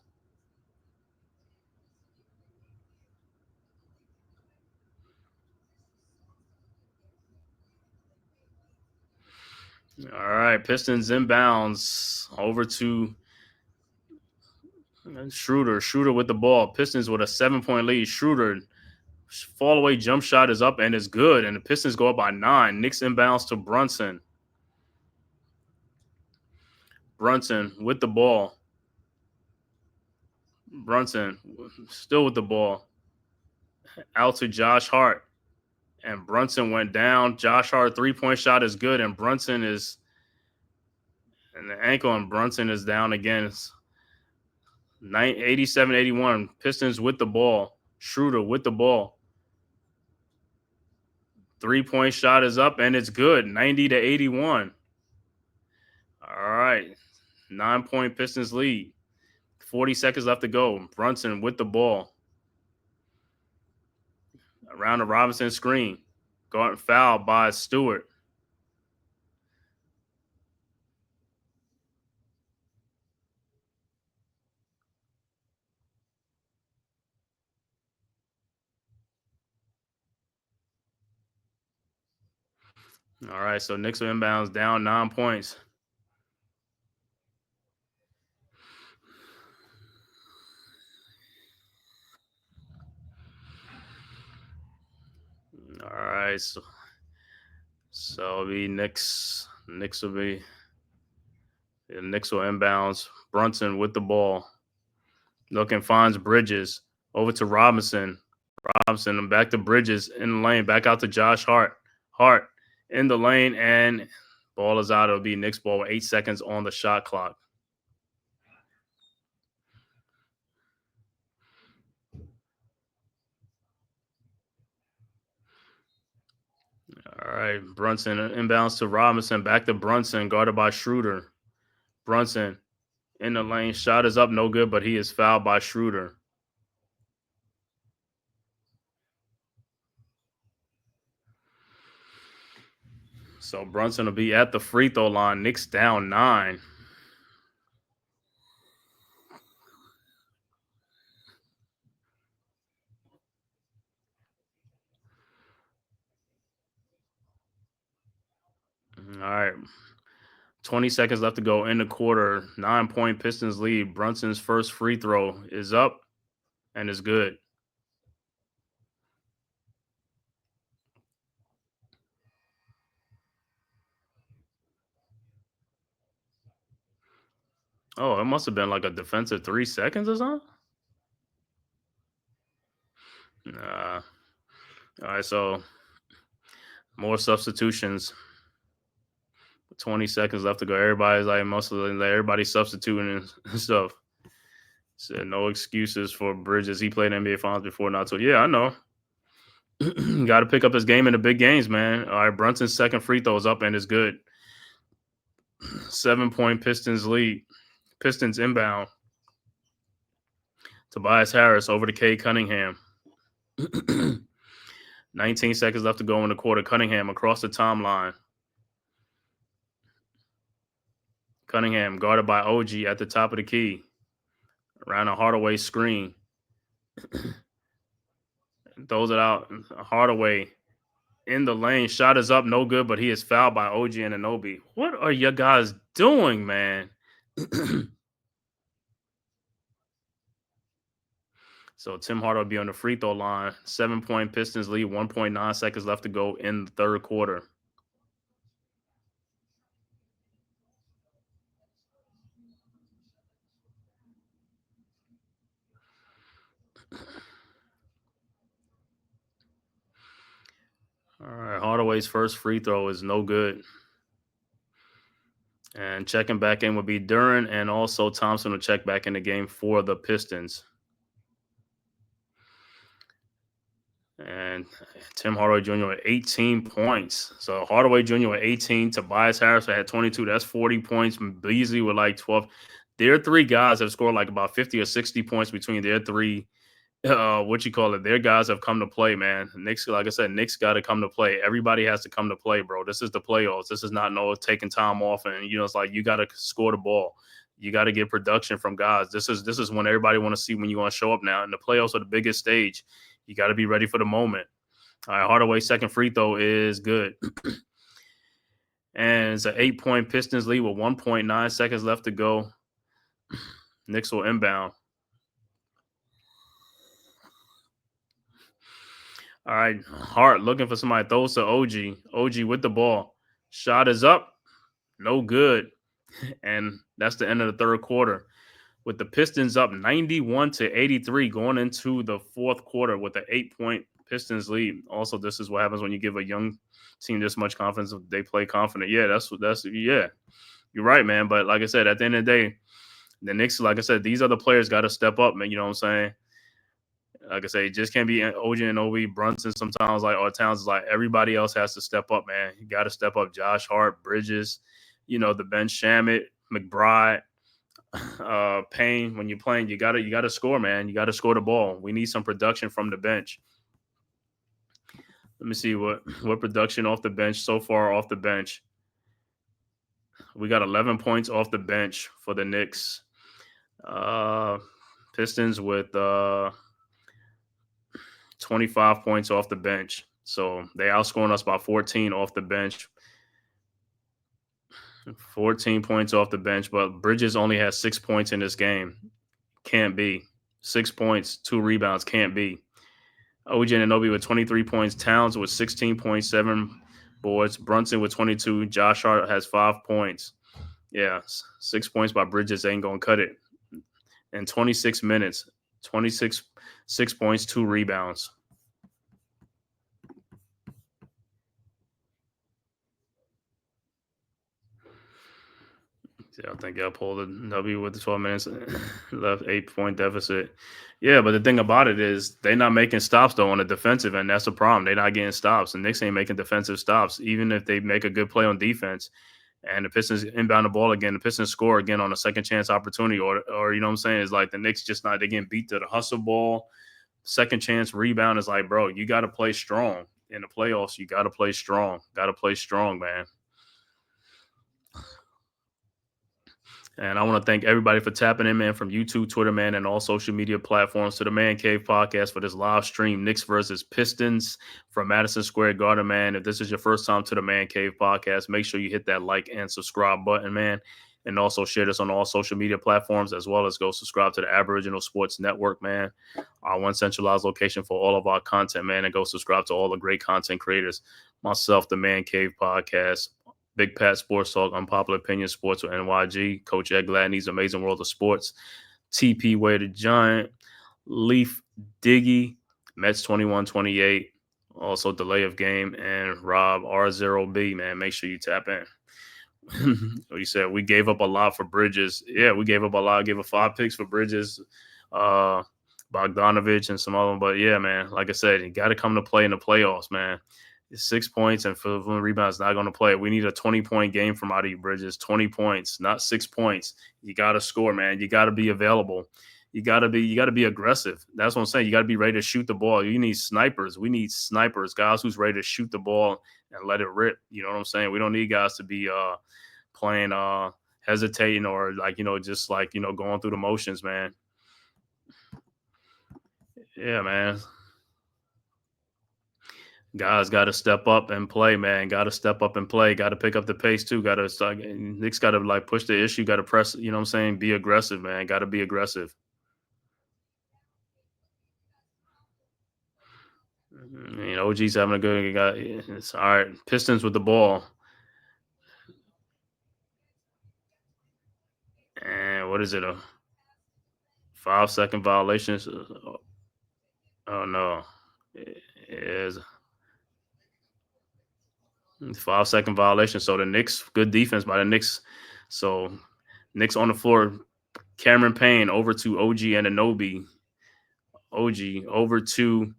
All right, Pistons inbounds over to Schroeder. Schroeder with the ball. Pistons with a 7-point lead. Schroeder, fall away jump shot is up and is good. And the Pistons go up by 9. Knicks inbounds to Brunson. Brunson with the ball. Brunson still with the ball. Out to Josh Hart. And Brunson went down. Josh Hart 3-point shot is good. And Brunson is – and the ankle on Brunson is down again. It's 87-81. Pistons with the ball. Schroeder with the ball. 3-point shot is up, and it's good. 90-81. All right. 9-point Pistons lead. 40 seconds left to go. Brunson with the ball. Around the Robinson screen. Gotten fouled by Stewart. All right, so Knicks are inbounds down 9 points. All right, so it'll be Knicks. Knicks will inbounds. Brunson with the ball. Looking, finds Bridges. Over to Robinson. Robinson and back to Bridges in the lane. Back out to Josh Hart. Hart in the lane, and ball is out. It'll be Knicks ball with 8 seconds on the shot clock. All right, Brunson inbounds to Robinson. Back to Brunson, guarded by Schroeder. Brunson in the lane. Shot is up, no good, but he is fouled by Schroeder. So Brunson will be at the free throw line. Knicks down 9. All right. 20 seconds left to go in the quarter. 9-point Pistons lead. Brunson's first free throw is up and is good. Oh, it must have been like a defensive 3 seconds or something. Nah. All right, so more substitutions. 20 seconds left to go. Everybody's like everybody's substituting and stuff. Said no excuses for Bridges. He played NBA Finals before, not so. Yeah, I know. Got to pick up his game in the big games, man. All right, Brunson's second free throw is up and is good. 7-point Pistons lead. Pistons inbound. Tobias Harris over to Cade Cunningham. 19 seconds left to go in the quarter. Cunningham across the timeline. Cunningham guarded by OG at the top of the key. Around a Hardaway screen. Throws it out. Hardaway in the lane. Shot is up. No good, but he is fouled by OG Anunoby. What are you guys doing, man? So Tim Hardaway will be on the free throw line. 7-point Pistons lead. 1.9 seconds left to go in the third quarter. All right, Hardaway's first free throw is no good. And checking back in would be Duran, and also Thompson will check back in the game for the Pistons. And Tim Hardaway Jr. with 18 points. So Hardaway Jr. with 18. Tobias Harris had 22. That's 40 points. Beasley with like 12. Their three guys have scored like about 50 or 60 points between their three. Their guys have come to play, man. Knicks, like I said, Knicks got to come to play. Everybody has to come to play, bro. This is the playoffs. This is not taking time off, and it's like you got to score the ball. You got to get production from guys. This is when everybody want to see when you want to show up now. And the playoffs are the biggest stage. You got to be ready for the moment. All right, Hardaway's second free throw is good. And it's an 8-point Pistons lead with 1.9 seconds left to go. Knicks will inbound. All right, Hart looking for somebody. Throws to OG. OG with the ball. Shot is up. No good. And that's the end of the third quarter. With the Pistons up 91-83 going into the fourth quarter with the 8-point Pistons lead. Also, this is what happens when you give a young team this much confidence. They play confident. Yeah, that's you're right, man. But like I said, at the end of the day, the Knicks, like I said, these other players got to step up, man. You know what I'm saying? Like I say, it just can't be OG and Obi, Brunson sometimes, or Towns is like everybody else has to step up, man. You got to step up. Josh Hart, Bridges, the bench, Shamet, McBride, Payne. When you're playing, you gotta score, man. You got to score the ball. We need some production from the bench. Let me see what production off the bench so far off the bench. We got 11 points off the bench for the Knicks. Pistons with 25 points off the bench. So they outscoring us by 14 off the bench. 14 points off the bench, but Bridges only has 6 points in this game. Can't be. 6 points, 2 rebounds, can't be. OG Anunoby with 23 points. Towns with 16.7 boards. Brunson with 22. Josh Hart has 5 points. Yeah, 6 points by Bridges ain't going to cut it. In 26 minutes, 6 points, 2 rebounds. Yeah, I think I pulled a W with the 12 minutes left, 8-point deficit. Yeah, but the thing about it is they're not making stops, though, on the defensive end. That's the problem. They're not getting stops. The Knicks ain't making defensive stops, even if they make a good play on defense. And the Pistons inbound the ball again. The Pistons score again on a second chance opportunity. Or you know what I'm saying? It's like the Knicks just not – they're getting beat to the hustle ball. Second chance rebound is like, bro, you got to play strong. In the playoffs, you got to play strong. Got to play strong, man. And I want to thank everybody for tapping in, man, from YouTube, Twitter, man, and all social media platforms to the Man-Cave podcast for this live stream, Knicks versus Pistons from Madison Square Garden, man. If this is your first time to the Man-Cave podcast, make sure you hit that like and subscribe button, man. And also share this on all social media platforms, as well as go subscribe to the Aboriginal Sports Network, man. Our one centralized location for all of our content, man. And go subscribe to all the great content creators. Myself, the Man-Cave podcast, Big Pat Sports Talk, Unpopular Opinion Sports with NYG, Coach Ed Gladney's Amazing World of Sports, TP Way the Giant, Leaf Diggy, Mets 21-28, also Delay of Game, and Rob R0B, man. Make sure you tap in. What you said, we gave up a lot for Bridges. Yeah, we gave up a lot. Gave up 5 picks for Bridges, Bogdanovich, and some other them. But yeah, man, like I said, you got to come to play in the playoffs, man. 6 points and for the rebounds not going to play. We need a 20-point game from out of you, Bridges. 20 points, not 6 points. You got to score, man. You got to be available. You gotta be aggressive. That's what I'm saying. You gotta be ready to shoot the ball. You need snipers. We need snipers, guys who's ready to shoot the ball and let it rip. You know what I'm saying? We don't need guys to be playing hesitating or just going through the motions, man. Yeah, man. Guys got to step up and play, man. Got to step up and play. Got to pick up the pace too. Got to start. Knicks got to push the issue. Got to press. You know what I'm saying? Be aggressive, man. Got to be aggressive. OG's having a good. It's all right. Pistons with the ball. And what is it? A 5-second violation? Oh no, it is 5-second violation. So the Knicks, good defense by the Knicks. So Knicks on the floor. Cameron Payne over to OG Anunoby. OG over to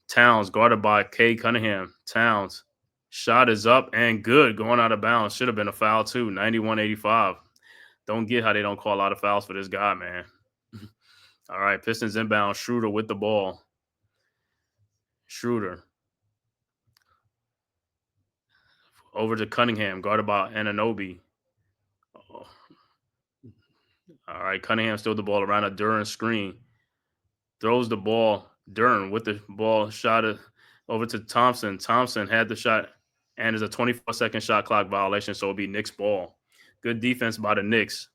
Towns, guarded by K. Cunningham. Towns, shot is up and good, going out of bounds. Should have been a foul too. 91-85. Don't get how they don't call a lot of fouls for this guy, man. All right, Pistons inbound. Schroeder with the ball. Schroeder over to Cunningham, guarded by Anunoby. Oh. All right, Cunningham still the ball around a Duran screen. Throws the ball. Duran with the ball, shot it over to Thompson. Thompson had the shot, and there's a 24-second shot clock violation, so it'll be Knicks ball. Good defense by the Knicks.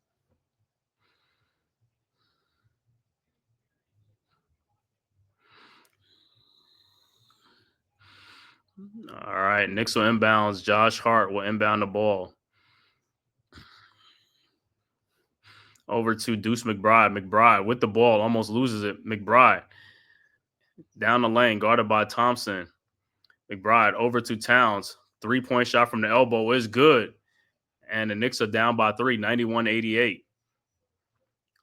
All right, Knicks will inbounds. Josh Hart will inbound the ball. Over to Deuce McBride. McBride with the ball, almost loses it. McBride down the lane, guarded by Thompson. McBride over to Towns. 3-point shot from the elbow is good. And the Knicks are down by 3, 91-88.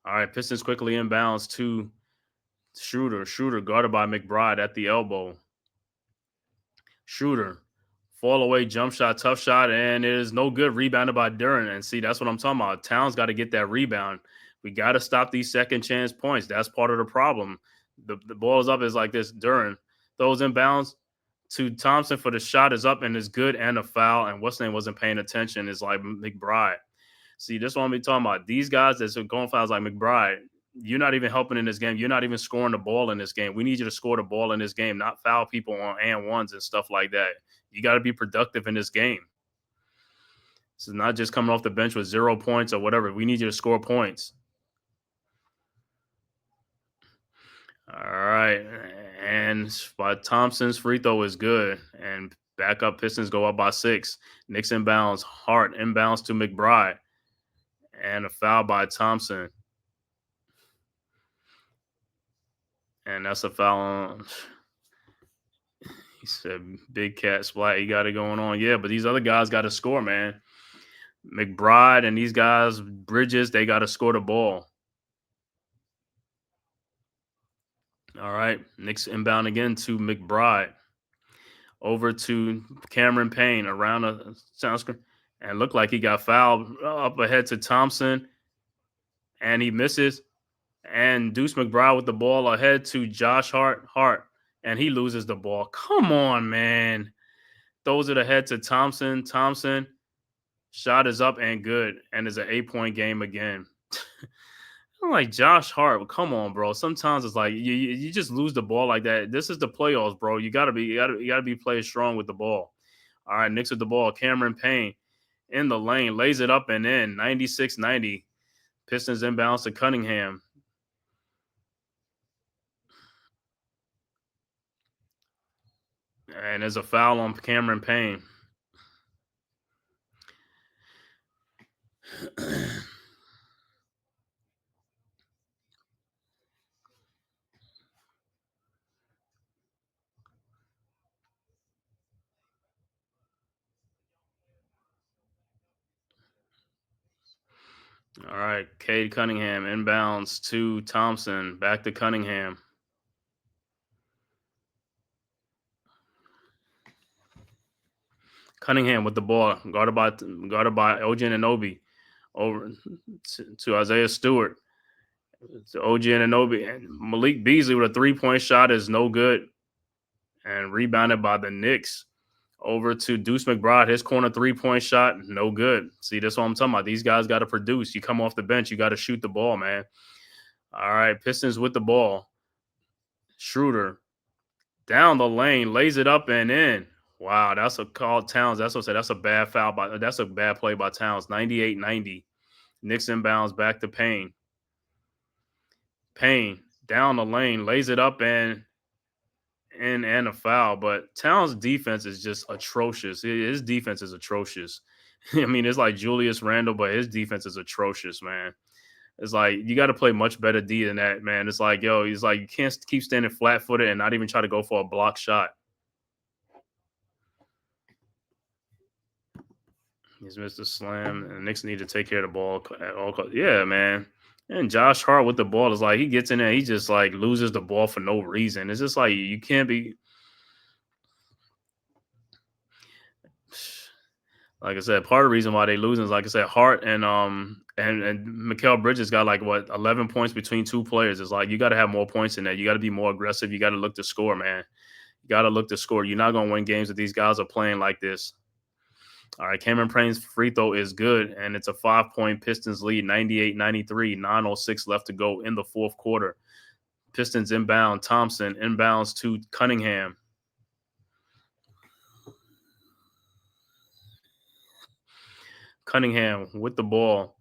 All right, Pistons quickly inbounds to Schroeder. Schroeder guarded by McBride at the elbow. Schroeder, fall away, jump shot, tough shot, and it is no good. Rebounded by Duran. And see, that's what I'm talking about. Towns got to get that rebound. We got to stop these second chance points. That's part of the problem. The ball is up is like this. Duran throws inbounds to Thompson for the shot is up and is good and a foul. And what's name wasn't paying attention is like McBride. See, this is what I'm talking about. These guys that's going fouls like McBride, you're not even helping in this game. You're not even scoring the ball in this game. We need you to score the ball in this game, not foul people on and ones and stuff like that. You got to be productive in this game. This is not just coming off the bench with 0 points or whatever. We need you to score points. All right. And by Thompson's free throw is good. And backup Pistons go up by 6. Knicks inbounds. Hart inbounds to McBride. And a foul by Thompson. And that's a foul on. He said, big cat splat. He got it going on. Yeah, but these other guys got to score, man. McBride and these guys, Bridges, they got to score the ball. All right. Knicks inbound again to McBride. Over to Cameron Payne around a sound screen. And looked like he got fouled up ahead to Thompson. And he misses. And Deuce McBride with the ball ahead to Josh Hart. And he loses the ball. Come on, man. Throws it ahead to Thompson. Thompson. Shot is up and good. And it's an 8-point game again. I'm like, Josh Hart, come on, bro. Sometimes it's like you just lose the ball like that. This is the playoffs, bro. You gotta be playing strong with the ball. All right, Knicks with the ball. Cameron Payne in the lane, lays it up and in. 96-90. Pistons inbounds to Cunningham. And there's a foul on Cameron Payne. All right, Cade Cunningham inbounds to Thompson. Back to Cunningham. Cunningham with the ball, guarded by OG Anunoby, over to Isaiah Stewart. It's OG Anunoby and Malik Beasley with a 3-point shot is no good. And rebounded by the Knicks. Over to Deuce McBride. His corner 3-point shot, no good. See, that's what I'm talking about. These guys got to produce. You come off the bench, you got to shoot the ball, man. All right, Pistons with the ball. Schroeder down the lane, lays it up and in. Wow, that's a call. Towns. That's what I said. That's a bad foul. That's a bad play by Towns. 98-90. Knicks inbounds back to Payne. Payne down the lane, lays it up and a foul. But Towns' defense is just atrocious. His defense is atrocious. I mean, it's like Julius Randle, but his defense is atrocious, man. It's like you got to play much better D than that, man. It's like, yo, he's like, you can't keep standing flat-footed and not even try to go for a block shot. He's missed a slam, and the Knicks need to take care of the ball at all costs. Yeah, man. And Josh Hart with the ball is like, he gets in there, he just like loses the ball for no reason. It's just like you can't be. Like I said, part of the reason why they losing is, like I said, Hart and Mikal Bridges got like 11 points between two players. It's like you got to have more points in there. You got to be more aggressive. You got to look to score, man. You got to look to score. You're not gonna win games if these guys are playing like this. All right, Cameron Payne's free throw is good, and it's a 5-point Pistons lead, 98-93, 9:06 left to go in the fourth quarter. Pistons inbound, Thompson inbounds to Cunningham. Cunningham with the ball,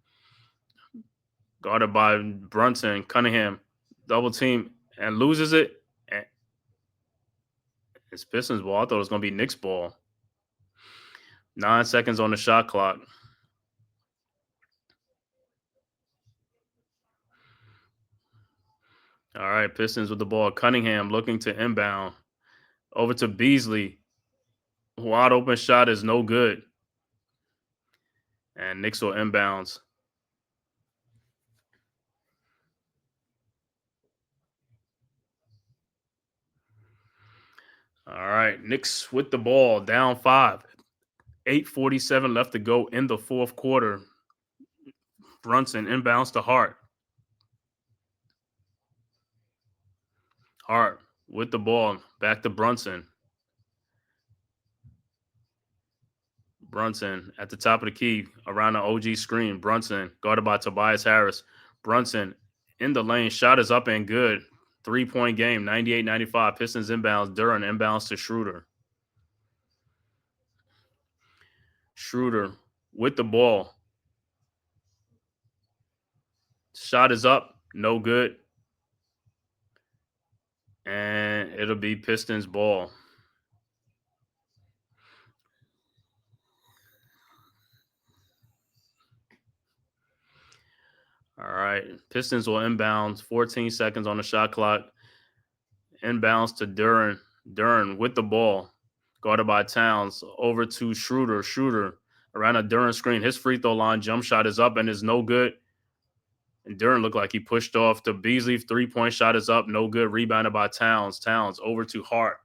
guarded by Brunson. Cunningham double team and loses it. And it's Pistons ball. I thought it was going to be Knicks ball. 9 seconds on the shot clock. All right, Pistons with the ball. Cunningham looking to inbound. Over to Beasley. Wide open shot is no good. And Knicks will inbounds. All right, Knicks with the ball, down 5. 8:47 left to go in the fourth quarter. Brunson inbounds to Hart. Hart with the ball, back to Brunson. Brunson at the top of the key, around the OG screen. Brunson guarded by Tobias Harris. Brunson in the lane, shot is up and good. 3-point game, 98-95. Pistons inbounds. Duran inbounds to Schroeder. Schroeder with the ball. Shot is up, no good. And it'll be Pistons ball. All right. Pistons will inbounds. 14 seconds on the shot clock. Inbounds to Duran. Duran with the ball. Guarded by Towns. Over to Schroeder. Schroeder around a Duran screen. His free throw line jump shot is up and is no good. And Duran looked like he pushed off to Beasley. 3-point shot is up. No good. Rebounded by Towns. Towns over to Hart.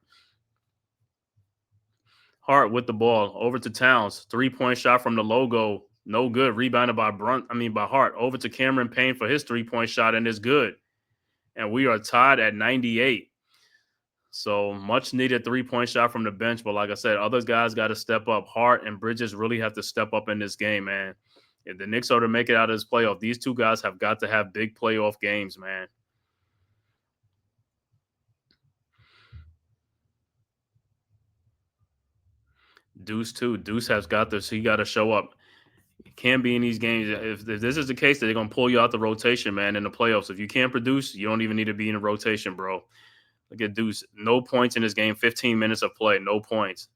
Hart with the ball. Over to Towns. 3-point shot from the logo. No good. Rebounded by by Hart. Over to Cameron Payne for his 3-point shot and is good. And we are tied at 98. So much needed 3-point shot from the bench. But like I said, other guys got to step up. Hart and Bridges really have to step up in this game, man. If the Knicks are to make it out of this playoff, these two guys have got to have big playoff games, man. Deuce, too. Deuce has got this. He got to show up. It can't be in these games. If this is the case, they're going to pull you out the rotation, man, in the playoffs. If you can't produce, you don't even need to be in the rotation, bro. Look at Deuce. No points in this game. 15 minutes of play. No points.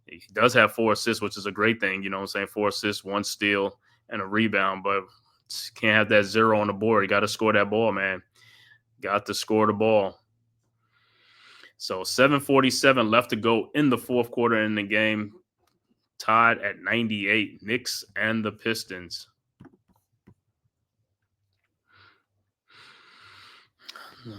He does have 4 assists, which is a great thing. You know what I'm saying? 4 assists, 1 steal, and a rebound. But can't have that 0 on the board. You got to score that ball, man. Got to score the ball. So 7:47 left to go in the fourth quarter in the game. Tied at 98. Knicks and the Pistons.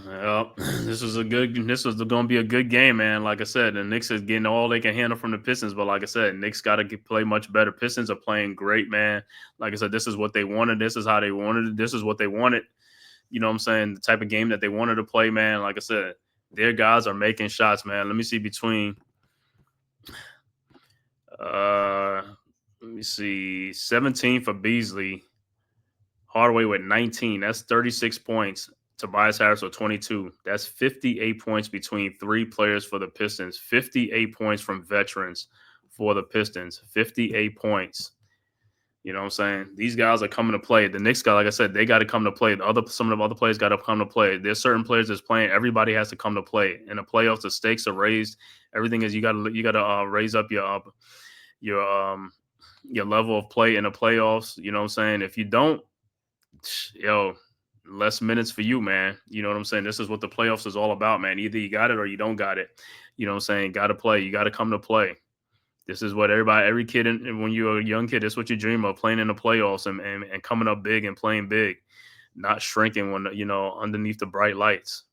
Well, this was going to be a good game, man. Like I said, the Knicks is getting all they can handle from the Pistons, but like I said, Knicks got to play much better. Pistons are playing great, man. Like I said, this is what they wanted. This is how they wanted it. This is what they wanted. you know what I'm saying, the type of game that they wanted to play, man. Like I said, their guys are making shots, man. Let me see between let me see 17 for Beasley, Hardaway with 19. That's 36 points. Tobias Harris with 22. That's 58 points between three players for the Pistons. 58 points from veterans for the Pistons. 58 points. You know what I'm saying? These guys are coming to play. The Knicks guy, like I said, they got to come to play. Some of the other players got to come to play. There's certain players that's playing. Everybody has to come to play. In the playoffs, the stakes are raised. Everything is you got to raise up your level of play in the playoffs. You know what I'm saying? If you don't, yo, less minutes for you, man. You know what I'm saying? This is what the playoffs is all about, man. Either you got it or you don't got it. You know what I'm saying? Got to play. You got to come to play. This is what every kid, when you're a young kid, that's what you dream of, playing in the playoffs and coming up big and playing big, not shrinking when, underneath the bright lights.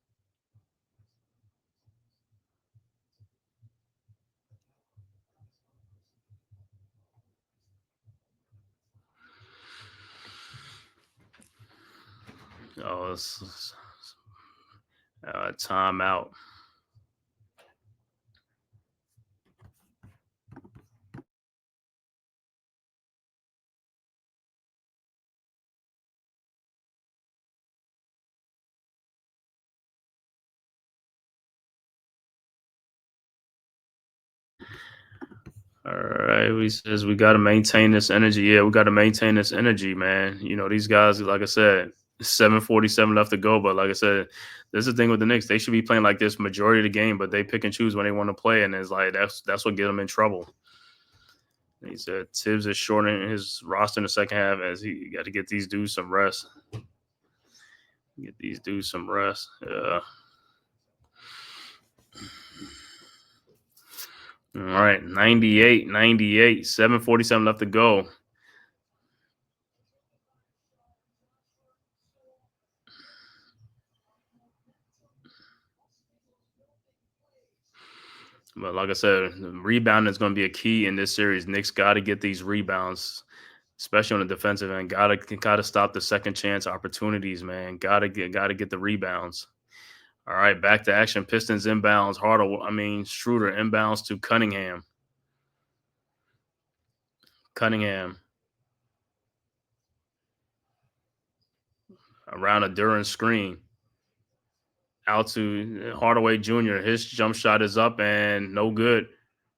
Oh, timeout. All right, he says we got to maintain this energy. Yeah, we got to maintain this energy, man. These guys, like I said, 7:47 left to go. But like I said, this is the thing with the Knicks. They should be playing like this majority of the game, but they pick and choose when they want to play, and it's like that's what get them in trouble. He said Tibbs is shortening his roster in the second half as he got to get these dudes some rest. Get these dudes some rest. All right, 98, 7:47 left to go. But like I said, rebounding is going to be a key in this series. Knicks got to get these rebounds, especially on the defensive end. Gotta stop the second chance opportunities, man. Gotta get the rebounds. All right, back to action. Pistons inbounds. Schroeder inbounds to Cunningham. Around a Duran screen. Out to Hardaway Jr. His jump shot is up and no good.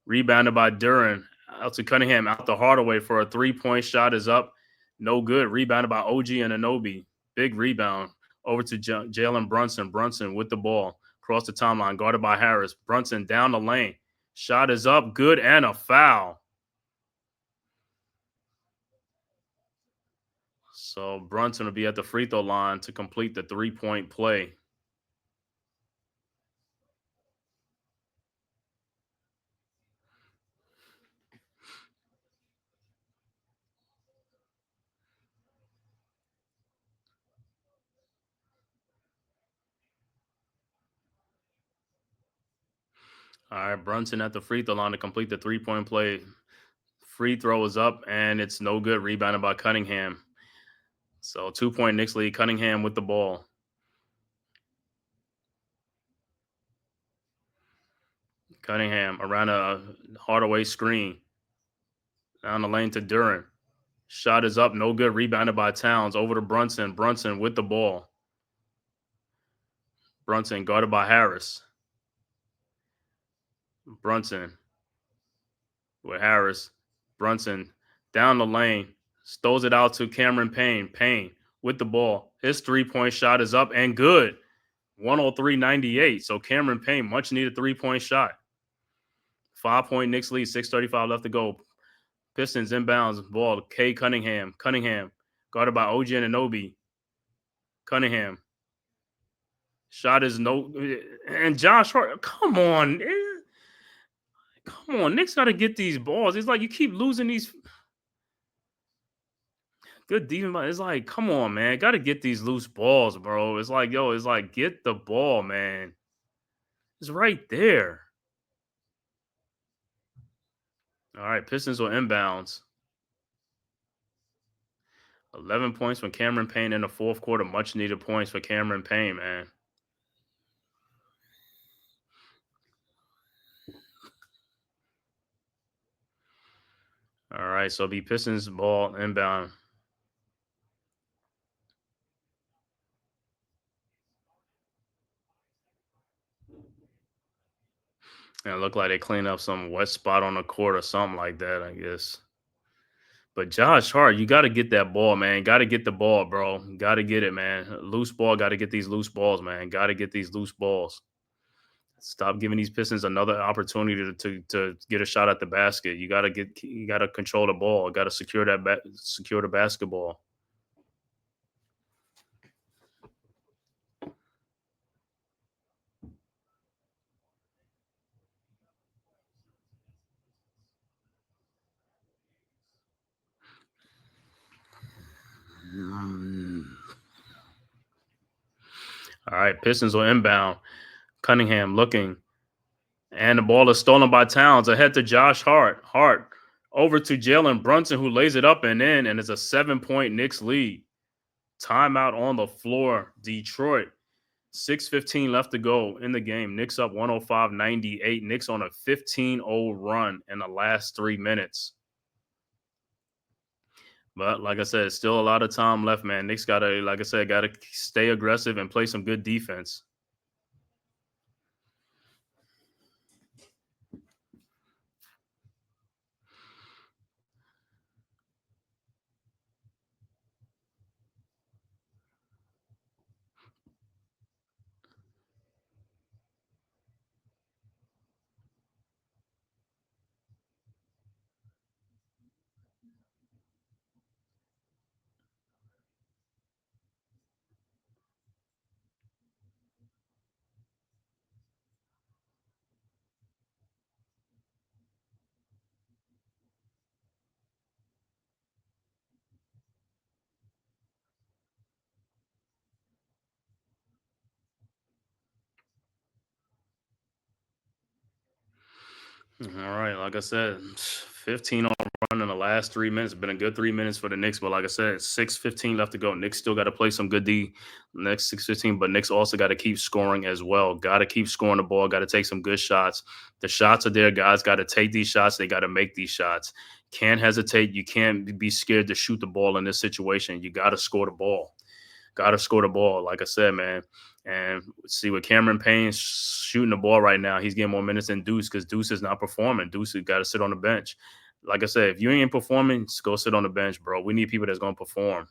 Rebounded by Duran. Out to Cunningham. Out to Hardaway for a 3-point shot is up. No good. Rebounded by OG and Anunoby. Big rebound. Over to Jalen Brunson. Brunson with the ball. Across the timeline. Guarded by Harris. Brunson down the lane. Shot is up. Good and a foul. So Brunson will be at the free throw line to complete the 3-point play. All right, Brunson at the free throw line to complete the 3-point play. Free throw is up, and it's no good. Rebounded by Cunningham. So 2-point Knicks lead. Cunningham with the ball. Cunningham around a Hardaway screen. Down the lane to Duran. Shot is up, no good. Rebounded by Towns. Over to Brunson. Brunson with the ball. Brunson guarded by Harris. Brunson with Harris. Brunson down the lane. Stows it out to Cameron Payne. Payne with the ball. His 3-point shot is up and good. 103-98. So Cameron Payne, much needed 3-point shot. 5-point Knicks lead. 6:35 left to go. Pistons inbounds ball. K. Cunningham. Guarded by OG Anunoby. Cunningham. Shot is no. And Josh Hart. Come on. Knicks got to get these balls. It's like you keep losing these. Good defense. It's like, come on, man. Got to get these loose balls, bro. It's like, get the ball, man. It's right there. All right, Pistons will inbounds. 11 points from Cameron Payne in the fourth quarter. Much needed points for Cameron Payne, man. All right, so be Pistons ball inbound. And it looked like they cleaned up some wet spot on the court or something like that, I guess. But Josh Hart, you got to get that ball, man. Got to get the ball, bro. Got to get it, man. Loose ball. Got to get these loose balls, man. Got to get these loose balls. Stop giving these Pistons another opportunity to get a shot at the basket. You got to control the ball. Got to secure secure the basketball. All right, Pistons will inbound. Cunningham looking. And the ball is stolen by Towns. Ahead to Josh Hart. Hart over to Jalen Brunson, who lays it up and in, and it's a 7-point Knicks lead. Timeout on the floor. Detroit. 6:15 left to go in the game. Knicks up 105-98. Knicks on a 15-0 run in the last 3 minutes. But like I said, still a lot of time left, man. Knicks got to stay aggressive and play some good defense. All right, like I said, 15 on run in the last 3 minutes. Been a good 3 minutes for the Knicks, but like I said, 6:15 left to go. Knicks still got to play some good D next 6:15, but Knicks also got to keep scoring as well. Got to keep scoring the ball. Got to take some good shots. The shots are there, guys. Got to take these shots. They got to make these shots. Can't hesitate. You can't be scared to shoot the ball in this situation. You got to score the ball. Got to score the ball, like I said, man. And see what Cameron Payne's shooting the ball right now. He's getting more minutes than Deuce because Deuce is not performing. Deuce has got to sit on the bench. Like I said, if you ain't performing, just go sit on the bench, bro. We need people that's going to perform.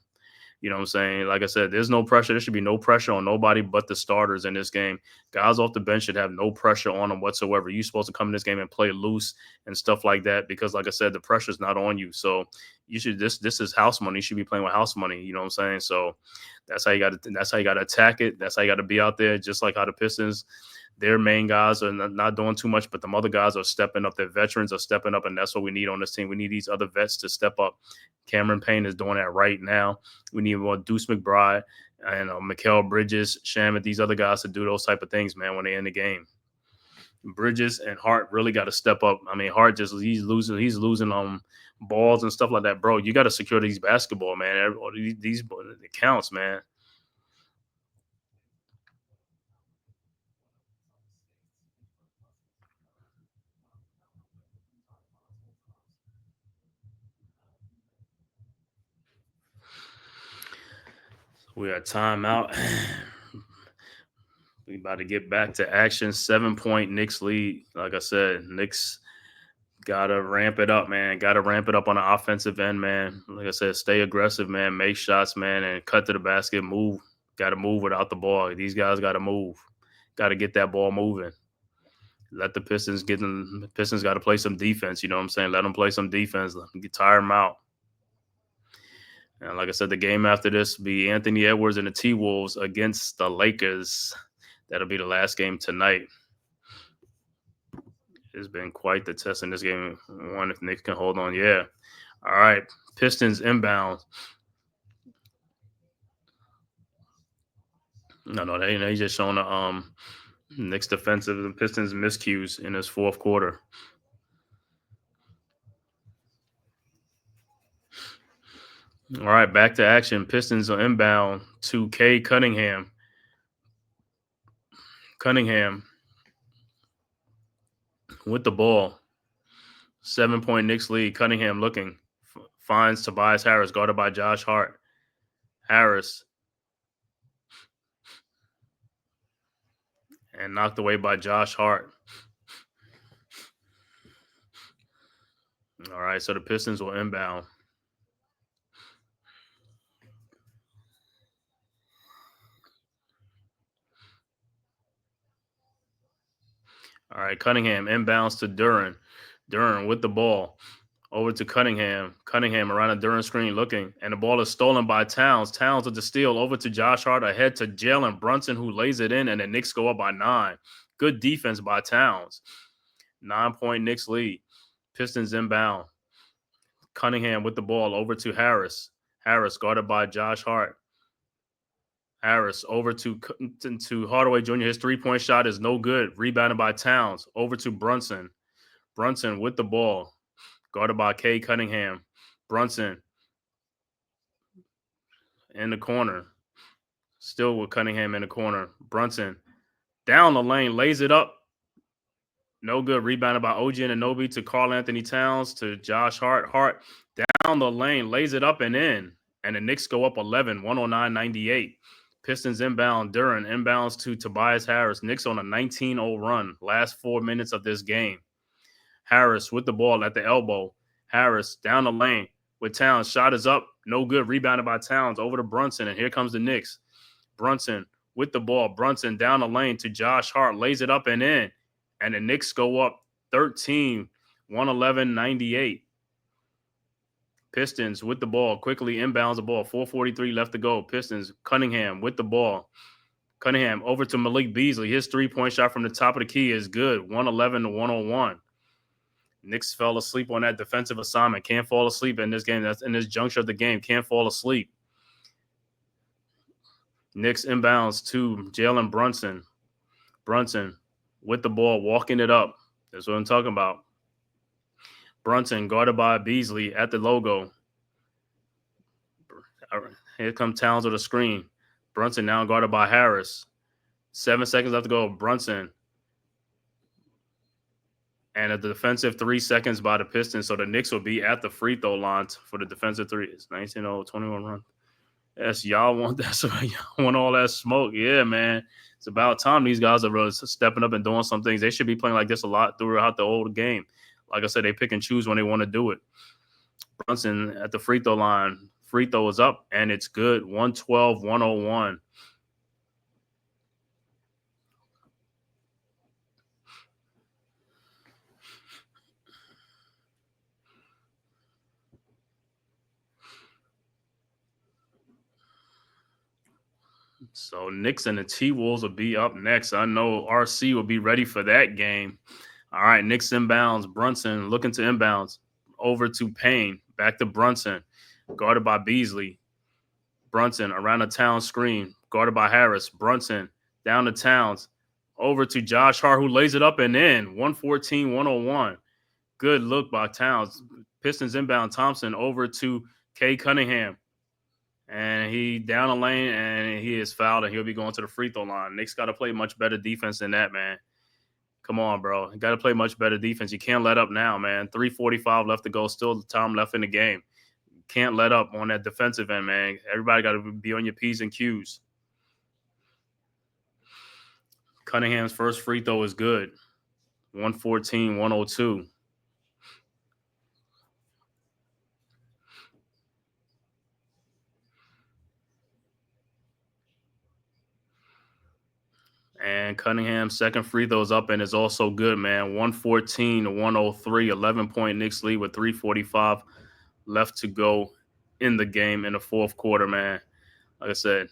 You know what I'm saying? Like I said, there's no pressure. There should be no pressure on nobody but the starters in this game. Guys off the bench should have no pressure on them whatsoever. You're supposed to come in this game and play loose and stuff like that because, like I said, the pressure's not on you. So you should this is house money. You should be playing with house money. You know what I'm saying? So that's how you got to attack it. That's how you got to be out there, just like how the Pistons. Their main guys are not doing too much, but the other guys are stepping up. Their veterans are stepping up, and that's what we need on this team. We need these other vets to step up. Cameron Payne is doing that right now. We need more Deuce McBride and Mikal Bridges, Shamet, these other guys to do those type of things, man, when they in the game. Bridges and Hart really got to step up. I mean, Hart he's losing balls and stuff like that, bro. You got to secure these basketball, man. These it counts, man. We got timeout. We about to get back to action. 7-point Knicks lead. Like I said, Knicks gotta ramp it up, man. Gotta ramp it up on the offensive end, man. Like I said, stay aggressive, man. Make shots, man, and cut to the basket. Move. Gotta move without the ball. These guys gotta move. Gotta get that ball moving. Let the Pistons Pistons gotta play some defense. You know what I'm saying? Let them play some defense. Let them tire them out. And like I said, the game after this will be Anthony Edwards and the T-Wolves against the Lakers. That'll be the last game tonight. It's been quite the test in this game. One, if Knicks can hold on. Yeah. All right. Pistons inbound. No, they just showing the Knicks defensive and Pistons miscues in this fourth quarter. All right, back to action. Pistons are inbound to K. Cunningham. Cunningham with the ball. 7-point Knicks lead. Cunningham looking. Finds Tobias Harris, guarded by Josh Hart. Harris. And knocked away by Josh Hart. All right, so the Pistons will inbound. All right, Cunningham inbounds to Duren. Duren with the ball. Over to Cunningham. Cunningham around a Duren screen looking. And the ball is stolen by Towns. Towns with the steal over to Josh Hart. Ahead to Jalen Brunson, who lays it in. And the Knicks go up by 9. Good defense by Towns. 9-point Knicks lead. Pistons inbound. Cunningham with the ball over to Harris. Harris guarded by Josh Hart. Harris over to Hardaway Jr. His three-point shot is no good. Rebounded by Towns. Over to Brunson. Brunson with the ball. Guarded by K. Cunningham. Brunson in the corner. Still with Cunningham in the corner. Brunson down the lane. Lays it up. No good. Rebounded by OG Anunoby to Karl Anthony Towns to Josh Hart. Hart down the lane. Lays it up and in. And the Knicks go up 11, 109-98. Pistons inbound. Duren inbounds to Tobias Harris. Knicks on a 19-0 run. Last 4 minutes of this game. Harris with the ball at the elbow. Harris down the lane with Towns. Shot is up. No good. Rebounded by Towns over to Brunson. And here comes the Knicks. Brunson with the ball. Brunson down the lane to Josh Hart. Lays it up and in. And the Knicks go up 13, 111-98. Pistons with the ball. Quickly inbounds the ball. 4:43 left to go. Pistons. Cunningham with the ball. Cunningham over to Malik Beasley. His three-point shot from the top of the key is good. 111-101. Knicks fell asleep on that defensive assignment. Can't fall asleep in this game. That's in this juncture of the game. Can't fall asleep. Knicks inbounds to Jalen Brunson. Brunson with the ball, walking it up. That's what I'm talking about. Brunson guarded by Beasley at the logo. Here comes Towns with a screen. Brunson now guarded by Harris. 7 seconds left to go. Brunson. And a defensive 3 seconds by the Pistons. So the Knicks will be at the free throw line for the defensive three. It's 19-0, 21 run. Yes, y'all want that. So y'all want all that smoke. Yeah, man. It's about time these guys are really stepping up and doing some things. They should be playing like this a lot throughout the whole game. Like I said, they pick and choose when they want to do it. Brunson at the free throw line. Free throw is up, and it's good. 112-101. So Knicks and the T-Wolves will be up next. I know RC will be ready for that game. All right, Knicks inbounds. Brunson looking to inbounds. Over to Payne. Back to Brunson. Guarded by Beasley. Brunson around the Towns screen. Guarded by Harris. Brunson down to Towns. Over to Josh Hart, who lays it up and in. 114-101. Good look by Towns. Pistons inbound. Thompson over to K. Cunningham. And he down the lane, and he is fouled, and he'll be going to the free throw line. Knicks got to play much better defense than that, man. Come on, bro. You got to play much better defense. You can't let up now, man. 3:45 left to go. Still time left in the game. Can't let up on that defensive end, man. Everybody got to be on your P's and Q's. Cunningham's first free throw is good. 114-102. And Cunningham's second free throw is up and is also good, man. 114-103, 11-point Knicks lead with 3:45 left to go in the game in the fourth quarter, man. Like I said,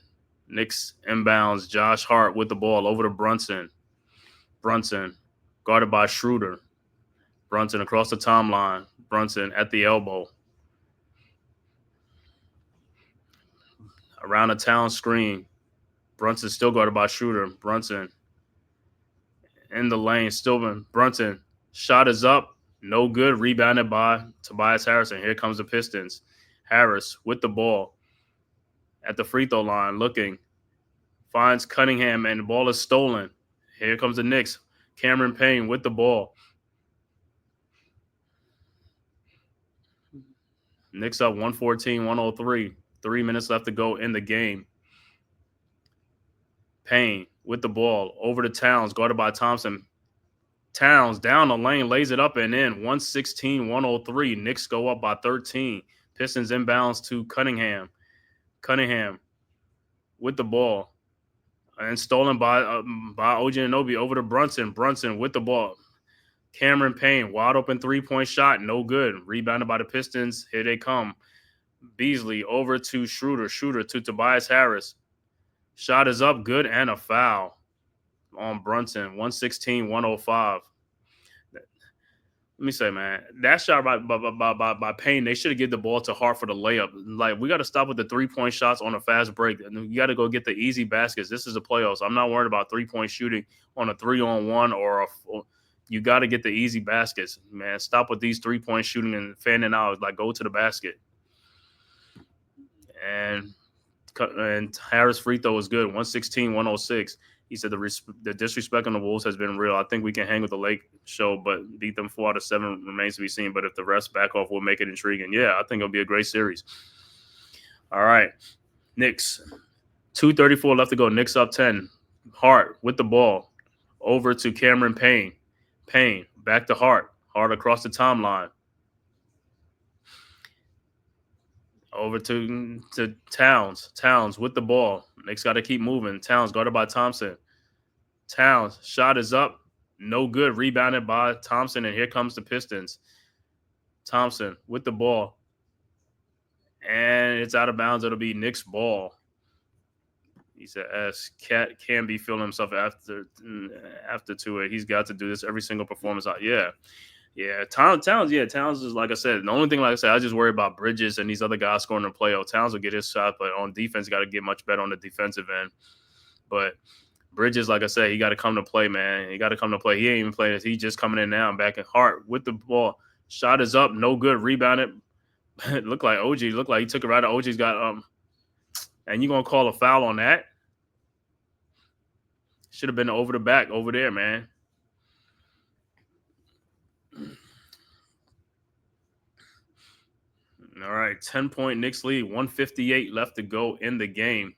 Knicks inbounds. Josh Hart with the ball over to Brunson. Brunson guarded by Schroeder. Brunson across the timeline. Brunson at the elbow. Around the town screen. Brunson still guarded by Schroeder. Brunson in the lane. Still Brunson. Shot is up. No good. Rebounded by Tobias Harris. Here comes the Pistons. Harris with the ball at the free throw line, looking, finds Cunningham, and the ball is stolen. Here comes the Knicks. Cameron Payne with the ball. Knicks up 114-103. 3 minutes left to go in the game. Payne with the ball over to Towns, guarded by Thompson. Towns down the lane, lays it up and in. 116-103. Knicks go up by 13. Pistons inbounds to Cunningham. Cunningham with the ball. And stolen by OG Anunoby over to Brunson. Brunson with the ball. Cameron Payne, wide open three-point shot, no good. Rebounded by the Pistons. Here they come. Beasley over to Schroeder. Schroeder to Tobias Harris. Shot is up, good, and a foul on Brunson. 116-105. Let me say, man, that shot by Payne, they should have given the ball to Hart for the layup. Like, we got to stop with the three-point shots on a fast break. You got to go get the easy baskets. This is the playoffs. I'm not worried about three-point shooting on a 3-on-1 or you got to get the easy baskets, man. Stop with these three-point shooting and fanning out. Like, go to the basket. And Harris' free throw was good, 116-106. He said the disrespect on the Wolves has been real. I think we can hang with the Lake show, but beat them 4 out of 7 remains to be seen. But if the refs back off, we'll make it intriguing. Yeah, I think it'll be a great series. All right. Knicks. 2:34 left to go. Knicks up 10. Hart with the ball. Over to Cameron Payne. Payne back to Hart. Hart across the timeline. Over to Towns. Towns with the ball. Knicks got to keep moving. Towns guarded by Thompson. Towns, shot is up. No good. Rebounded by Thompson, and here comes the Pistons. Thompson with the ball. And it's out of bounds. It'll be Knicks' ball. He said, "S Cat can be feeling himself after to it. He's got to do this every single performance." Yeah. Towns is, like I said, the only thing, like I said, I just worry about Bridges and these other guys scoring in the playoff. Towns will get his shot, but on defense, got to get much better on the defensive end. But Bridges, like I said, he got to come to play, man. He got to come to play. He ain't even playing this. He's just coming in now and back in. Hart with the ball. Shot is up. No good. Rebounded. It looked like OG. Looked like he took it right. OG's got and you going to call a foul on that? Should have been over the back over there, man. All right, 10-point Knicks lead, 158 left to go in the game.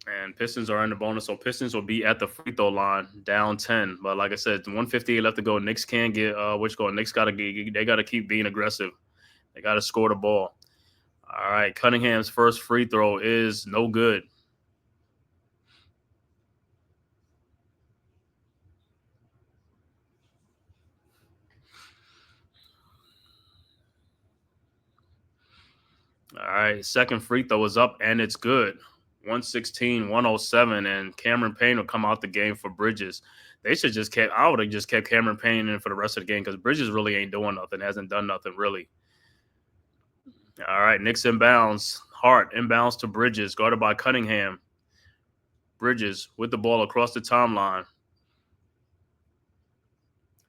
And Pistons are in the bonus, so Pistons will be at the free throw line, down 10. But like I said, 158 left to go. Knicks can't get Knicks they got to keep being aggressive. They got to score the ball. All right, Cunningham's first free throw is no good. All right, second free throw is up, and it's good. 116-107, and Cameron Payne will come out the game for Bridges. They should I would have just kept Cameron Payne in for the rest of the game because Bridges really ain't doing nothing, hasn't done nothing really. All right, Knicks inbounds. Hart inbounds to Bridges, guarded by Cunningham. Bridges with the ball across the timeline.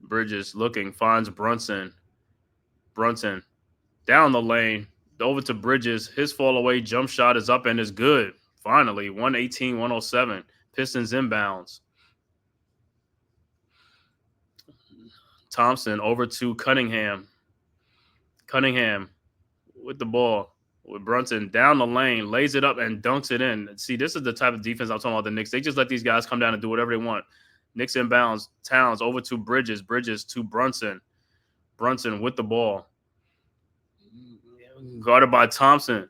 Bridges looking, finds Brunson. Brunson down the lane, over to Bridges. His fall away jump shot is up and is good. Finally, 118-107. Pistons inbounds. Thompson over to Cunningham. Cunningham with the ball. With Brunson down the lane, lays it up and dunks it in. See, this is the type of defense I'm talking about the Knicks. They just let these guys come down and do whatever they want. Knicks inbounds. Towns over to Bridges. Bridges to Brunson. Brunson with the ball. Guarded by Thompson.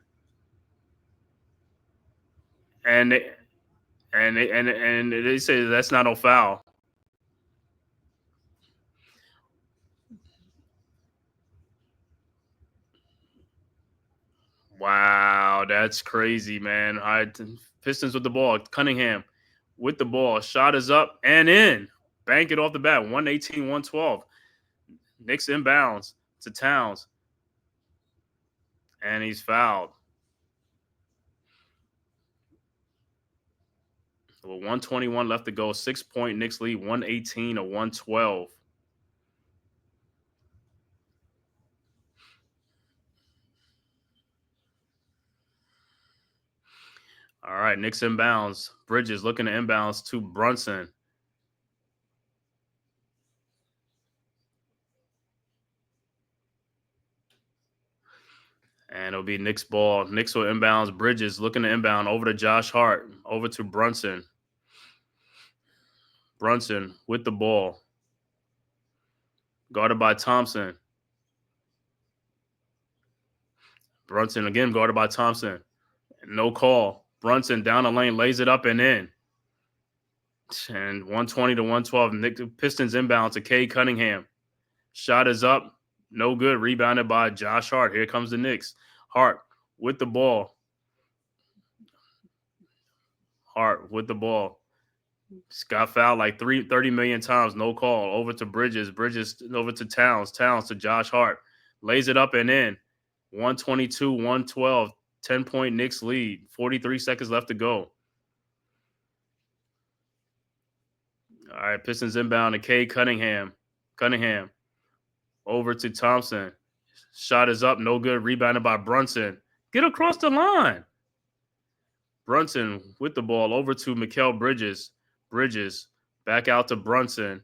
And they say that's not no foul. Wow, that's crazy, man. All right, Pistons with the ball. Cunningham with the ball. Shot is up and in. Bank it off the bat. 118-112. Knicks inbounds to Towns. And he's fouled. With 121 left to go, 6-point Knicks lead, 118 to 112. All right, Knicks inbounds. Bridges looking to inbounds to Brunson. And it'll be Knicks ball. Knicks will inbounds. Bridges looking to inbound over to Josh Hart. Over to Brunson. Brunson with the ball. Guarded by Thompson. Brunson again guarded by Thompson. No call. Brunson down the lane, lays it up and in. And 120 to 112. Pistons inbound to Cade Cunningham. Shot is up. No good. Rebounded by Josh Hart. Here comes the Knicks. Hart with the ball. Hart with the ball. Got fouled like 30 million times. No call. Over to Bridges. Bridges over to Towns. Towns to Josh Hart. Lays it up and in. 122, 112. 10-point Knicks lead. 43 seconds left to go. All right, Pistons inbound to Cade Cunningham. Cunningham over to Thompson. Shot is up, no good. Rebounded by Brunson. Get across the line. Brunson with the ball over to Mikal Bridges. Bridges back out to Brunson.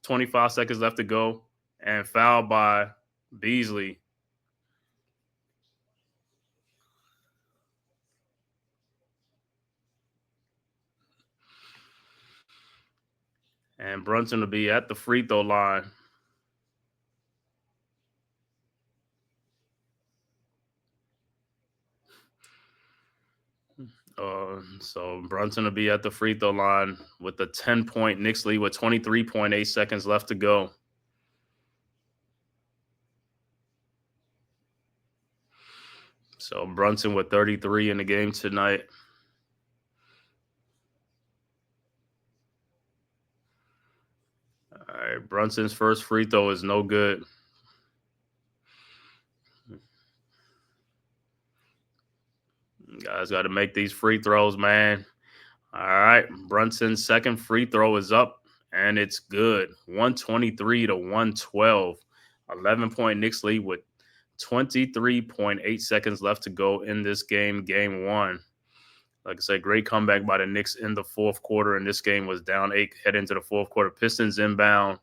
25 seconds left to go. And fouled by Beasley. And Brunson will be at the free throw line. So Brunson will be at the free throw line with the 10-point Knicks lead with 23.8 seconds left to go. So Brunson with 33 in the game tonight. All right, Brunson's first free throw is no good. Guys got to make these free throws, man. All right, Brunson's second free throw is up, and it's good. 123 to 112. 11-point Knicks lead with 23.8 seconds left to go in this game, game one. Like I said, great comeback by the Knicks in the fourth quarter, and this game was down 8 head into the fourth quarter. Pistons inbound.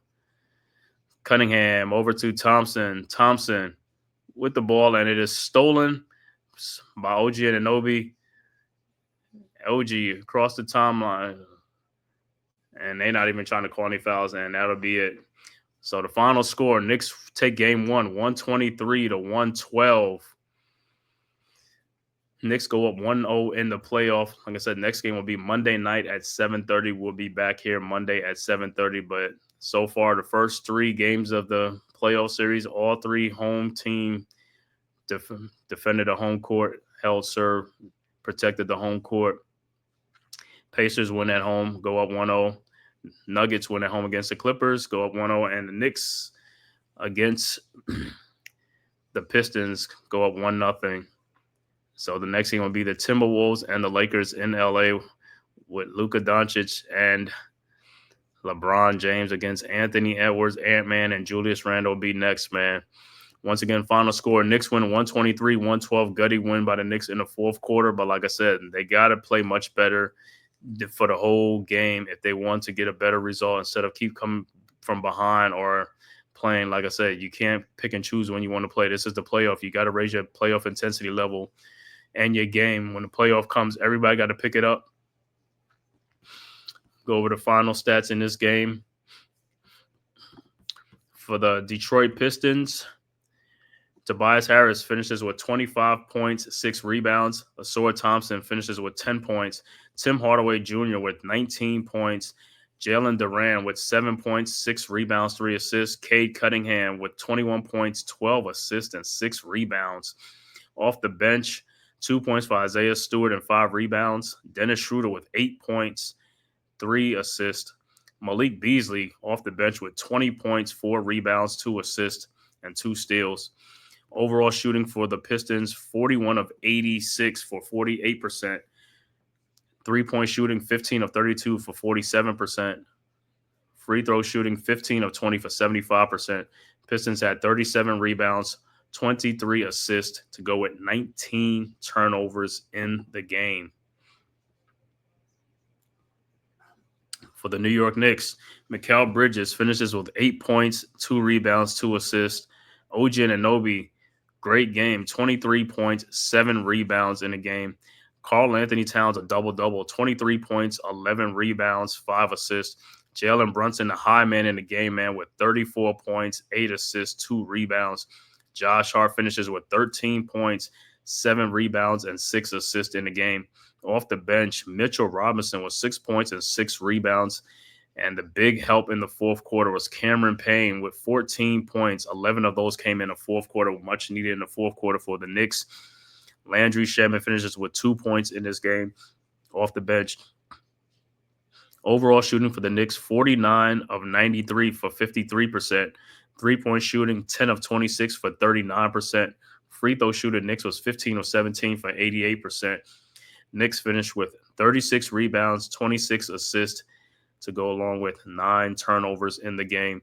Cunningham over to Thompson. Thompson with the ball, and it is stolen by OG Anunoby. OG across the timeline, and they're not even trying to call any fouls, and that'll be it. So the final score, Knicks take game one, 123 to 112. Knicks go up 1-0 in the playoff. Like I said, next game will be Monday night at 7:30. We'll be back here Monday at 7:30. But so far, the first 3 games of the playoff series, all 3 home team defended the home court, held serve, protected the home court. Pacers win at home, go up 1-0. Nuggets win at home against the Clippers, go up 1-0. And the Knicks against the Pistons go up 1-0. So the next game will be the Timberwolves and the Lakers in LA with Luka Doncic and LeBron James against Anthony Edwards, Ant-Man, and Julius Randle will be next, man. Once again, final score, Knicks win 123-112. Gutty win by the Knicks in the fourth quarter. But like I said, they got to play much better for the whole game if they want to get a better result instead of keep coming from behind or playing. Like I said, you can't pick and choose when you want to play. This is the playoff. You got to raise your playoff intensity level and your game. When the playoff comes, everybody got to pick it up. Go over the final stats in this game. For the Detroit Pistons, Tobias Harris finishes with 25 points, 6 rebounds. Asor Thompson finishes with 10 points. Tim Hardaway Jr. with 19 points. Jalen Duran with 7 points, 6 rebounds, 3 assists. Cade Cunningham with 21 points, 12 assists, and 6 rebounds. Off the bench, 2 points for Isaiah Stewart and 5 rebounds. Dennis Schroeder with 8 points, 3 assists. Malik Beasley off the bench with 20 points, 4 rebounds, 2 assists, and 2 steals. Overall shooting for the Pistons, 41 of 86 for 48%. 3-point shooting, 15 of 32 for 47%. Free throw shooting, 15 of 20 for 75%. Pistons had 37 rebounds, 23 assists to go with 19 turnovers in the game. For the New York Knicks, Mikal Bridges finishes with 8 points, 2 rebounds, 2 assists. OG Anunoby, great game, 23 points, 7 rebounds in the game. Karl Anthony Towns, a double-double, 23 points, 11 rebounds, 5 assists. Jalen Brunson, the high man in the game, man, with 34 points, 8 assists, 2 rebounds. Josh Hart finishes with 13 points, 7 rebounds, and 6 assists in the game. Off the bench, Mitchell Robinson with 6 points and 6 rebounds. And the big help in the fourth quarter was Cameron Payne with 14 points. 11 of those came in the fourth quarter, much needed in the fourth quarter for the Knicks. Landry Shamet finishes with 2 points in this game off the bench. Overall shooting for the Knicks, 49 of 93 for 53%. 3-point shooting, 10 of 26 for 39%. Free throw shooting, Knicks was 15 of 17 for 88%. Knicks finished with 36 rebounds, 26 assists to go along with 9 turnovers in the game.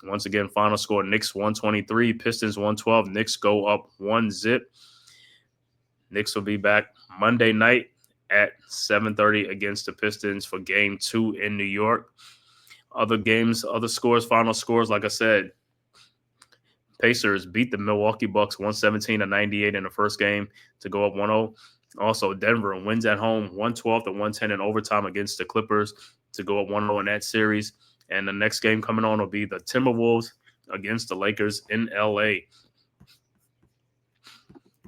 Once again, final score, Knicks 123, Pistons 112. Knicks go up 1-0. Knicks will be back Monday night at 7:30 against the Pistons for Game 2 in New York. Other games, other scores, final scores, like I said, Pacers beat the Milwaukee Bucks 117-98 in the first game to go up 1-0. Also, Denver wins at home 112-110 in overtime against the Clippers to go up 1-0 in that series. And the next game coming on will be the Timberwolves against the Lakers in LA.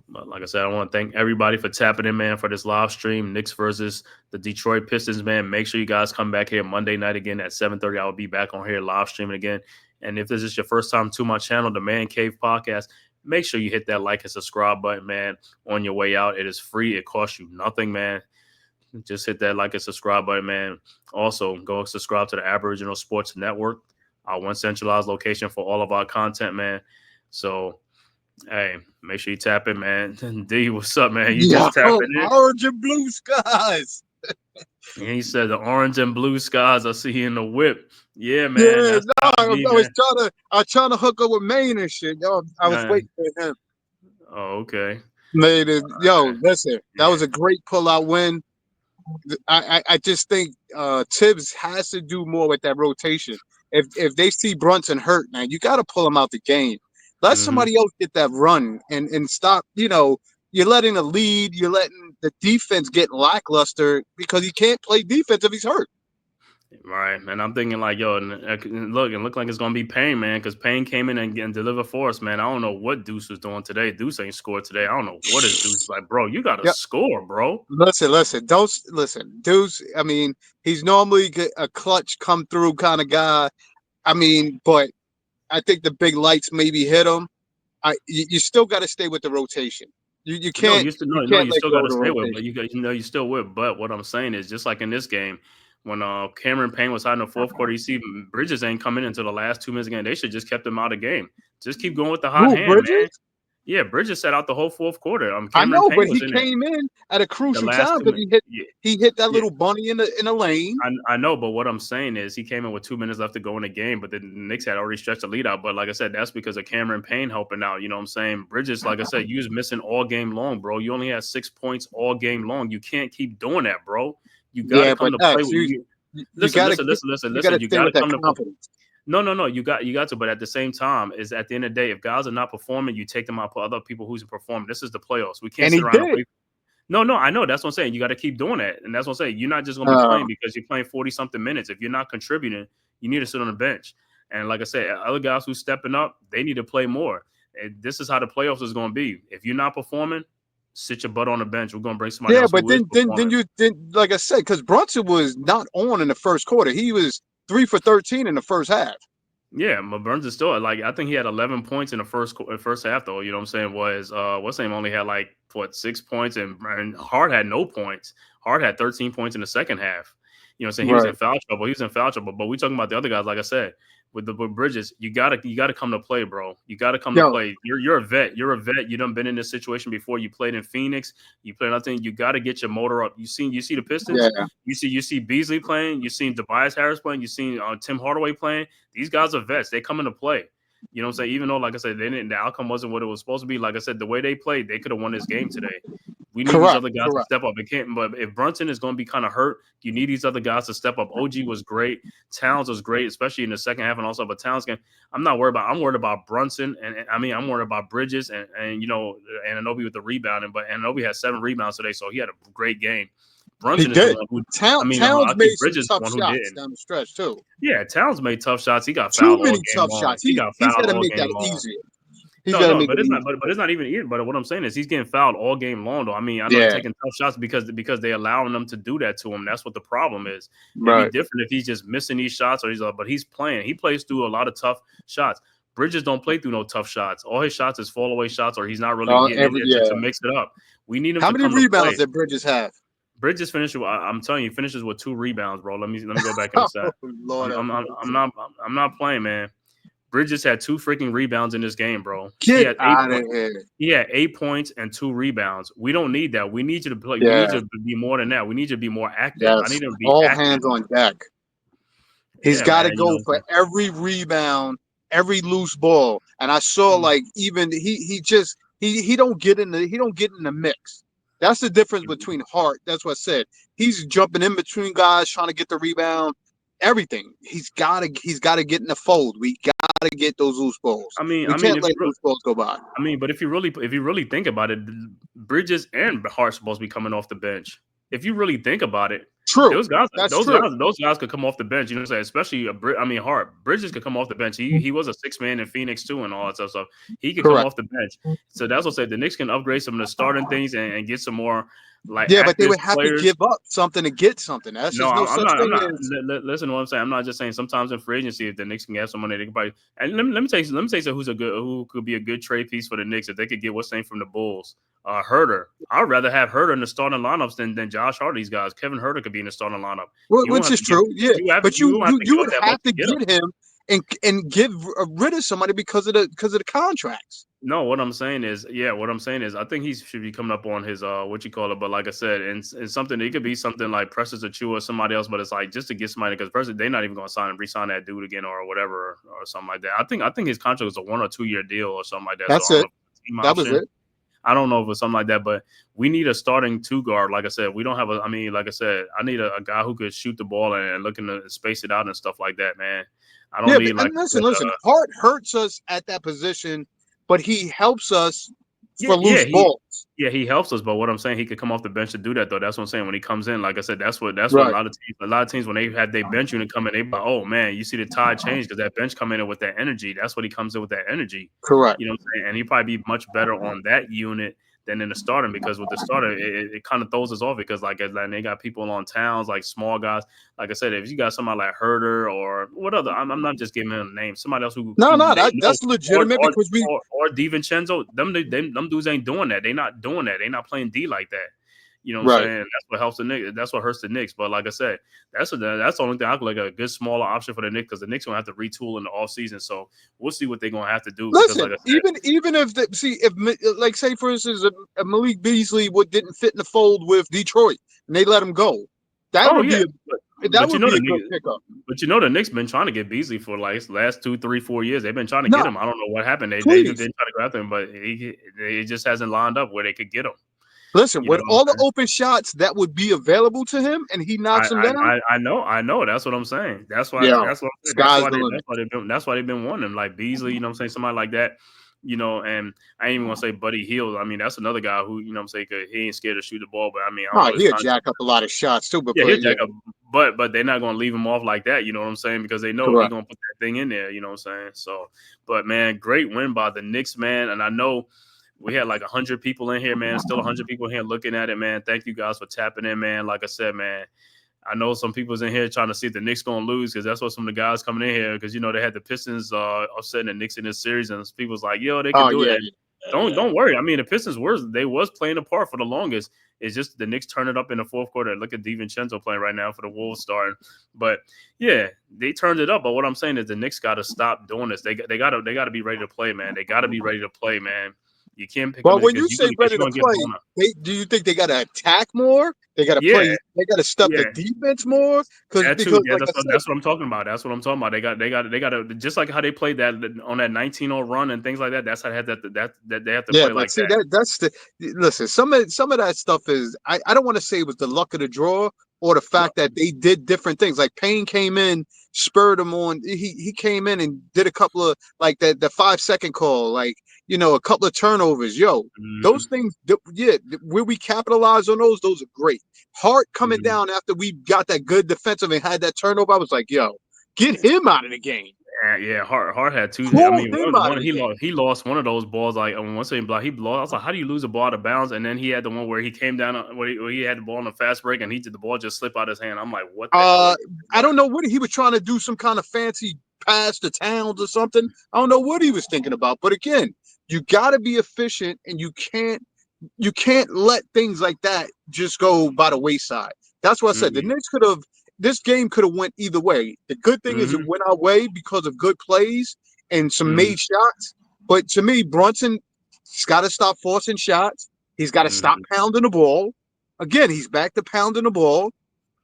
But like I said, I want to thank everybody for tapping in, man, for this live stream. Knicks versus the Detroit Pistons, man. Make sure you guys come back here Monday night again at 7:30. I will be back on here live streaming again. And if this is your first time to my channel, the Man Cave Podcast, make sure you hit that like and subscribe button, man, on your way out. It is free. It costs you nothing, man. Just hit that like and subscribe button, man. Also, go subscribe to the Aboriginal Sports Network, our one centralized location for all of our content, man. So, hey, make sure you tap in, man. D, what's up, man? You just tapping in? Orange and blue skies. And he said the orange and blue skies I see in the whip. Yeah, man. Yeah, no, I was trying to hook up with Maine and shit. Yo, I was waiting for him. Oh, okay. Listen, that was a great pullout win. I just think Tibbs has to do more with that rotation. If they see Brunson hurt, man, you got to pull him out the game. Let somebody else get that run and stop. You're letting a lead. You're letting the defense get lackluster because he can't play defense if he's hurt. Right, and I'm thinking like, yo, it looked like it's gonna be Payne, man, because Payne came in and delivered for us, man. I don't know what Deuce was doing today. Deuce ain't scored today. I don't know what is Deuce like, bro. You got to score, bro. Listen. Deuce. I mean, he's normally a clutch come through kind of guy. I mean, but I think the big lights maybe hit him. You still got to stay with the rotation. You can't. You still got to stay with, but you still with. But what I'm saying is, just like in this game. When Cameron Payne was hot in the fourth quarter, you see Bridges ain't coming into the last 2 minutes again. They should just kept him out of the game. Just keep going with the hot hand, Bridges? man. Yeah, Bridges sat out the whole fourth quarter. I know, but he came in at a crucial time because he hit that little bunny in the lane. I know, but what I'm saying is he came in with 2 minutes left to go in the game, but the Knicks had already stretched the lead out. But like I said, that's because of Cameron Payne helping out. You know what I'm saying? Bridges, like I said, you was missing all game long, bro. You only had 6 points all game long. You can't keep doing that, bro. You got to come to play with you. Listen. You got to come to confidence. No. You got to. But at the same time, is at the end of the day, if guys are not performing, you take them out for other people who's performing. This is the playoffs. We can't sit around and wait. No. I know. That's what I'm saying. You got to keep doing that, and that's what I'm saying. You're not just going to be playing because you're playing 40-something minutes. If you're not contributing, you need to sit on the bench. And like I said, other guys who's stepping up, they need to play more. And this is how the playoffs is going to be. If you're not performing, sit your butt on the bench. We're gonna bring somebody else. Yeah, but then like I said, because Brunson was not on in the first quarter. He was 3 for 13 in the first half. Yeah, but Burns is still like I think he had 11 points in the first half though. You know what I'm saying? Was what's name only had like 6 points and Hart had no points. Hart had 13 points in the second half. You know what I'm saying? He was in foul trouble. He was in foul trouble. But we talking about the other guys, like I said, with Bridges, you gotta come to play, bro. You gotta come to play. You're a vet. You're a vet. You done been in this situation before. You played in Phoenix. You played nothing. You gotta get your motor up. You see the Pistons. Yeah. You see Beasley playing. You seen Tobias Harris playing. You seen Tim Hardaway playing. These guys are vets. They come into play. You know what I'm saying? Even though, like I said, the outcome wasn't what it was supposed to be. Like I said, the way they played, they could have won this game today. We need these other guys to step up. It can't. But if Brunson is going to be kind of hurt, you need these other guys to step up. OG was great. Towns was great, especially in the second half and also. But Towns game, I'm worried about Brunson, and I'm worried about Bridges and Anunoby with the rebounding. But Anunoby had 7 rebounds today, so he had a great game. Brunson is the one who Towns made some tough shots down the stretch too. Yeah, Towns made tough shots. He got fouled all game long. Shots. He got fouled all game long. Easier. But it's not even easy. But what I'm saying is he's getting fouled all game long, though. I mean, I know he's taking tough shots because they allowing them to do that to him. That's what the problem is. It'd be different if he's just missing these shots but he's playing. He plays through a lot of tough shots. Bridges don't play through no tough shots. All his shots is fall away shots, or he's not really getting in there to mix it up. We need him. How many rebounds did Bridges have? Bridges finishes. I'm telling you, finishes with 2 rebounds, bro. Let me go back and stat. I'm not playing, man. Bridges had 2 freaking rebounds in this game, bro. Get out of here. He had 8 points and 2 rebounds. We don't need that. We need you to play. We need you to be more than that. We need you to be more active. Yes. I need him to be all active. hands on deck. He's got to go for every rebound, every loose ball. And I saw even he don't get in the mix. That's the difference between Hart. That's what I said. He's jumping in between guys trying to get the rebound. Everything. He's got to get in the fold. We got to get those loose balls. We can't let loose balls go by. I mean, but if you really think about it, Bridges and Hart supposed to be coming off the bench. If you really think about it, true. Those guys could come off the bench. You know what I'm saying? Especially Hart. Bridges could come off the bench. He was a 6-man in Phoenix too, and all that stuff. He could come off the bench. So that's what I said. The Knicks can upgrade some of the starting things and get some more but they would have to give up something to get something. That's listen to what I'm saying. I'm not just saying sometimes in free agency if the Knicks can get some money, they can probably. And let me tell you who could be a good trade piece for the Knicks if they could get what's name from the Bulls. Herter. I'd rather have Herter in the starting lineups than Josh Hart. These guys. Kevin Herter could be in the starting lineup. Which is true. But you would have to get him and get rid of somebody because of the contracts. No, what I'm saying is, I think he should be coming up on his but like I said, and something it could be something like Precious Achiuwa or somebody else, but it's like just to get somebody because they're not even going to re-sign that dude again or whatever or something like that. I think his contract was a 1 or 2 year deal or something like that. That's it. That was it. I don't know if it's something like that, but we need a starting 2 guard. Like I said, we don't have I need a guy who could shoot the ball and looking to space it out and stuff like that, man. I don't need listen. Hart hurts us at that position, but he helps us for loose balls. Yeah, he helps us. But what I'm saying, he could come off the bench to do that, though. That's what I'm saying. When he comes in, like I said, that's what a lot of teams when they had their bench unit come in, they like, oh man, you see the tide change because that bench come in with that energy. That's what he comes in with, that energy. Correct. You know what I'm saying? And he'd probably be much better on that unit than in the starting because with the starter, it kind of throws us off because like they got people on Towns, like small guys. Like I said, if you got somebody like Herter or what other, I'm not just giving him a name. Somebody else who that's legitimate because or DiVincenzo, them dudes ain't doing that. They not doing that. They not playing D like that. You know what I'm saying? That's what helps the Knicks. That's what hurts the Knicks. But like I said, that's the only thing I could like a good smaller option for the Knicks because the Knicks gonna have to retool in the offseason. So we'll see what they're gonna have to do. Listen, because, like I said, even if say for instance, if Malik Beasley didn't fit in the fold with Detroit and they let him go, that would be a good pickup. But the Knicks been trying to get Beasley for like last 2, 3, 4 years. They've been trying to get him. I don't know what happened. They've been trying to go after him, but it just hasn't lined up where they could get him. Listen, with all the open shots that would be available to him, and he knocks them down. I know. That's what I'm saying. That's why. That's why they've been wanting him, like Beasley. You know what I'm saying? Somebody like that. You know, and I ain't even gonna say Buddy Hield. I mean, that's another guy who, you know what I'm saying, he ain't scared to shoot the ball. But I mean, he'll jack up a lot of shots too. He'll jack up. But they're not gonna leave him off like that. You know what I'm saying? Because they know he's gonna put that thing in there. You know what I'm saying? So, but man, great win by the Knicks, man. And I know. We had like 100 people in here, man. Still 100 people here looking at it, man. Thank you guys for tapping in, man. Like I said, man, I know some people's in here trying to see if the Knicks going to lose because that's what some of the guys coming in here because, you know, they had the Pistons upsetting the Knicks in this series and people's like, yo, they can do it. Don't worry. I mean, the Pistons was playing a part for the longest. It's just the Knicks turn it up in the fourth quarter. Look at DiVincenzo playing right now for the Wolves starting. But yeah, they turned it up. But what I'm saying is the Knicks got to stop doing this. They got to be ready to play, man. They got to be ready to play, man. You can't pick But them when you because say ready to get play, blown up. do you think they got to attack more? They got to Yeah, play. They got to step yeah. the defense more That too. because Yeah, like I said, that's what I'm talking about. That's what I'm talking about. They got to just like how they played that on that 19-0 run and things like that. That's how they have that they have to yeah. play But like see that. that's the listen. Some of that stuff is I don't want to say it was the luck of the draw or the No. fact that they did different things. Like Payne came in, spurred him on. He came in and did a couple of like the 5-second call, like a couple of turnovers. Those things, yeah, where we capitalize on those are great. Hart coming down after we got that good defensive and had that turnover, I was like, get him out of the game. Yeah, Hart had two. I Pull mean, him out of one the game. he lost one of those balls. Like on one second block, he lost. I was like, how do you lose a ball out of bounds? And then he had the one where he came down where he had the ball on a fast break and the ball just slip out his hand. I'm like, what the hell? I don't know what he was trying to do, some kind of fancy pass to Towns or something. I don't know what he was thinking about. But again, you got to be efficient, and you can't let things like that just go by the wayside. That's what I said. The Knicks this game could have went either way. The good thing is it went our way because of good plays and some made shots. But to me, Brunson's got to stop forcing shots. He's got to stop pounding the ball. Again, he's back to pounding the ball.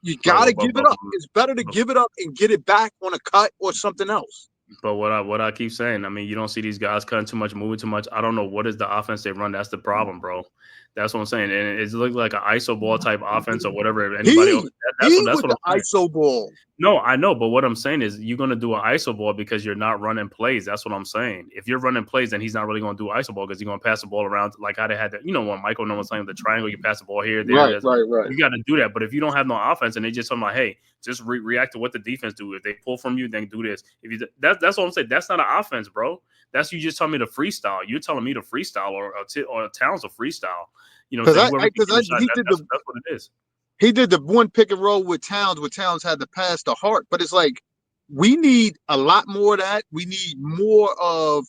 You got to give it up. It's better to give it up and get it back on a cut or something else. But what I keep saying, I mean, you don't see these guys cutting too much, moving too much. I don't know what is the offense they run. That's the problem, bro. That's what I'm saying. And it looks like an ISO ball type offense or whatever. Anybody else? That's what I'm saying. ISO ball. No, I know, but what I'm saying is you're going to do an ISO ball because you're not running plays. That's what I'm saying. If you're running plays, then he's not really going to do ISO ball because he's going to pass the ball around like how they had that. When Michael was saying the triangle, you pass the ball here, there. Right. You got to do that. But if you don't have no offense and they just talking about, hey, just react to what the defense do. If they pull from you, then do this. If you that's what I'm saying. That's not an offense, bro. That's you just telling me to freestyle. You're telling me to freestyle or Towns to freestyle. Because that's what it is. He did the one pick and roll with Towns, where Towns had to pass to Hart. But it's like we need a lot more of that. We need more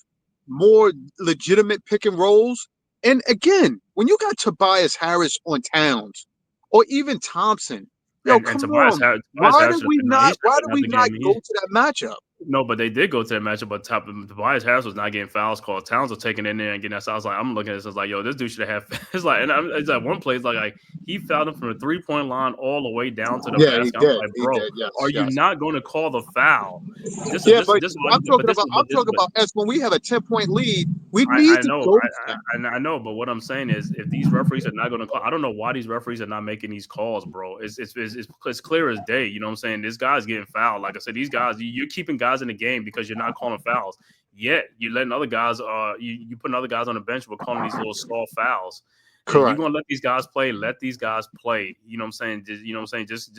legitimate pick and rolls. And again, when you got Tobias Harris on Towns or even Thompson, come on. Why do we not go to that matchup? No, but they did go to that matchup, but Tobias Harris was not getting fouls called. Towns was taking in there and getting that. So I was like, I'm looking at this, I was like, yo, this dude should have. It's like, it's like one play, it's like he fouled him from the 3-point line all the way down to the basket. I'm like, bro, are you not going to call the foul? I'm talking about as when we have a 10-point lead, we need to go. I know, but what I'm saying is, if these referees are not going to call, I don't know why these referees are not making these calls, bro. It's clear as day. You know what I'm saying? This guy's getting fouled. Like I said, these guys, you're keeping guys in the game because you're not calling fouls. Yet you're letting other guys, you putting other guys on the bench with calling these little small fouls. Correct. You're gonna let these guys play. Let these guys play. You know what I'm saying? Just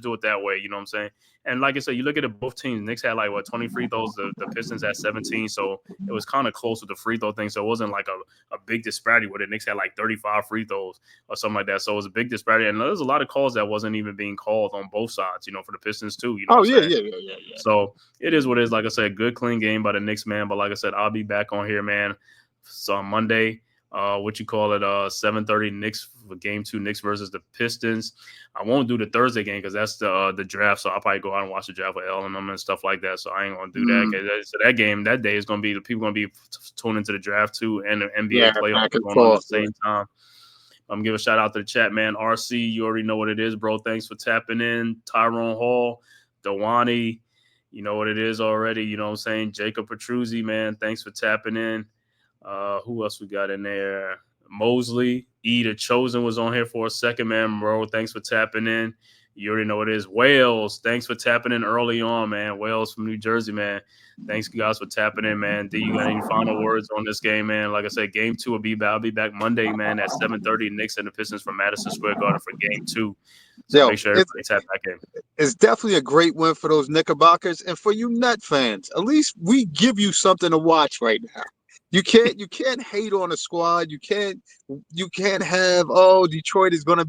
do it that way. You know what I'm saying? And like I said, you look at it, both teams. Knicks had 20 free throws. The Pistons had 17. So it was kind of close with the free throw thing. So it wasn't like a big disparity where the Knicks had 35 free throws or something like that. So it was a big disparity. And there's a lot of calls that wasn't even being called on both sides. For the Pistons too. Yeah. So it is what it is. Like I said, good clean game by the Knicks, man. But like I said, I'll be back on here, man. So on Monday. 7:30 Knicks for game 2, Knicks versus the Pistons. I won't do the Thursday game because that's the draft. So I'll probably go out and watch the draft with Ellen and stuff like that. So I ain't gonna do that. So that game that day is gonna be the people gonna be tuned into the draft too and the NBA playoffs going on at the same time. I'm gonna give a shout out to the chat, man. RC, you already know what it is, bro. Thanks for tapping in. Tyrone Hall, Dewani, you know what it is already. You know what I'm saying? Jacob Petruzzi, man. Thanks for tapping in. Who else we got in there? Mosley, The Chosen was on here for a second, man, bro. Thanks for tapping in. You already know what it is. Wales, thanks for tapping in early on, man. Wales from New Jersey, man. Thanks, guys, for tapping in, man. D, you got any final words on this game, man? Like I said, game 2 I'll be back Monday, man, at 7:30. Knicks and the Pistons from Madison Square Garden for game 2. So make sure everybody tap back in. It's definitely a great win for those Knickerbockers and for you Net fans. At least we give you something to watch right now. You can't hate on a squad. You can't have, Detroit is gonna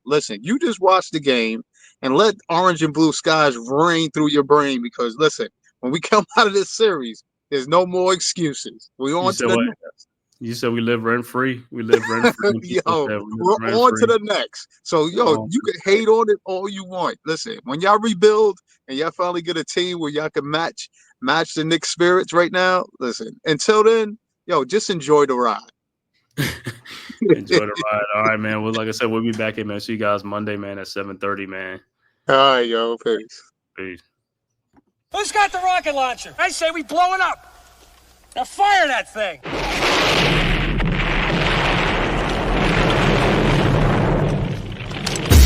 listen, you just watch the game and let orange and blue skies rain through your brain because listen, when we come out of this series, there's no more excuses. We on to the next. You said we live rent free. We live rent free. Yo, we're on to the next. So, you can hate on it all you want. Listen, when y'all rebuild and y'all finally get a team where y'all can match the Knicks spirits right now, listen, until then, just enjoy the ride. Enjoy the ride. All right, man. Well, like I said, we'll be back here, man. See you guys Monday, man, at 7:30, man. All right, yo. Peace. Peace. Who's got the rocket launcher? I say we blow it up. Now fire that thing.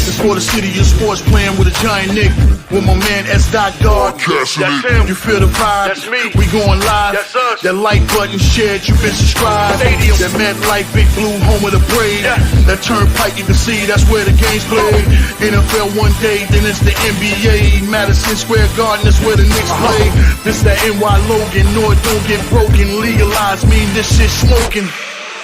It's for the city of sports, playing with a giant Nick. With my man S. God. That's him. You feel the vibe? That's me. We going live. That's us. That like button shared, you been subscribed. Stadium. That MetLife Big Blue, home of the Braves. Yeah. That turnpike, you can see that's where the game's played. NFL one day, then it's the NBA. Madison Square Garden, that's where the Knicks play. This that NY Logan, no it don't get broken. Legalized mean this shit smoking.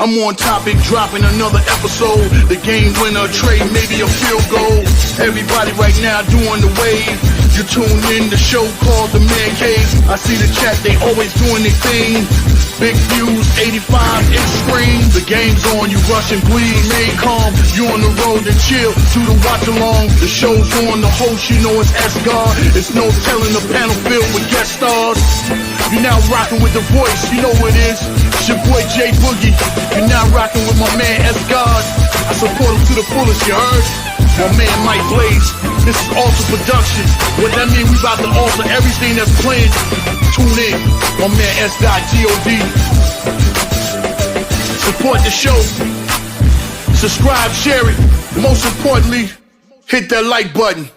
I'm on topic, dropping another episode. The game winner, trade, maybe a field goal. Everybody right now doing the wave. You tune in, the show called TheMan-Cave. I see the chat, they always doing their thing. Big views, 85-inch screen. The game's on, you rushing, please. Stay calm, you on the road to chill. Do the watch along. The show's on, the host, you know it's S-God. It's no telling the panel filled with guest stars. You're now rocking with the voice, you know what it is. It's your boy J Boogie. You're now rocking with my man S-God. I support him to the fullest, you heard? My man Mike Blaze. This is Alter Production. What that mean? We about to alter everything that's playing. Tune in. My man S-God G-O-D. Support the show. Subscribe, share it. Most importantly, hit that like button.